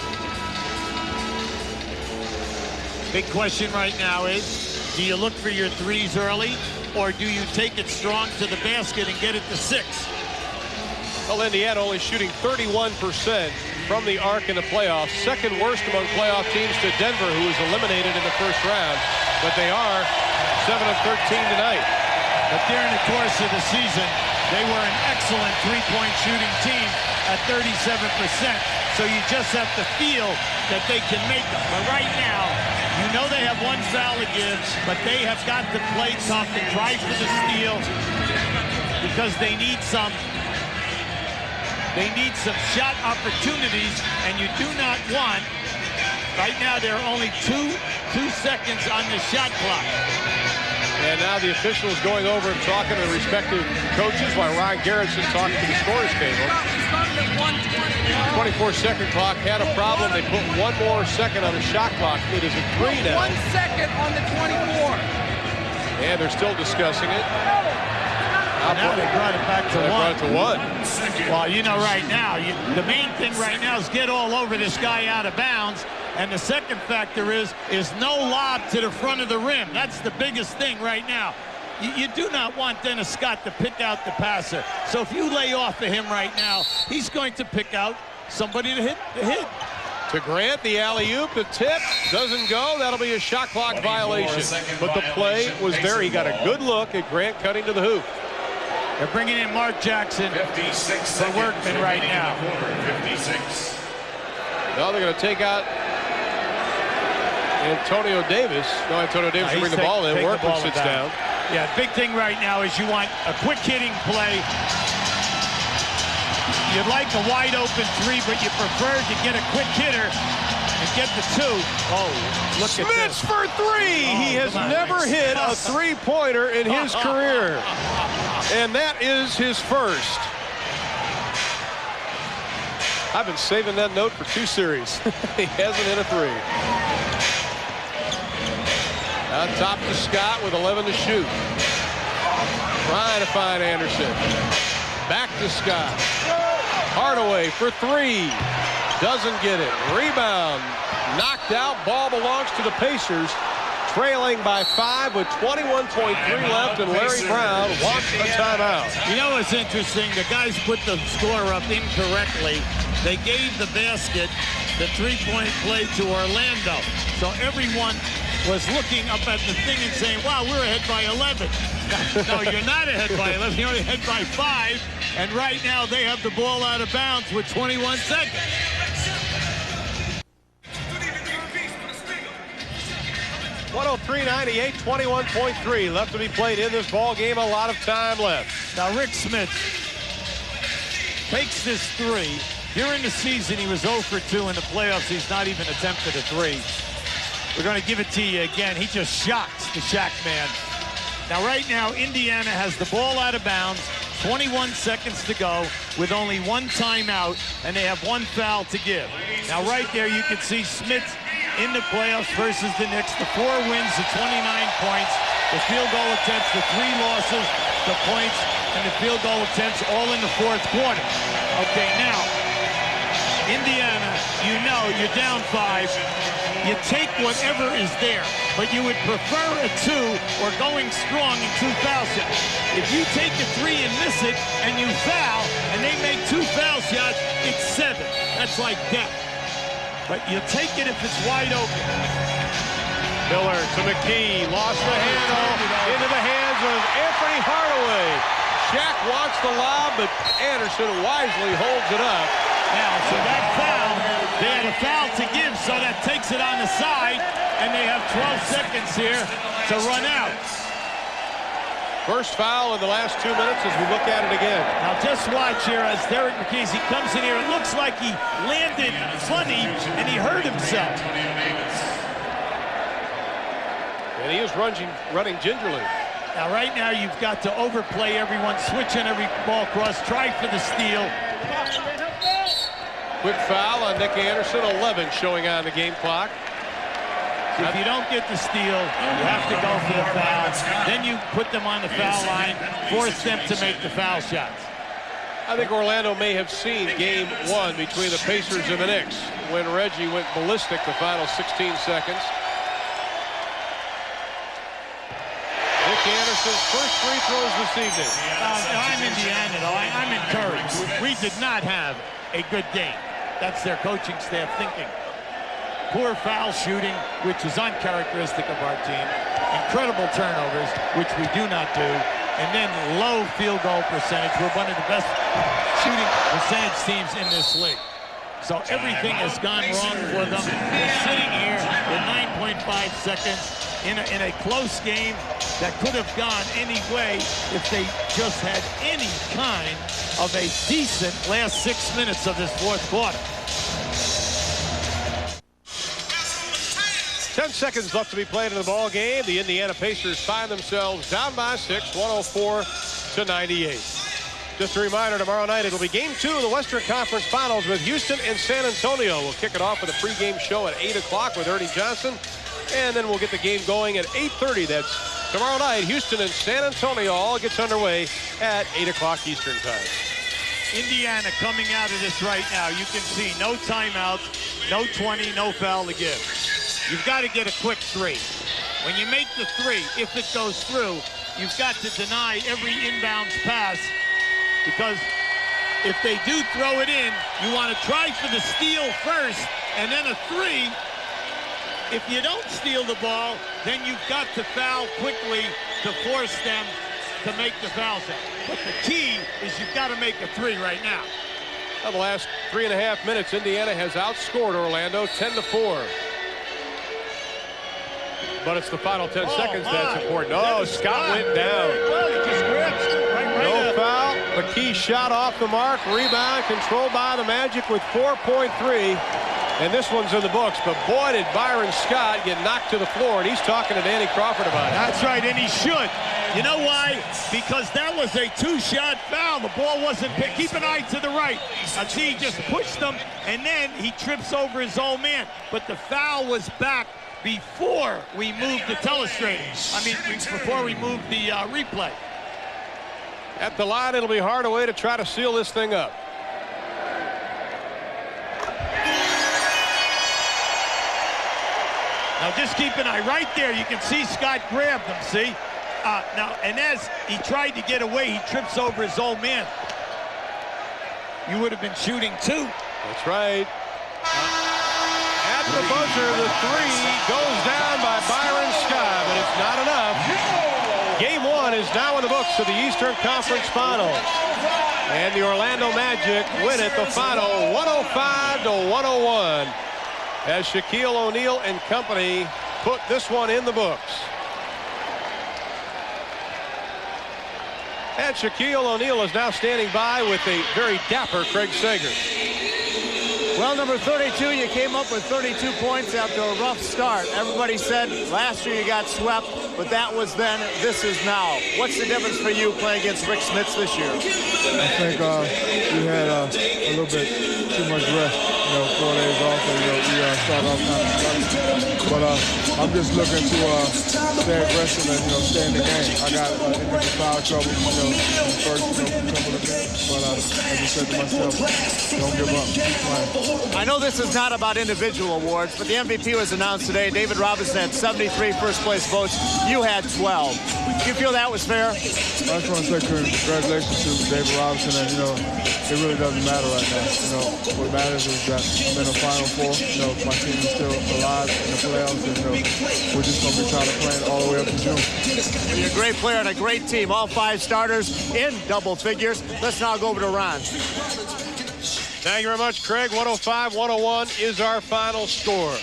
Big question right now is, do you look for your 3s early, or do you take it strong to the basket and get it to 6? Well, Indiana only shooting 31% from the arc in the playoffs. Second worst among playoff teams to Denver, who was eliminated in the first round. But they are 7 of 13 tonight. But during the course of the season, they were an excellent 3-point shooting team. at 37%. So you just have to feel that they can make them. But right now, you know they have one foul to give, but they have got to play tough and try for the steal because they need some shot opportunities, and you do not want. Right now, there are only two seconds on the shot clock. And now the officials going over and talking to the respective coaches while Ryan Garrettson talking to the scorers table. 24-second clock had a problem. They put one more second on the shot clock. It is a 3 now. 1 second on the 24. And they're still discussing it. Now they brought it back to they one. brought it to 1. Well, you know, right now, the main thing right now is get all over this guy out of bounds. And the second factor is no lob to the front of the rim. That's the biggest thing right now. You do not want Dennis Scott to pick out the passer. So if you lay off of him right now, he's going to pick out somebody to hit. To Grant, the alley-oop, the tip doesn't go. That'll be a shot clock violation. But the play was there. He got a good look at Grant cutting to the hoop. They're bringing in Mark Jackson for Workman right now. 56. Now they're going to take out Antonio Davis. No, Antonio Davis will bring the ball in. Workman sits down. Yeah, big thing right now is you want a quick hitting play. You'd like a wide open three, but you prefer to get a quick hitter and get the two. Oh, look at this. Smits for three. He has never hit a three-pointer in his career. And that is his first. I've been saving that note for 2 series. He hasn't hit a three. Out top to Scott with 11 to shoot. Trying to find Anderson. Back to Scott. Hardaway for 3. Doesn't get it. Rebound. Knocked out. Ball belongs to the Pacers. Trailing by 5 with 21.3 left, and Larry Brown wants a timeout. You know what's interesting? The guys put the score up incorrectly. They gave the basket, the three-point play to Orlando. So everyone was looking up at the thing and saying, wow, we're ahead by 11. No, you're not ahead by 11. You're only ahead by 5. And right now they have the ball out of bounds with 21 seconds. .98, 21.3 left to be played in this ball game. A lot of time left. Now Rick Smith takes this three. During the season, he was 0 for 2 in the playoffs. He's not even attempted a three. We're going to give it to you again. He just shocks the Shaq man. Now, right now, Indiana has the ball out of bounds. 21 seconds to go with only 1 timeout, and they have 1 foul to give. Now, right there, you can see Smith in the playoffs versus the Knicks. The 4 wins, the 29 points, the field goal attempts, the 3 losses, the points, and the field goal attempts all in the 4th quarter. Okay, now, Indiana, you know you're down 5. You take whatever is there, but you would prefer a 2 or going strong in 2 foul shots. If you take a 3 and miss it and you foul and they make 2 foul shots, it's 7. That's like death. But you take it if it's wide open. Miller to McKee, lost the handle into the hands of Anthony Hardaway. Shaq wants the lob, but Anderson wisely holds it up. Now, so that foul, they had a foul to give, so that takes it on the side, and they have 12 seconds here to run out. First foul in the last 2 minutes as we look at it again. Now just watch here as Derek McKee, he comes in here. It looks like he landed funny, and he hurt himself. And he is running gingerly. Now right now you've got to overplay everyone, switching every ball cross, try for the steal. Quick foul on Nick Anderson, 11 showing on the game clock. If you don't get the steal, you have to go for the foul. Then you put them on the foul line, force them to make the foul shots. I think Orlando may have seen game 1 between the Pacers and the Knicks when Reggie went ballistic the final 16 seconds. Nick Anderson's first free throws this evening. I'm Indiana, though. I'm encouraged. We did not have a good game. That's their coaching staff thinking. Poor foul shooting, which is uncharacteristic of our team. Incredible turnovers, which we do not do. and then low field goal percentage. We're one of the best shooting percentage teams in this league. So everything has gone wrong for them. They're sitting here with 9.5 seconds in a close game that could have gone any way if they just had any kind of a decent last 6 minutes of this fourth quarter. 10 seconds left to be played in the ball game. The Indiana Pacers find themselves down by 6, 104-98. Just a reminder, tomorrow night it'll be Game 2 of the Western Conference Finals with Houston and San Antonio. We'll kick it off with a pregame show at 8 o'clock with Ernie Johnson, and then we'll get the game going at 8:30. That's tomorrow night. Houston and San Antonio all gets underway at 8 o'clock Eastern time. Indiana coming out of this right now. You can see no timeouts, no 20, no foul to give. You've got to get a quick three. When you make the three, if it goes through, you've got to deny every inbounds pass, because if they do throw it in, you want to try for the steal first and then a three. If you don't steal the ball, then you've got to foul quickly to force them to make the foul shot. But the key is you've got to make a three right now. Now, the last 3.5 minutes, Indiana has outscored Orlando 10-4. But it's the final 10 seconds that's important. Oh, Scott went down. Well, he just grips. No foul. McKee shot off the mark. Rebound controlled by the Magic with 4.3. And this one's in the books. But boy, did Byron Scott get knocked to the floor. And he's talking to Danny Crawford about it. That's right, and he should. You know why? Because that was a two-shot foul. The ball wasn't picked. Keep an eye to the right. See, he just pushed him, and then he trips over his own man. But the foul was back before we moved the telestrator. I mean, before we moved the replay. At the line, it'll be Hardaway to try to seal this thing up. Now just keep an eye right there. You can see Scott grabbed him, see? Now, and as he tried to get away, he trips over his own man. You would have been shooting two. That's right. At the buzzer, the three goes down by Byron Scott, but it's not enough. Game 1 is now in the books of the Eastern Conference Finals. And the Orlando Magic win it the final 105-101 as Shaquille O'Neal and company put this one in the books. And Shaquille O'Neal is now standing by with a very dapper Craig Sager. Well, number 32, you came up with 32 points after a rough start. Everybody said last year you got swept, but that was then, this is now. What's the difference for you playing against Rick Smits this year? I think we had a little bit too much rest, 4 days off, and we started off kind of slow. But I'm just looking to stay aggressive and stay in the game. I got into foul trouble, in the first couple of minutes, but I just said to myself, don't give up. I know this is not about individual awards, but the MVP was announced today. David Robinson had 73 first-place votes. You had 12. Do you feel that was fair? I just want to say congratulations to David Robinson, and it really doesn't matter right now. What matters is that I'm in the Final Four. My team is still alive in the playoffs, and we're just going to be trying to play all the way up to June. You're a great player and a great team. All 5 starters in double figures. Let's now go over to Ron. Thank you very much, Craig. 105-101 is our final score.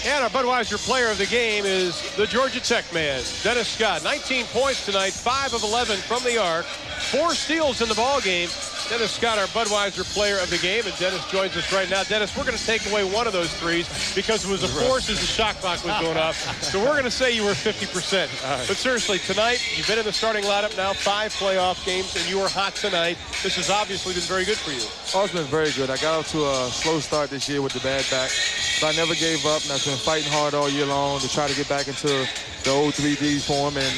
And our Budweiser player of the game is the Georgia Tech man, Dennis Scott. 19 points tonight, 5 of 11 from the arc, 4 steals in the ball game. Dennis Scott, our Budweiser player of the game, and Dennis joins us right now. Dennis, we're going to take away one of those threes because it was a force as the shot clock was going off. So we're going to say you were 50%. But seriously, tonight, you've been in the starting lineup now 5 playoff games, and you were hot tonight. This has obviously been very good for you. Oh, it's been very good. I got off to a slow start this year with the bad back, but I never gave up, and I've been fighting hard all year long to try to get back into the old 3D form, and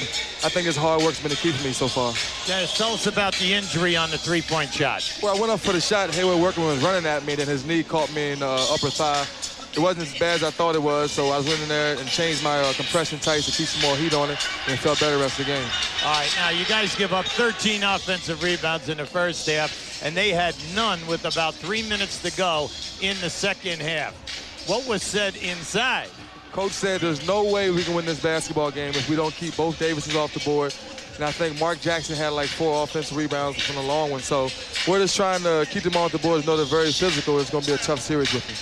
I think his hard work's been the key for me so far. Dennis, tell us about the injury on the three-point shot. Well, I went up for the shot. Hayward Workman was running at me, and his knee caught me in the upper thigh. It wasn't as bad as I thought it was, so I went in there and changed my compression tights to keep some more heat on it, and it felt better the rest of the game. All right, now you guys give up 13 offensive rebounds in the first half, and they had none with about 3 minutes to go in the second half. What was said inside? Coach said there's no way we can win this basketball game if we don't keep both Davises off the board And I think Mark Jackson had like 4 offensive rebounds from the long one. So we're just trying to keep them on the boards, know they're very physical. It's going to be a tough series with them.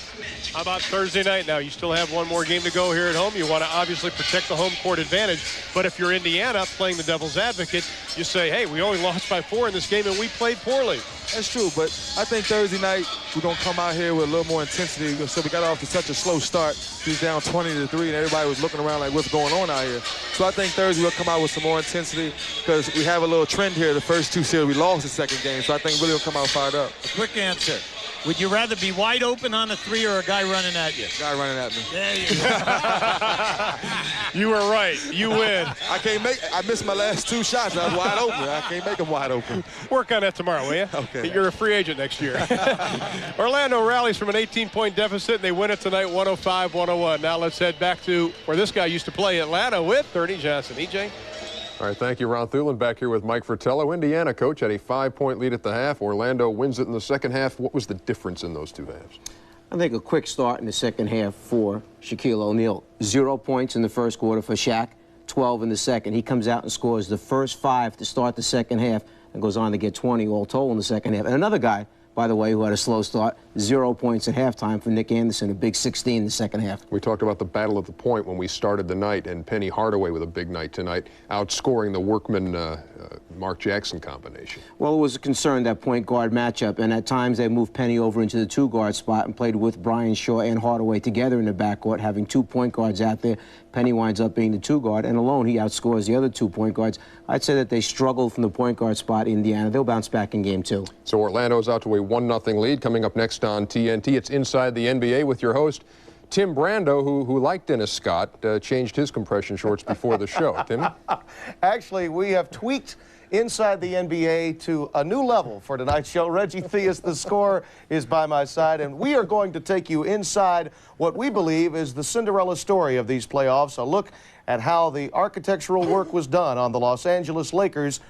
How about Thursday night now? You still have one more game to go here at home. You want to obviously protect the home court advantage. But if you're Indiana playing the devil's advocate, you say, hey, we only lost by 4 in this game and we played poorly. That's true, but I think Thursday night we're going to come out here with a little more intensity. So we got off to such a slow start. He was down 20-3, and everybody was looking around like, what's going on out here? So I think Thursday we'll come out with some more intensity because we have a little trend here. The first 2 series, we lost the second game, so I think really we'll come out fired up. A quick answer. Would you rather be wide open on a 3 or a guy running at you? Guy running at me. There you go. You were right. You win. I missed my last 2 shots. I was wide open. I can't make them wide open. Work on that tomorrow, will you? Okay. You're a free agent next year. Orlando rallies from an 18-point deficit, and they win it tonight 105-101. Now let's head back to where this guy used to play, Atlanta, with Ernie Johnson. EJ? All right, thank you, Ron Thulin. Back here with Mike Fratello. Indiana, coach, had a 5-point lead at the half. Orlando wins it in the second half. What was the difference in those 2 halves? I think a quick start in the second half for Shaquille O'Neal. 0 points in the first quarter for Shaq, 12 in the second. He comes out and scores the first 5 to start the second half and goes on to get 20 all told in the second half. And another guy, by the way, who had a slow start, 0 points at halftime for Nick Anderson, a big 16 in the second half. We talked about the battle at the point when we started the night, and Penny Hardaway with a big night tonight, outscoring the Workman Mark Jackson combination. Well, it was a concern, that point guard matchup, and at times they moved Penny over into the 2-guard spot and played with Brian Shaw and Hardaway together in the backcourt, having 2 point guards out there. Penny winds up being the 2-guard, and alone he outscores the other 2 point guards. I'd say that they struggled from the point guard spot in Indiana. They'll bounce back in game 2. So Orlando's out to a 1-0 lead. Coming up next on TNT, it's Inside the NBA with your host, Tim Brando, who like Dennis Scott, changed his compression shorts before the show. Timmy? Actually, we have tweaked Inside the NBA to a new level for tonight's show. Reggie Theus, the scorer, is by my side, and we are going to take you inside what we believe is the Cinderella story of these playoffs, a look at how the architectural work was done on the Los Angeles Lakers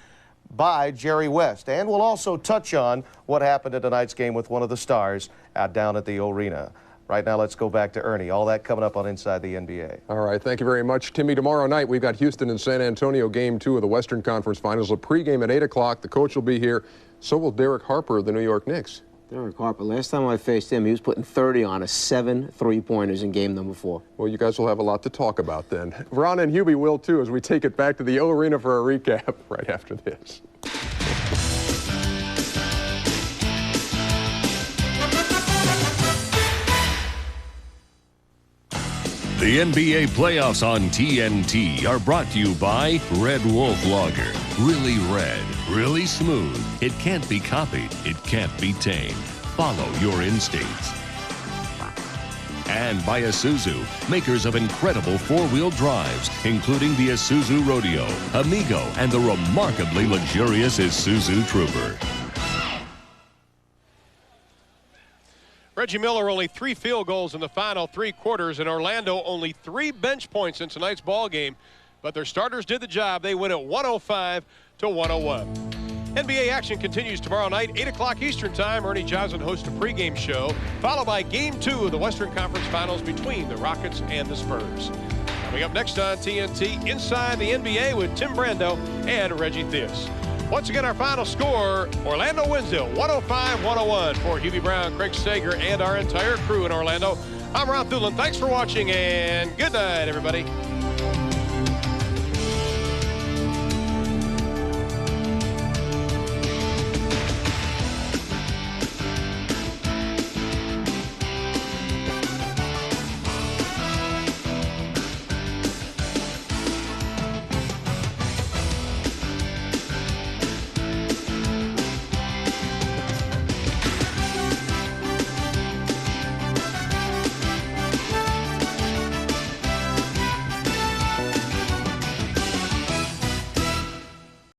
by Jerry West. And we'll also touch on what happened in tonight's game with one of the stars out down at the arena. Right now, let's go back to Ernie. All that coming up on Inside the NBA. All right, thank you very much, Timmy. Tomorrow night, we've got Houston and San Antonio, Game 2 of the Western Conference Finals. A pregame at 8 o'clock. The coach will be here. So will Derek Harper of the New York Knicks. Derek Harper, last time I faced him, he was putting 30 on us, 7 3-pointers in game number 4. Well, you guys will have a lot to talk about then. Ron and Hubie will, too, as we take it back to the O Arena for a recap right after this. The NBA playoffs on TNT are brought to you by Red Wolf Lager. Really red, really smooth. It can't be copied. It can't be tamed. Follow your instincts. And by Isuzu, makers of incredible 4-wheel drives, including the Isuzu Rodeo, Amigo, and the remarkably luxurious Isuzu Trooper. Reggie Miller only 3 field goals in the final 3 quarters, and Orlando only 3 bench points in tonight's ball game. But their starters did the job. They win it 105-101. NBA action continues tomorrow night, 8 o'clock Eastern Time. Ernie Johnson hosts a pregame show, followed by Game 2 of the Western Conference Finals between the Rockets and the Spurs. Coming up next on TNT, Inside the NBA with Tim Brando and Reggie Theus. Once again, our final score, Orlando wins it 105-101. For Hubie Brown, Craig Sager, and our entire crew in Orlando, I'm Ron Thulin. Thanks for watching, and good night, everybody.